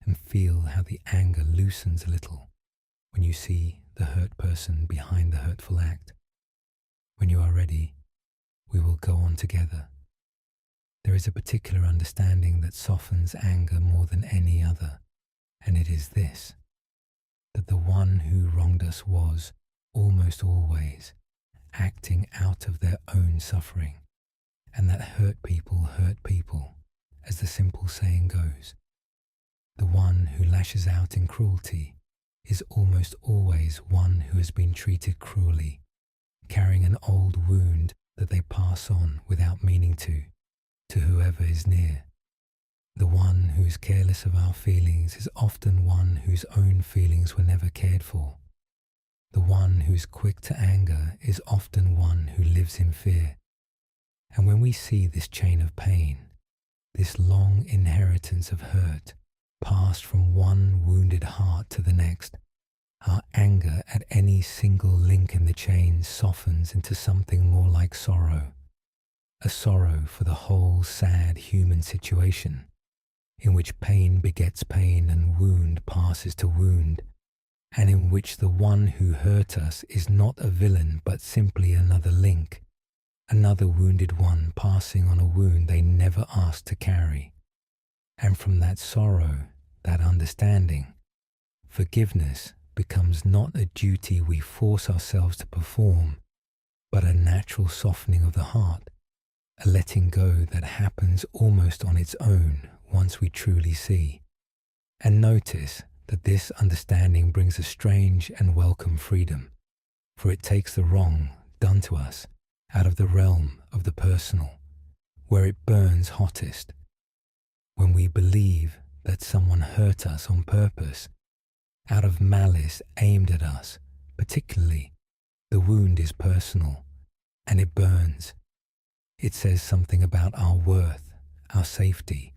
and feel how the anger loosens a little when you see the hurt person behind the hurtful act. When you are ready, we will go on together. There is a particular understanding that softens anger more than any other, and it is this, that the one who wronged us was, almost always, acting out of their own suffering, and that hurt people, as the simple saying goes. The one who lashes out in cruelty is almost always one who has been treated cruelly, carrying an old wound that they pass on without meaning to whoever is near. The one who is careless of our feelings is often one whose own feelings were never cared for. The one who is quick to anger is often one who lives in fear. And when we see this chain of pain, this long inheritance of hurt, passed from one wounded heart to the next, our anger at any single link in the chain softens into something more like sorrow, a sorrow for the whole sad human situation, in which pain begets pain and wound passes to wound, and in which the one who hurt us is not a villain but simply another link, another wounded one passing on a wound they never asked to carry. And from that sorrow, that understanding, forgiveness becomes not a duty we force ourselves to perform, but a natural softening of the heart, a letting go that happens almost on its own once we truly see. And notice that this understanding brings a strange and welcome freedom, for it takes the wrong done to us out of the realm of the personal, where it burns hottest. When we believe that someone hurt us on purpose, out of malice aimed at us, particularly, the wound is personal, and it burns. It says something about our worth, our safety,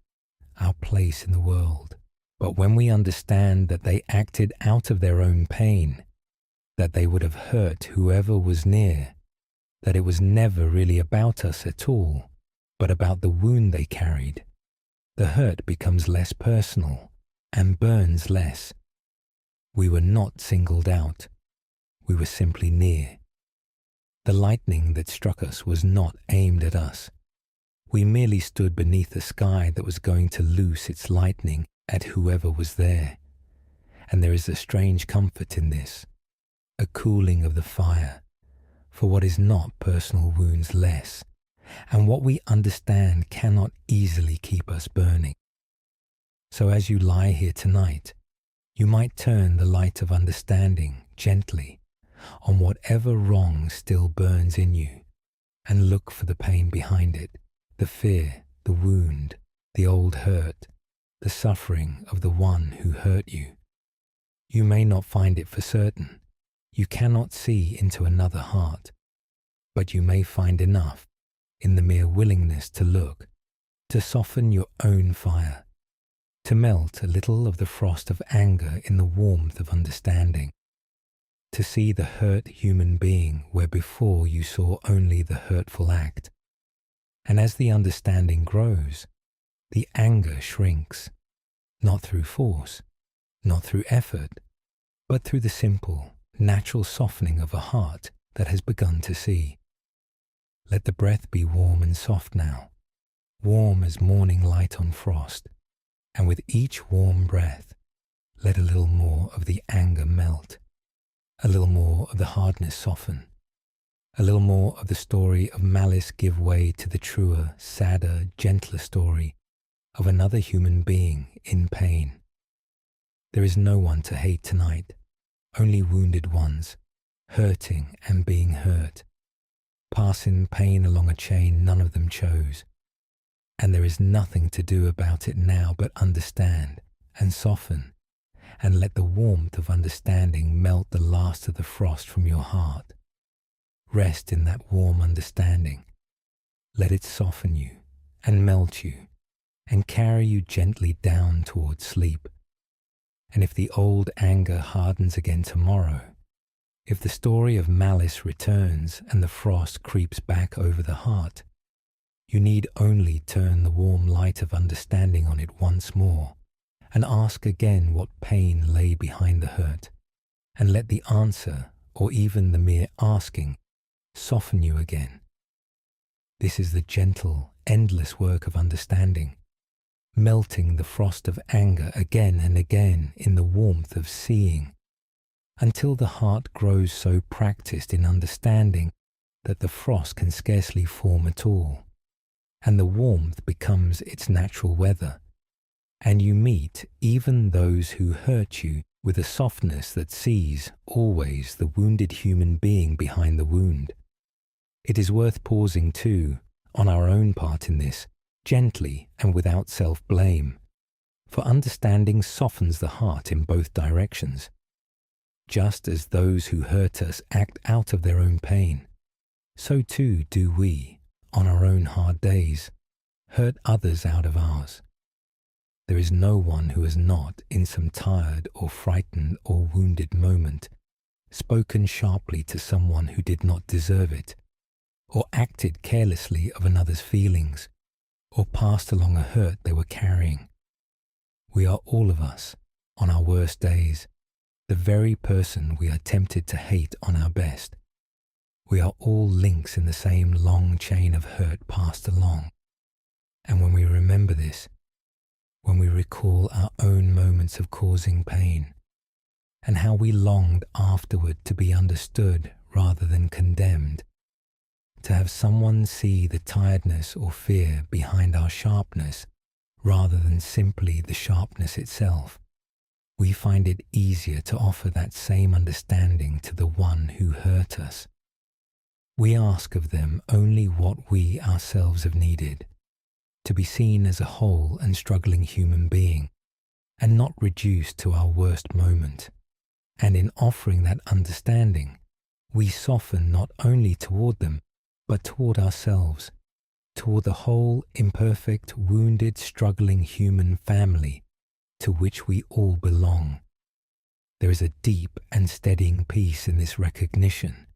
our place in the world. But when we understand that they acted out of their own pain, that they would have hurt whoever was near, that it was never really about us at all, but about the wound they carried, the hurt becomes less personal and burns less. We were not singled out. We were simply near. The lightning that struck us was not aimed at us. We merely stood beneath a sky that was going to loose its lightning at whoever was there. And there is a strange comfort in this, a cooling of the fire, for what is not personal wounds less, and what we understand cannot easily keep us burning. So as you lie here tonight, you might turn the light of understanding gently on whatever wrong still burns in you, and look for the pain behind it, the fear, the wound, the old hurt, the suffering of the one who hurt you. You may not find it for certain. You cannot see into another heart, but you may find enough in the mere willingness to look, to soften your own fire, to melt a little of the frost of anger in the warmth of understanding, to see the hurt human being where before you saw only the hurtful act. And as the understanding grows, the anger shrinks, not through force, not through effort, but through the simple, natural softening of a heart that has begun to see. Let the breath be warm and soft now, warm as morning light on frost, and with each warm breath, let a little more of the anger melt, a little more of the hardness soften, a little more of the story of malice give way to the truer, sadder, gentler story of another human being in pain. There is no one to hate tonight, only wounded ones, hurting and being hurt, passing pain along a chain none of them chose. And there is nothing to do about it now but understand and soften, and let the warmth of understanding melt the last of the frost from your heart. Rest in that warm understanding. Let it soften you and melt you and carry you gently down towards sleep. And if the old anger hardens again tomorrow, if the story of malice returns and the frost creeps back over the heart, you need only turn the warm light of understanding on it once more and ask again what pain lay behind the hurt, and let the answer, or even the mere asking, soften you again. This is the gentle, endless work of understanding, melting the frost of anger again and again in the warmth of seeing, until the heart grows so practiced in understanding that the frost can scarcely form at all, and the warmth becomes its natural weather, and you meet even those who hurt you with a softness that sees always the wounded human being behind the wound. It is worth pausing too, on our own part in this, gently and without self-blame, for understanding softens the heart in both directions. Just as those who hurt us act out of their own pain, so too do we, on our own hard days, hurt others out of ours. There is no one who has not, in some tired or frightened or wounded moment, spoken sharply to someone who did not deserve it, or acted carelessly of another's feelings, or passed along a hurt they were carrying. We are all of us, on our worst days, the very person we are tempted to hate on our best. We are all links in the same long chain of hurt passed along. And when we remember this, when we recall our own moments of causing pain, and how we longed afterward to be understood rather than condemned, to have someone see the tiredness or fear behind our sharpness rather than simply the sharpness itself, we find it easier to offer that same understanding to the one who hurt us. We ask of them only what we ourselves have needed, to be seen as a whole and struggling human being, and not reduced to our worst moment. And in offering that understanding, we soften not only toward them, but toward ourselves, toward the whole imperfect, wounded, struggling human family to which we all belong. There is a deep and steadying peace in this recognition,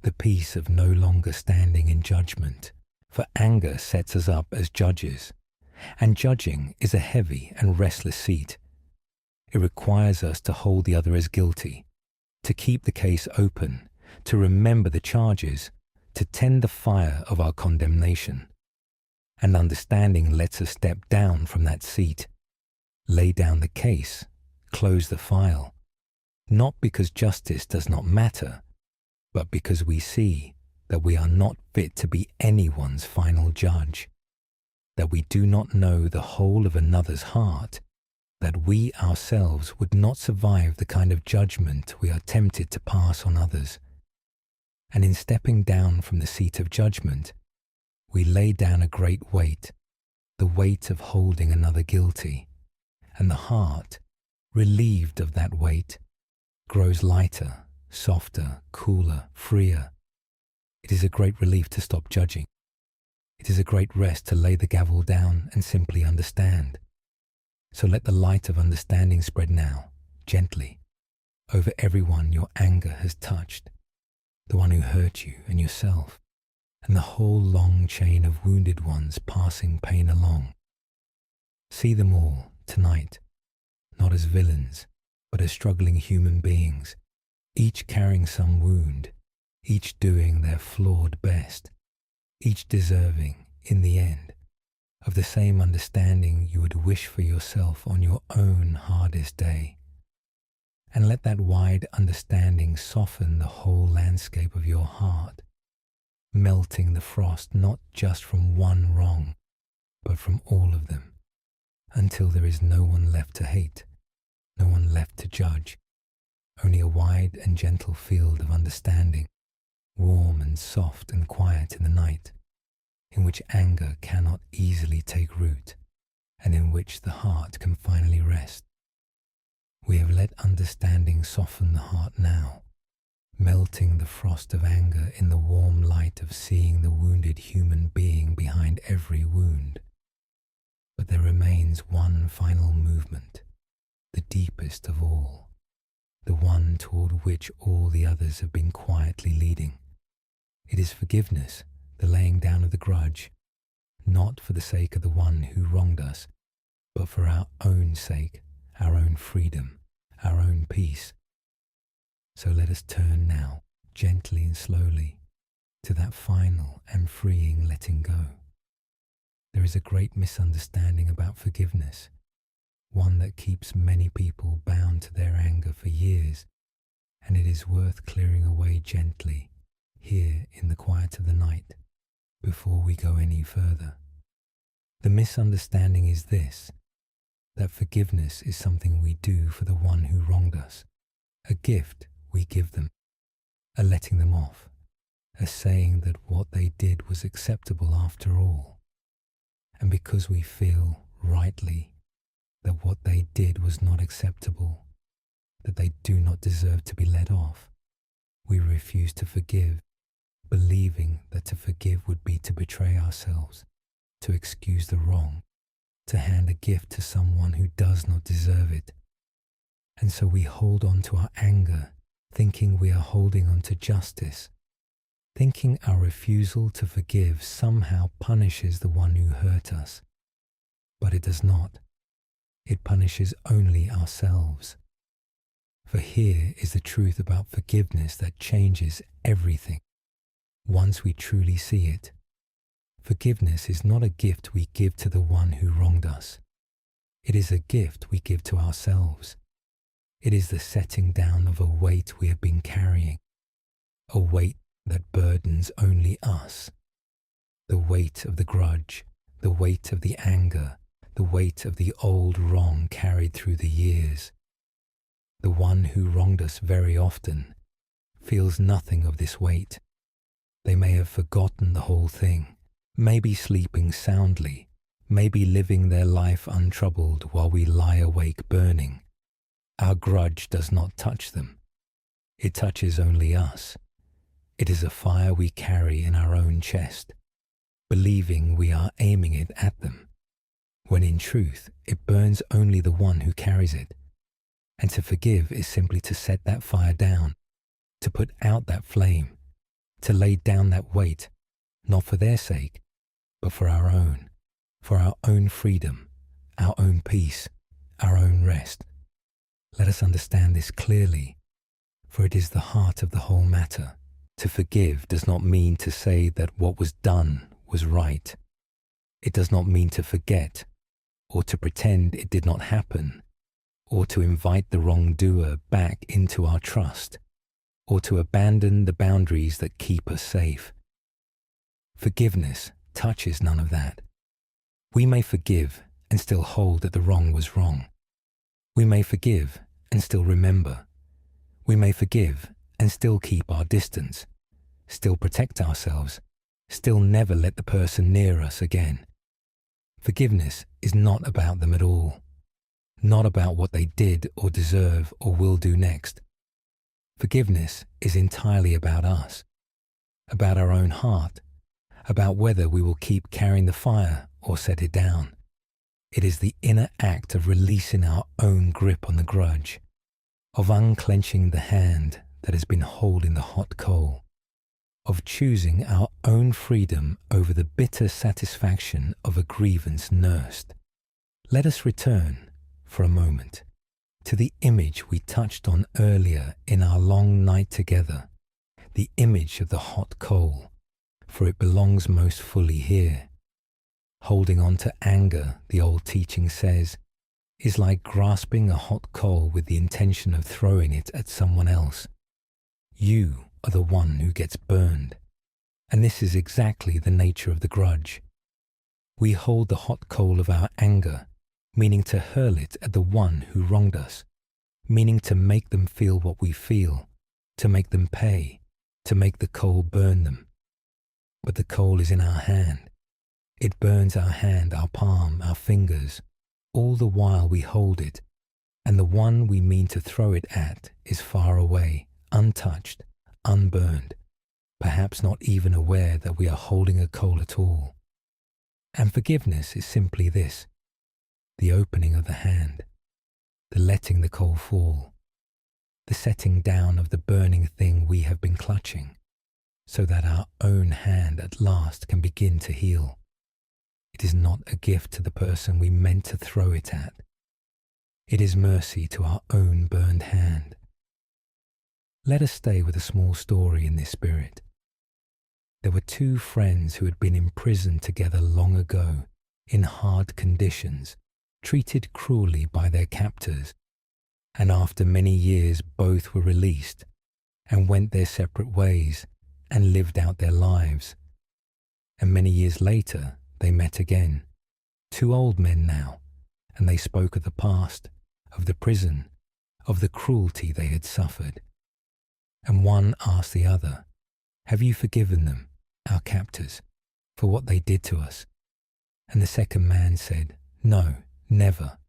the peace of no longer standing in judgment, for anger sets us up as judges, and judging is a heavy and restless seat. It requires us to hold the other as guilty, to keep the case open, to remember the charges, to tend the fire of our condemnation. And understanding lets us step down from that seat, lay down the case, close the file, not because justice does not matter, but because we see that we are not fit to be anyone's final judge, that we do not know the whole of another's heart, that we ourselves would not survive the kind of judgment we are tempted to pass on others. And in stepping down from the seat of judgment, we lay down a great weight, the weight of holding another guilty, and the heart, relieved of that weight, grows lighter, softer, cooler, freer. It is a great relief to stop judging. It is a great rest to lay the gavel down and simply understand. So let the light of understanding spread now, gently, over everyone your anger has touched, the one who hurt you and yourself, and the whole long chain of wounded ones passing pain along. See them all, tonight, not as villains, but as struggling human beings, each carrying some wound, each doing their flawed best, each deserving, in the end, of the same understanding you would wish for yourself on your own hardest day. And let that wide understanding soften the whole landscape of your heart, melting the frost not just from one wrong, but from all of them, until there is no one left to hate, no one left to judge, only a wide and gentle field of understanding, warm and soft and quiet in the night, in which anger cannot easily take root, and in which the heart can finally rest. We have let understanding soften the heart now, melting the frost of anger in the warm light of seeing the wounded human being behind every wound. But there remains one final movement, the deepest of all, the one toward which all the others have been quietly leading. It is forgiveness, the laying down of the grudge, not for the sake of the one who wronged us, but for our own sake, our own freedom, our own peace. So let us turn now, gently and slowly, to that final and freeing letting go. There is a great misunderstanding about forgiveness, one that keeps many people bound to their anger for years, and it is worth clearing away gently, here in the quiet of the night, before we go any further. The misunderstanding is this, that forgiveness is something we do for the one who wronged us, a gift we give them, a letting them off, a saying that what they did was acceptable after all. And because we feel, rightly, that what they did was not acceptable, that they do not deserve to be let off, we refuse to forgive, believing that to forgive would be to betray ourselves, to excuse the wrong, to hand a gift to someone who does not deserve it. And so we hold on to our anger, thinking we are holding on to justice, thinking our refusal to forgive somehow punishes the one who hurt us. But it does not. It punishes only ourselves. For here is the truth about forgiveness that changes everything, once we truly see it. Forgiveness is not a gift we give to the one who wronged us. It is a gift we give to ourselves. It is the setting down of a weight we have been carrying, a weight that burdens only us. The weight of the grudge, the weight of the anger, the weight of the old wrong carried through the years. The one who wronged us very often feels nothing of this weight. They may have forgotten the whole thing, maybe sleeping soundly, maybe living their life untroubled while we lie awake burning. Our grudge does not touch them. It touches only us. It is a fire we carry in our own chest, believing we are aiming it at them, when in truth it burns only the one who carries it. And to forgive is simply to set that fire down, to put out that flame, to lay down that weight, not for their sake, but for our own freedom, our own peace, our own rest. Let us understand this clearly, for it is the heart of the whole matter. To forgive does not mean to say that what was done was right. It does not mean to forget, or to pretend it did not happen, or to invite the wrongdoer back into our trust, or to abandon the boundaries that keep us safe. Forgiveness touches none of that. We may forgive and still hold that the wrong was wrong. We may forgive and still remember. We may forgive and still keep our distance, still protect ourselves, still never let the person near us again. Forgiveness is not about them at all, not about what they did or deserve or will do next. Forgiveness is entirely about us, about our own heart, about whether we will keep carrying the fire or set it down. It is the inner act of releasing our own grip on the grudge, of unclenching the hand that has been holding the hot coal, of choosing our own freedom over the bitter satisfaction of a grievance nursed. Let us return, for a moment, to the image we touched on earlier in our long night together, the image of the hot coal, for it belongs most fully here. Holding on to anger, the old teaching says, is like grasping a hot coal with the intention of throwing it at someone else. You are the one who gets burned, and this is exactly the nature of the grudge. We hold the hot coal of our anger, meaning to hurl it at the one who wronged us, meaning to make them feel what we feel, to make them pay, to make the coal burn them. But the coal is in our hand. It burns our hand, our palm, our fingers, all the while we hold it, and the one we mean to throw it at is far away, untouched, unburned, perhaps not even aware that we are holding a coal at all. And forgiveness is simply this: the opening of the hand, the letting the coal fall, the setting down of the burning thing we have been clutching, so that our own hand at last can begin to heal. It is not a gift to the person we meant to throw it at. It is mercy to our own burned hand. Let us stay with a small story in this spirit. There were two friends who had been imprisoned together long ago in hard conditions, treated cruelly by their captors, and after many years both were released and went their separate ways and lived out their lives. And many years later they met again, two old men now, and they spoke of the past, of the prison, of the cruelty they had suffered. And one asked the other, "Have you forgiven them, our captors, for what they did to us?" And the second man said, "No, never.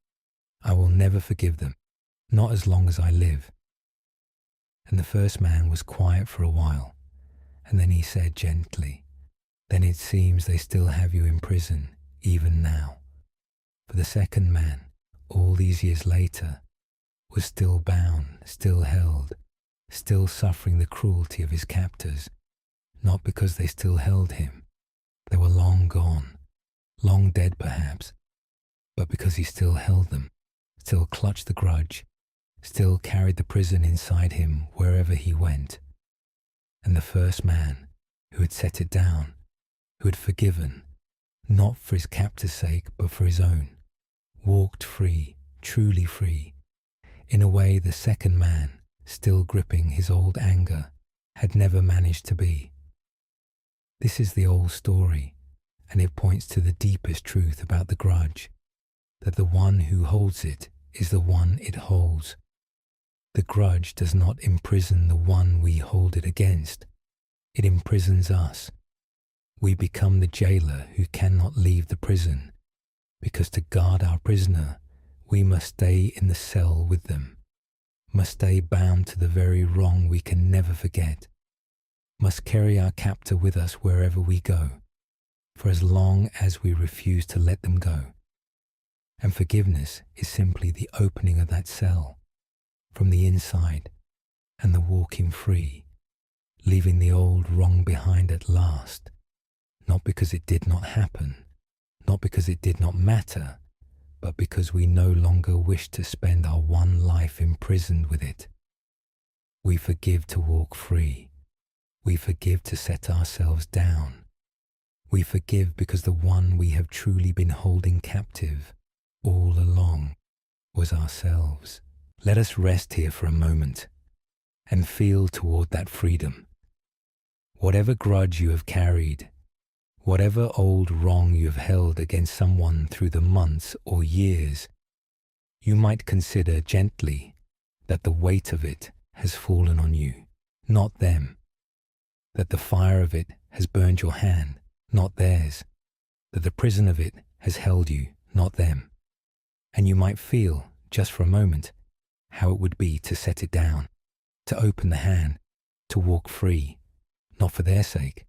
I will never forgive them, not as long as I live." And the first man was quiet for a while, and then he said gently, "Then it seems they still have you in prison, even now." For the second man, all these years later, was still bound, still held, still suffering the cruelty of his captors, not because they still held him. They were long gone, long dead perhaps, but because he still held them, still clutched the grudge, still carried the prison inside him wherever he went. And the first man, who had set it down, who had forgiven, not for his captor's sake but for his own, walked free, truly free, in a way the second man, still gripping his old anger, had never managed to be. This is the old story, and it points to the deepest truth about the grudge, that the one who holds it is the one it holds. The grudge does not imprison the one we hold it against. It imprisons us. We become the jailer who cannot leave the prison, because to guard our prisoner, we must stay in the cell with them, must stay bound to the very wrong we can never forget, must carry our captor with us wherever we go, for as long as we refuse to let them go. And forgiveness is simply the opening of that cell from the inside and the walking free, leaving the old wrong behind at last, not because it did not happen, not because it did not matter, but because we no longer wish to spend our one life imprisoned with it. We forgive to walk free. We forgive to set ourselves down. We forgive because the one we have truly been holding captive all along was ourselves. Let us rest here for a moment and feel toward that freedom. Whatever grudge you have carried, whatever old wrong you have held against someone through the months or years, you might consider gently that the weight of it has fallen on you, not them, that the fire of it has burned your hand, not theirs, that the prison of it has held you, not them. And you might feel, just for a moment, how it would be to set it down, to open the hand, to walk free, not for their sake,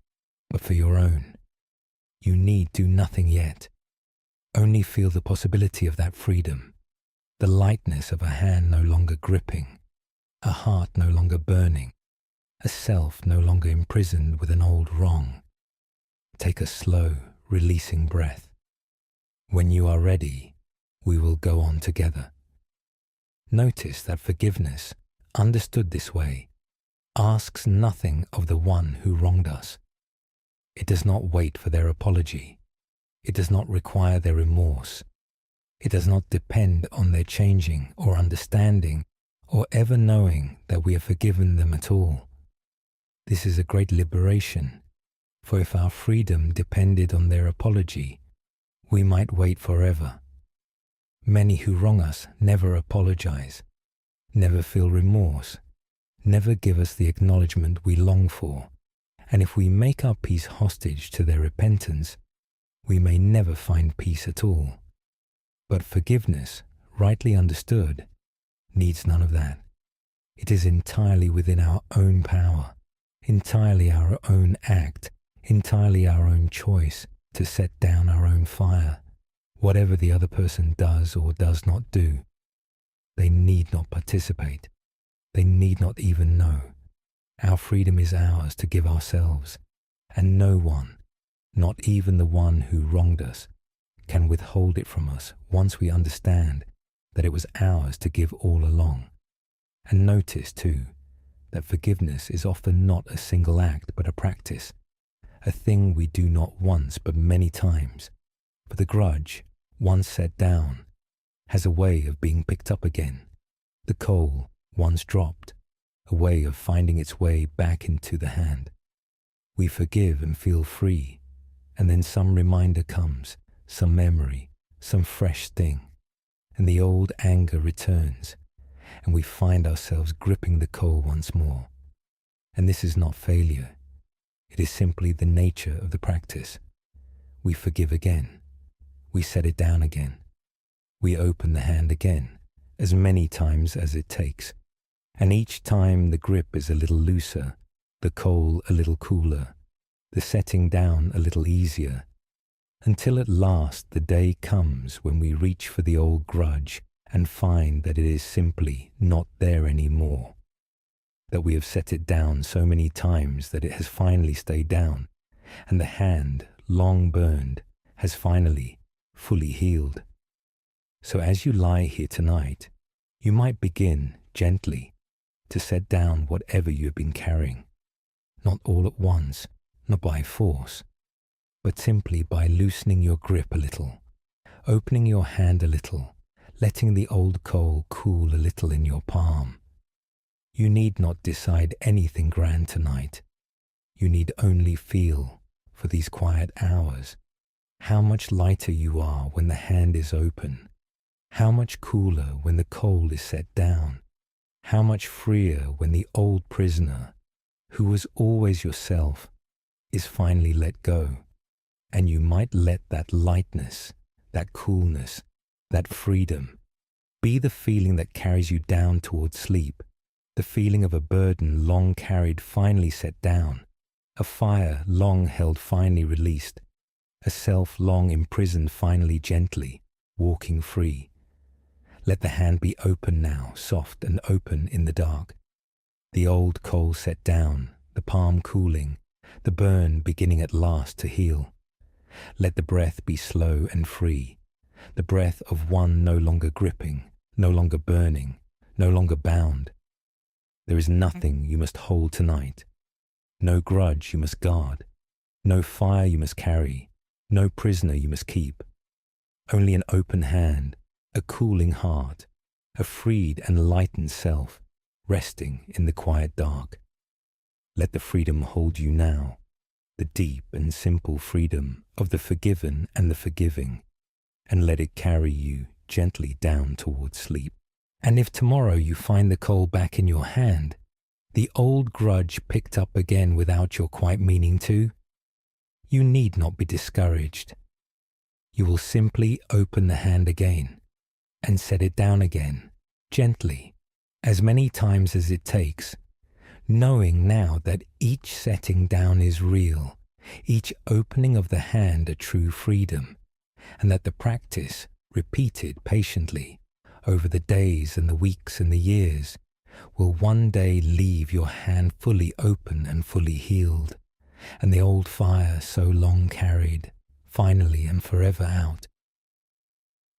but for your own. You need do nothing yet. Only feel the possibility of that freedom, the lightness of a hand no longer gripping, a heart no longer burning, a self no longer imprisoned with an old wrong. Take a slow, releasing breath. When you are ready, we will go on together. Notice that forgiveness, understood this way, asks nothing of the one who wronged us. It does not wait for their apology. It does not require their remorse. It does not depend on their changing or understanding or ever knowing that we have forgiven them at all. This is a great liberation, for if our freedom depended on their apology, we might wait forever. Many who wrong us never apologize, never feel remorse, never give us the acknowledgement we long for, and if we make our peace hostage to their repentance, we may never find peace at all. But forgiveness, rightly understood, needs none of that. It is entirely within our own power, entirely our own act, entirely our own choice to set down our own fire, whatever the other person does or does not do. They need not participate. They need not even know. Our freedom is ours to give ourselves, and no one, not even the one who wronged us, can withhold it from us once we understand that it was ours to give all along. And notice, too, that forgiveness is often not a single act but a practice, a thing we do not once but many times. For the grudge, once set down, has a way of being picked up again. The coal, once dropped, a way of finding its way back into the hand. We forgive and feel free, and then some reminder comes, some memory, some fresh sting, and the old anger returns, and we find ourselves gripping the coal once more. And this is not failure. It is simply the nature of the practice. We forgive again. We set it down again. We open the hand again, as many times as it takes. And each time the grip is a little looser, the coal a little cooler, the setting down a little easier, until at last the day comes when we reach for the old grudge and find that it is simply not there anymore, that we have set it down so many times that it has finally stayed down, and the hand, long burned, has finally, fully healed. So as you lie here tonight, you might begin, gently, to set down whatever you have been carrying, not all at once, not by force, but simply by loosening your grip a little, opening your hand a little, letting the old coal cool a little in your palm. You need not decide anything grand tonight. You need only feel, for these quiet hours, how much lighter you are when the hand is open, how much cooler when the coal is set down, how much freer when the old prisoner, who was always yourself, is finally let go, and you might let that lightness, that coolness, that freedom be the feeling that carries you down towards sleep, the feeling of a burden long carried finally set down, a fire long held finally released, a self long imprisoned finally gently, walking free. Let the hand be open now, soft and open in the dark. The old coal set down, the palm cooling, the burn beginning at last to heal. Let the breath be slow and free, the breath of one no longer gripping, no longer burning, no longer bound. There is nothing you must hold tonight, no grudge you must guard, no fire you must carry, no prisoner you must keep. Only an open hand, a cooling heart, a freed and lightened self, resting in the quiet dark. Let the freedom hold you now, the deep and simple freedom of the forgiven and the forgiving, and let it carry you gently down towards sleep. And if tomorrow you find the coal back in your hand, the old grudge picked up again without your quite meaning to, you need not be discouraged. You will simply open the hand again and set it down again, gently, as many times as it takes, knowing now that each setting down is real, each opening of the hand a true freedom, and that the practice, repeated patiently over the days and the weeks and the years, will one day leave your hand fully open and fully healed, and the old fire so long carried, finally and forever out.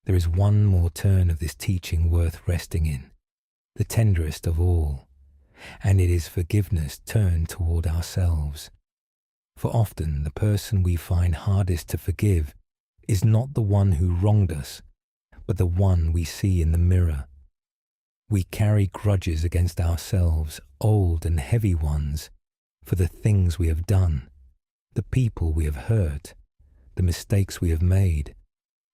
There is one more turn of this teaching worth resting in, the tenderest of all, and it is forgiveness turned toward ourselves. For often the person we find hardest to forgive is not the one who wronged us, but the one we see in the mirror. We carry grudges against ourselves, old and heavy ones, for the things we have done, the people we have hurt, the mistakes we have made,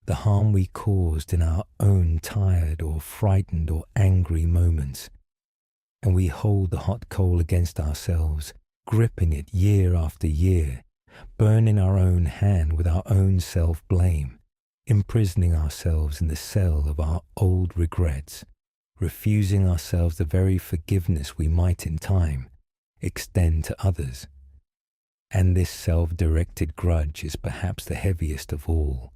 the harm we caused in our own tired or frightened or angry moments. And we hold the hot coal against ourselves, gripping it year after year, burning our own hand with our own self-blame, imprisoning ourselves in the cell of our old regrets, refusing ourselves the very forgiveness we might in time extend to others. And this self-directed grudge is perhaps the heaviest of all,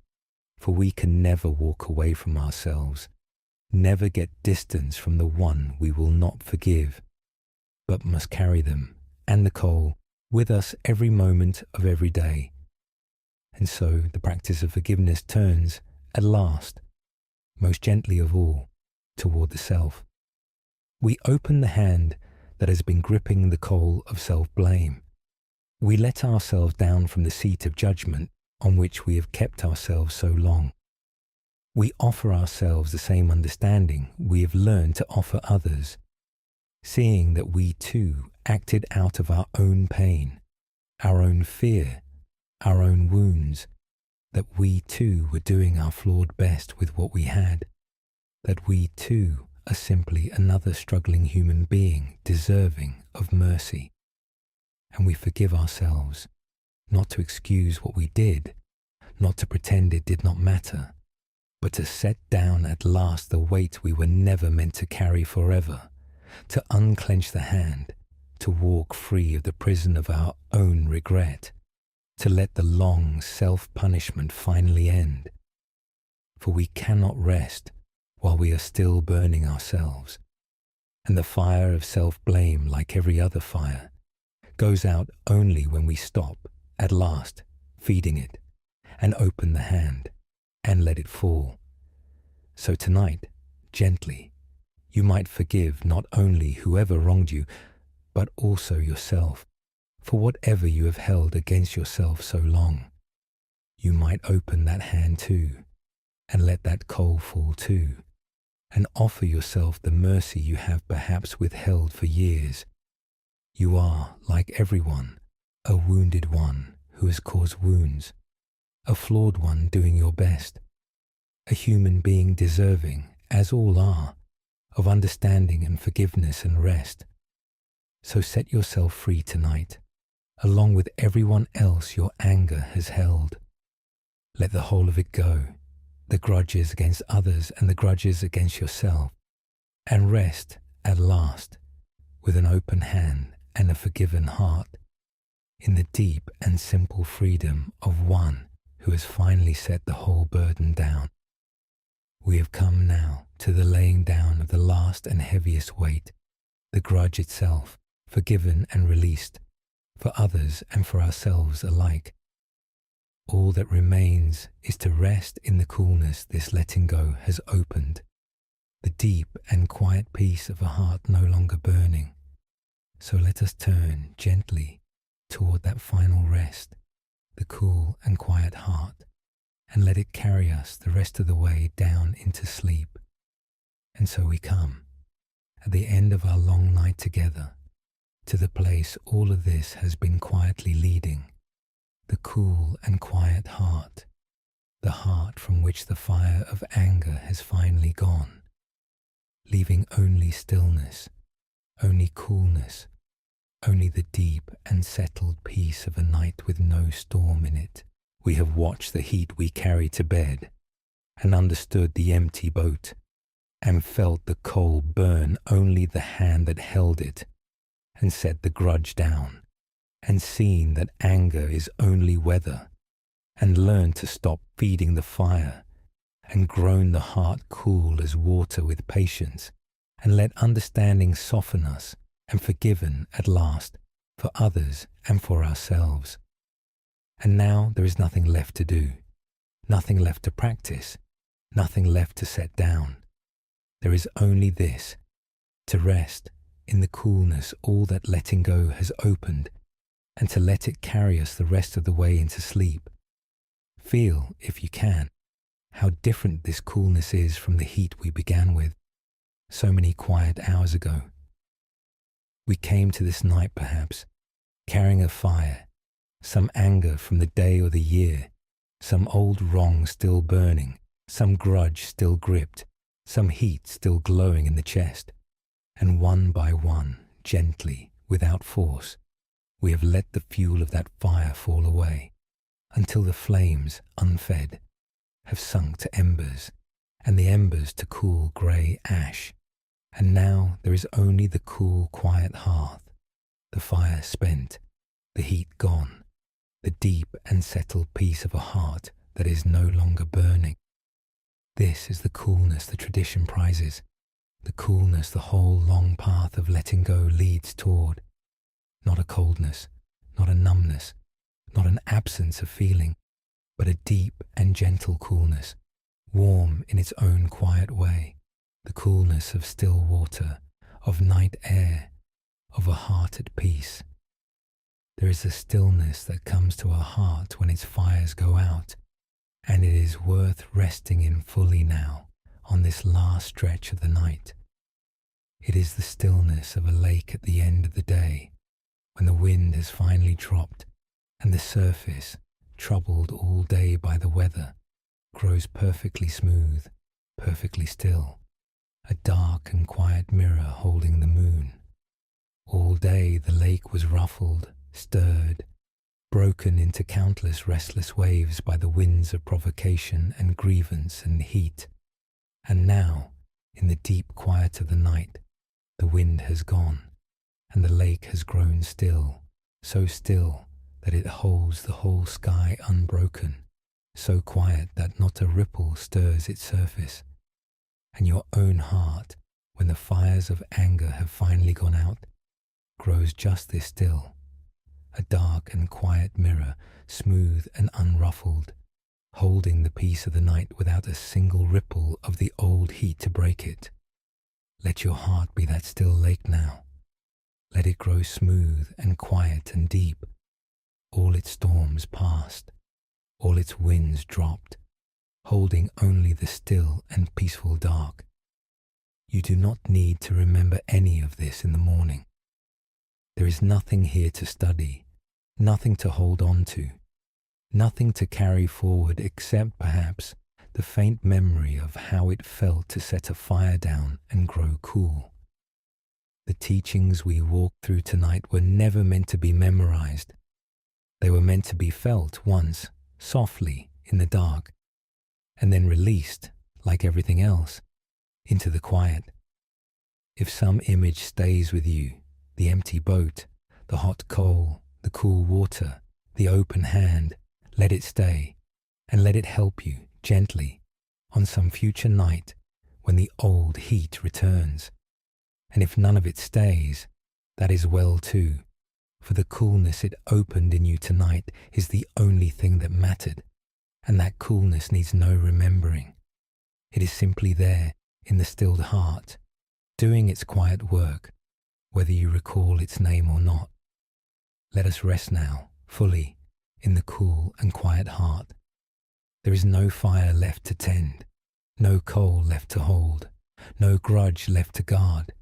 for we can never walk away from ourselves, never get distance from the one we will not forgive, but must carry them and the coal with us every moment of every day. And so the practice of forgiveness turns, at last, most gently of all, toward the self. We open the hand that has been gripping the coal of self-blame. We let ourselves down from the seat of judgment on which we have kept ourselves so long. We offer ourselves the same understanding we have learned to offer others, seeing that we too acted out of our own pain, our own fear, our own wounds, that we too were doing our flawed best with what we had, that we too are simply another struggling human being deserving of mercy. And we forgive ourselves, not to excuse what we did, not to pretend it did not matter, but to set down at last the weight we were never meant to carry forever, to unclench the hand, to walk free of the prison of our own regret, to let the long self-punishment finally end. For we cannot rest while we are still burning ourselves, and the fire of self-blame, like every other fire, goes out only when we stop, at last, feeding it, and open the hand, and let it fall. So tonight, gently, you might forgive not only whoever wronged you, but also yourself, for whatever you have held against yourself so long. You might open that hand too, and let that coal fall too, and offer yourself the mercy you have perhaps withheld for years. You are, like everyone, a wounded one who has caused wounds, a flawed one doing your best, a human being deserving, as all are, of understanding and forgiveness and rest. So set yourself free tonight, along with everyone else your anger has held. Let the whole of it go, the grudges against others and the grudges against yourself, and rest at last with an open hand and a forgiven heart in the deep and simple freedom of one who has finally set the whole burden down. We have come now to the laying down of the last and heaviest weight, the grudge itself, forgiven and released, for others and for ourselves alike. All that remains is to rest in the coolness this letting go has opened, the deep and quiet peace of a heart no longer burning. So let us turn gently toward that final rest, the cool and quiet heart, and let it carry us the rest of the way down into sleep. And so we come, at the end of our long night together, to the place all of this has been quietly leading, the cool and quiet heart, the heart from which the fire of anger has finally gone, leaving only stillness, only coolness, only the deep and settled peace of a night with no storm in it. We have watched the heat we carry to bed, and understood the empty boat, and felt the coal burn only the hand that held it, and set the grudge down, and seen that anger is only weather, and learned to stop feeding the fire, and grown the heart cool as water with patience, and let understanding soften us, and forgiven at last for others and for ourselves. And now there is nothing left to do, nothing left to practice, nothing left to set down. There is only this, to rest in the coolness all that letting go has opened, and to let it carry us the rest of the way into sleep. Feel, if you can, how different this coolness is from the heat we began with so many quiet hours ago. We came to this night perhaps, carrying a fire, some anger from the day or the year, some old wrong still burning, some grudge still gripped, some heat still glowing in the chest, and one by one, gently, without force, we have let the fuel of that fire fall away, until the flames, unfed, have sunk to embers, and the embers to cool grey ash, and now there is only the cool, quiet hearth, the fire spent, the heat gone, the deep and settled peace of a heart that is no longer burning. This is the coolness the tradition prizes, the coolness the whole long path of letting go leads toward. Not a coldness, not a numbness, not an absence of feeling, but a deep and gentle coolness, warm in its own quiet way, the coolness of still water, of night air, of a heart at peace. There is a stillness that comes to our heart when its fires go out, and it is worth resting in fully now on this last stretch of the night. It is the stillness of a lake at the end of the day, when the wind has finally dropped and the surface, troubled all day by the weather, grows perfectly smooth, perfectly still, a dark and quiet mirror holding the moon. All day the lake was ruffled, stirred, broken into countless restless waves by the winds of provocation and grievance and heat. And now, in the deep quiet of the night, the wind has gone, and the lake has grown still, so still that it holds the whole sky unbroken, so quiet that not a ripple stirs its surface. And your own heart, when the fires of anger have finally gone out, grows just this still, a dark and quiet mirror, smooth and unruffled, holding the peace of the night without a single ripple of the old heat to break it. Let your heart be that still lake now. Let it grow smooth and quiet and deep, all its storms past, all its winds dropped, holding only the still and peaceful dark. You do not need to remember any of this in the morning. There is nothing here to study, nothing to hold on to, nothing to carry forward except perhaps the faint memory of how it felt to set a fire down and grow cool. The teachings we walked through tonight were never meant to be memorized. They were meant to be felt once, softly, in the dark, and then released, like everything else, into the quiet. If some image stays with you, the empty boat, the hot coal, the cool water, the open hand, let it stay, and let it help you, gently, on some future night when the old heat returns. And if none of it stays, that is well too, for the coolness it opened in you tonight is the only thing that mattered, and that coolness needs no remembering. It is simply there, in the stilled heart, doing its quiet work, whether you recall its name or not. Let us rest now, fully, in the cool and quiet heart. There is no fire left to tend, no coal left to hold, no grudge left to guard,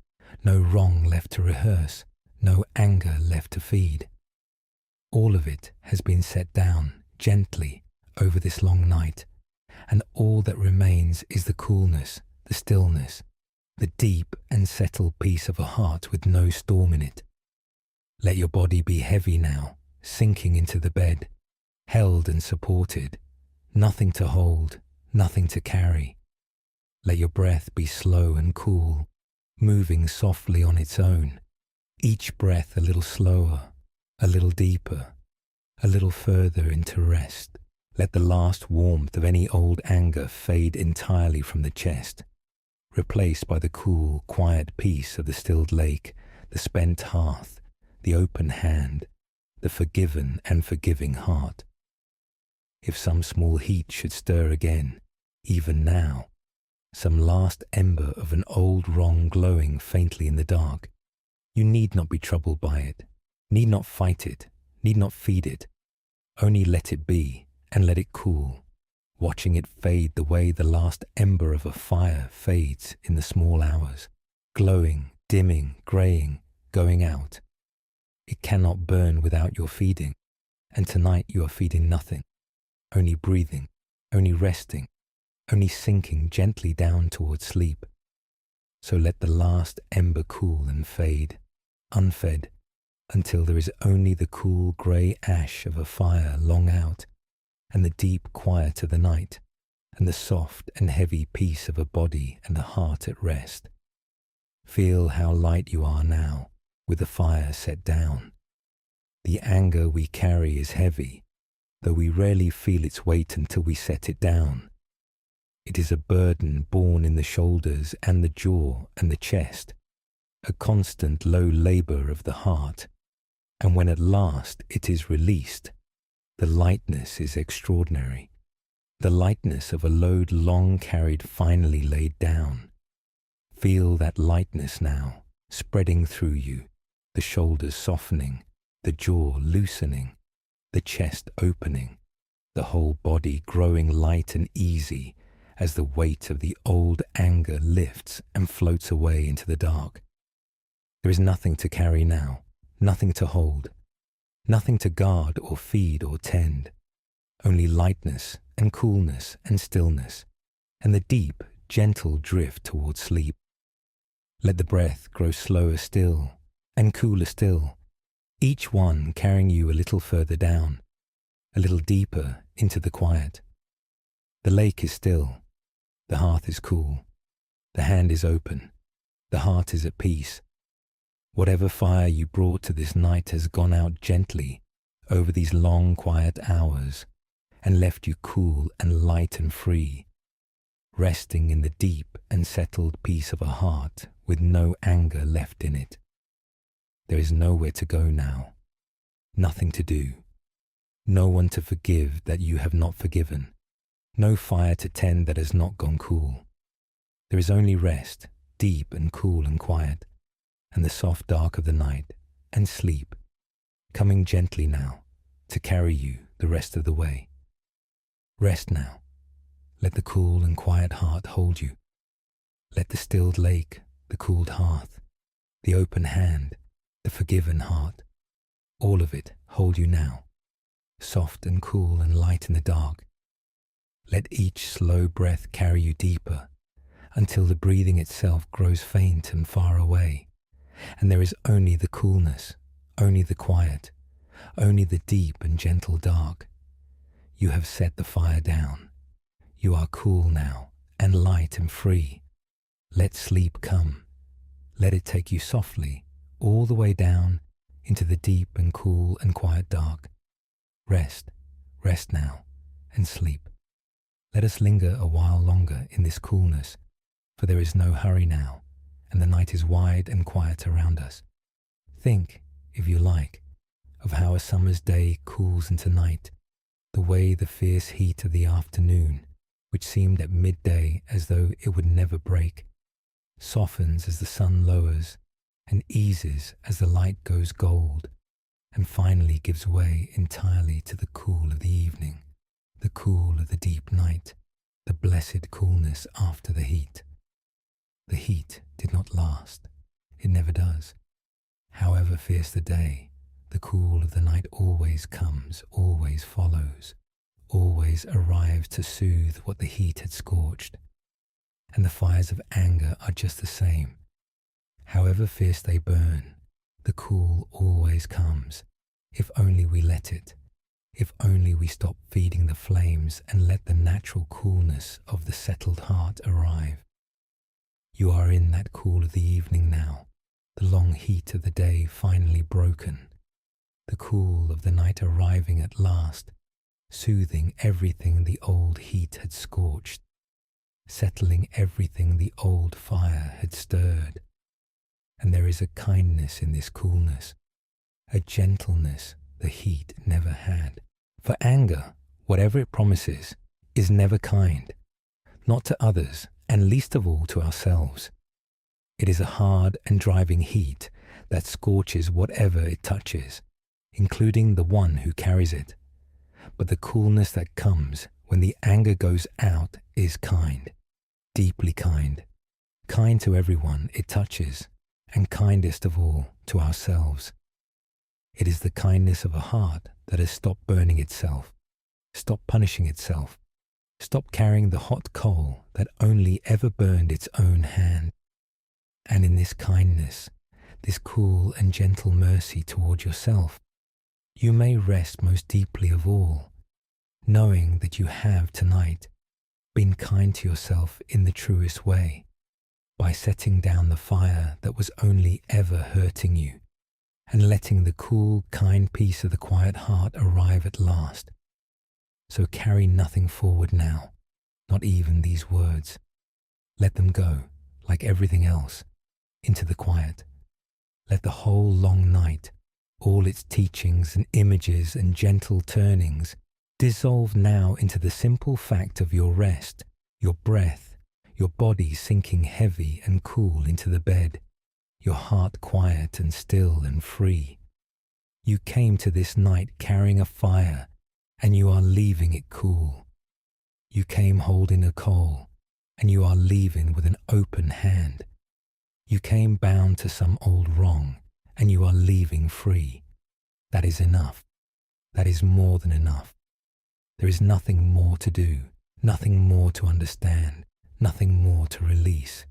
no wrong left to rehearse, no anger left to feed. All of it has been set down, gently, over this long night, and all that remains is the coolness, the stillness, the deep and settled peace of a heart with no storm in it. Let your body be heavy now, sinking into the bed, held and supported, nothing to hold, nothing to carry. Let your breath be slow and cool, moving softly on its own, Each breath a little slower, a little deeper, a little further into rest. Let the last warmth of any old anger fade entirely from the chest, replaced by the cool, quiet peace of the stilled lake, the spent hearth, the open hand, the forgiven and forgiving heart. If some small heat should stir again, even now, some last ember of an old wrong glowing faintly in the dark, you need not be troubled by it, need not fight it, need not feed it. Only let it be and let it cool, watching it fade the way the last ember of a fire fades in the small hours, glowing, dimming, greying, going out. It cannot burn without your feeding, and tonight you are feeding nothing, only breathing, only resting, only sinking gently down towards sleep. So let the last ember cool and fade, unfed, until there is only the cool grey ash of a fire long out, and the deep quiet of the night, and the soft and heavy peace of a body and a heart at rest. Feel how light you are now, with the fire set down. The anger we carry is heavy, though we rarely feel its weight until we set it down. It is a burden borne in the shoulders and the jaw and the chest, a constant low labour of the heart, and when at last it is released, the lightness is extraordinary, the lightness of a load long carried finally laid down. Feel that lightness now, spreading through you, the shoulders softening, the jaw loosening, the chest opening, the whole body growing light and easy as the weight of the old anger lifts and floats away into the dark. There is nothing to carry now, nothing to hold, nothing to guard or feed or tend, only lightness and coolness and stillness, and the deep, gentle drift towards sleep. Let the breath grow slower still and cooler still, each one carrying you a little further down, a little deeper into the quiet. The lake is still, the hearth is cool, the hand is open, the heart is at peace. Whatever fire you brought to this night has gone out gently over these long quiet hours and left you cool and light and free, resting in the deep and settled peace of a heart with no anger left in it. There is nowhere to go now, nothing to do, no one to forgive that you have not forgiven, no fire to tend that has not gone cool. There is only rest, deep and cool and quiet, and the soft dark of the night, and sleep, coming gently now to carry you the rest of the way. Rest now. Let the cool and quiet heart hold you. Let the stilled lake, the cooled hearth, the open hand, the forgiven heart, all of it hold you now, soft and cool and light in the dark. Let each slow breath carry you deeper, until the breathing itself grows faint and far away, and there is only the coolness, only the quiet, only the deep and gentle dark. You have set the fire down. You are cool now, and light and free. Let sleep come. Let it take you softly, all the way down into the deep and cool and quiet dark. Rest, rest now, and sleep. Let us linger a while longer in this coolness, for there is no hurry now, and the night is wide and quiet around us. Think, if you like, of how a summer's day cools into night, the way the fierce heat of the afternoon, which seemed at midday as though it would never break, softens as the sun lowers and eases as the light goes gold, and finally gives way entirely to the cool of the evening, the cool of the deep night, the blessed coolness after the heat. The heat did not last. It never does. However fierce the day, the cool of the night always comes, always follows, always arrives to soothe what the heat had scorched. And the fires of anger are just the same. However fierce they burn, the cool always comes, if only we let it, if only we stop feeding the flames and let the natural coolness of the settled heart arrive. You are in that cool of the evening now, the long heat of the day finally broken, the cool of the night arriving at last, soothing everything the old heat had scorched, settling everything the old fire had stirred. And there is a kindness in this coolness, a gentleness the heat never had. For anger, whatever it promises, is never kind, not to others, and least of all to ourselves. It is a hard and driving heat that scorches whatever it touches, including the one who carries it. But the coolness that comes when the anger goes out is kind, deeply kind, kind to everyone it touches, and kindest of all to ourselves. It is the kindness of a heart that has stopped burning itself, stopped punishing itself, stopped carrying the hot coal that only ever burned its own hand. And in this kindness, this cool and gentle mercy toward yourself, you may rest most deeply of all, knowing that you have tonight been kind to yourself in the truest way, by setting down the fire that was only ever hurting you, and letting the cool, kind peace of the quiet heart arrive at last. So carry nothing forward now, not even these words. Let them go, like everything else, into the quiet. Let the whole long night, all its teachings and images and gentle turnings, dissolve now into the simple fact of your rest, your breath, your body sinking heavy and cool into the bed, your heart quiet and still and free. You came to this night carrying a fire, and you are leaving it cool. You came holding a coal, and you are leaving with an open hand. You came bound to some old wrong, and you are leaving free. That is enough. That is more than enough. There is nothing more to do, nothing more to understand, nothing more to release.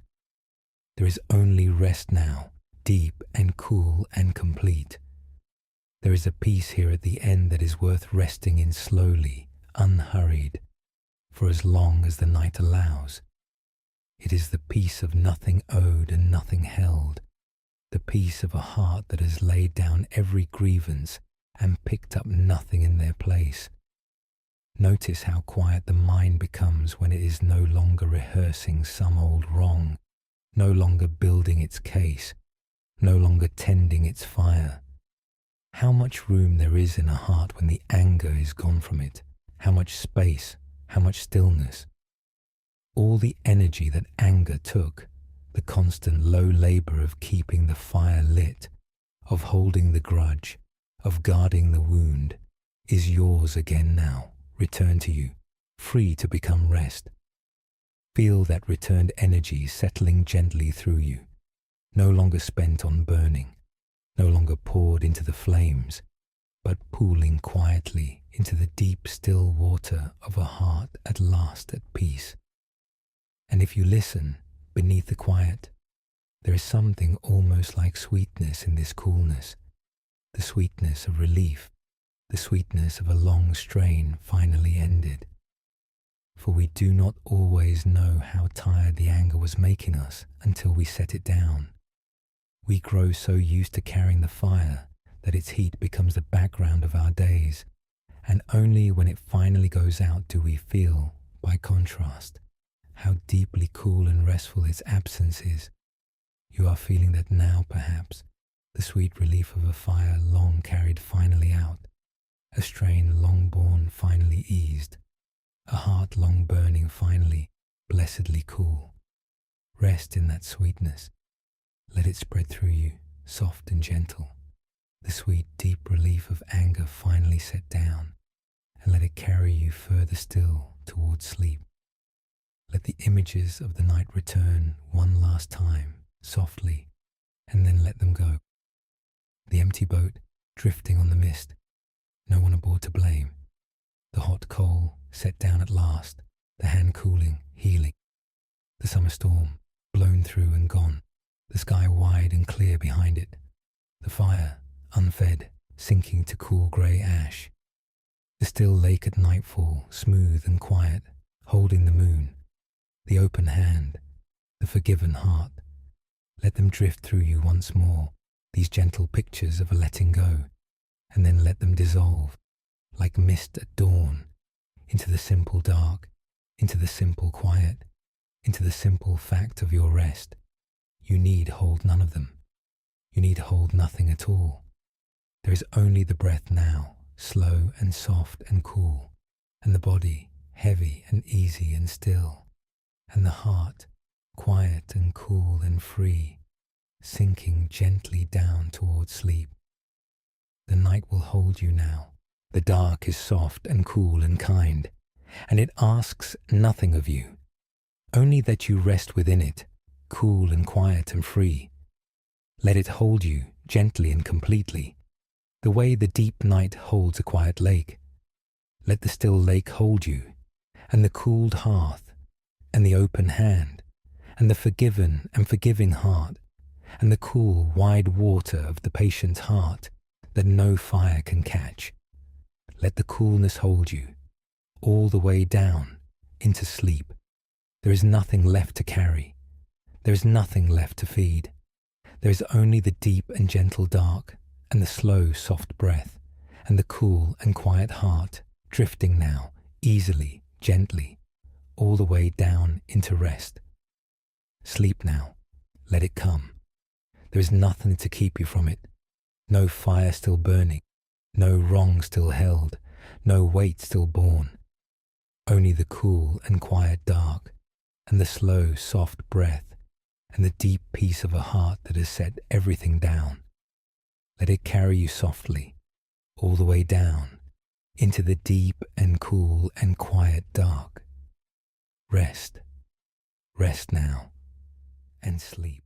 There is only rest now, deep and cool and complete. There is a peace here at the end that is worth resting in slowly, unhurried, for as long as the night allows. It is the peace of nothing owed and nothing held, the peace of a heart that has laid down every grievance and picked up nothing in their place. Notice how quiet the mind becomes when it is no longer rehearsing some old wrong, no longer building its case, no longer tending its fire. How much room there is in a heart when the anger is gone from it, how much space, how much stillness. All the energy that anger took, the constant low labor of keeping the fire lit, of holding the grudge, of guarding the wound, is yours again now, returned to you, free to become rest. Feel that returned energy settling gently through you, no longer spent on burning, no longer poured into the flames, but pooling quietly into the deep still water of a heart at last at peace. And if you listen, beneath the quiet, there is something almost like sweetness in this coolness, the sweetness of relief, the sweetness of a long strain finally ended. For we do not always know how tired the anger was making us until we set it down. We grow so used to carrying the fire that its heat becomes the background of our days, and only when it finally goes out do we feel, by contrast, how deeply cool and restful its absence is. You are feeling that now, perhaps, the sweet relief of a fire long carried finally out, a strain long borne finally eased, a heart long burning finally, blessedly cool. Rest in that sweetness. Let it spread through you, soft and gentle, the sweet deep relief of anger finally set down, and let it carry you further still towards sleep. Let the images of the night return one last time, softly, and then let them go. The empty boat, drifting on the mist, no one aboard to blame. The hot coal, set down at last, the hand cooling, healing. The summer storm, blown through and gone, the sky wide and clear behind it. The fire, unfed, sinking to cool grey ash. The still lake at nightfall, smooth and quiet, holding the moon. The open hand, the forgiven heart. Let them drift through you once more, these gentle pictures of a letting go, and then let them dissolve, like mist at dawn, into the simple dark, into the simple quiet, into the simple fact of your rest. You need hold none of them. You need hold nothing at all. There is only the breath now, slow and soft and cool, and the body heavy and easy and still, and the heart quiet and cool and free, sinking gently down towards sleep. The night will hold you now. The dark is soft and cool and kind, and it asks nothing of you, only that you rest within it, cool and quiet and free. Let it hold you gently and completely, the way the deep night holds a quiet lake. Let the still lake hold you, and the cooled hearth, and the open hand, and the forgiven and forgiving heart, and the cool, wide water of the patient heart that no fire can catch. Let the coolness hold you, all the way down into sleep. There is nothing left to carry. There is nothing left to feed. There is only the deep and gentle dark, and the slow, soft breath, and the cool and quiet heart, drifting now, easily, gently, all the way down into rest. Sleep now. Let it come. There is nothing to keep you from it. No fire still burning, no wrong still held, no weight still borne. Only the cool and quiet dark, and the slow, soft breath, and the deep peace of a heart that has set everything down. Let it carry you softly, all the way down, into the deep and cool and quiet dark. Rest. Rest now, and sleep.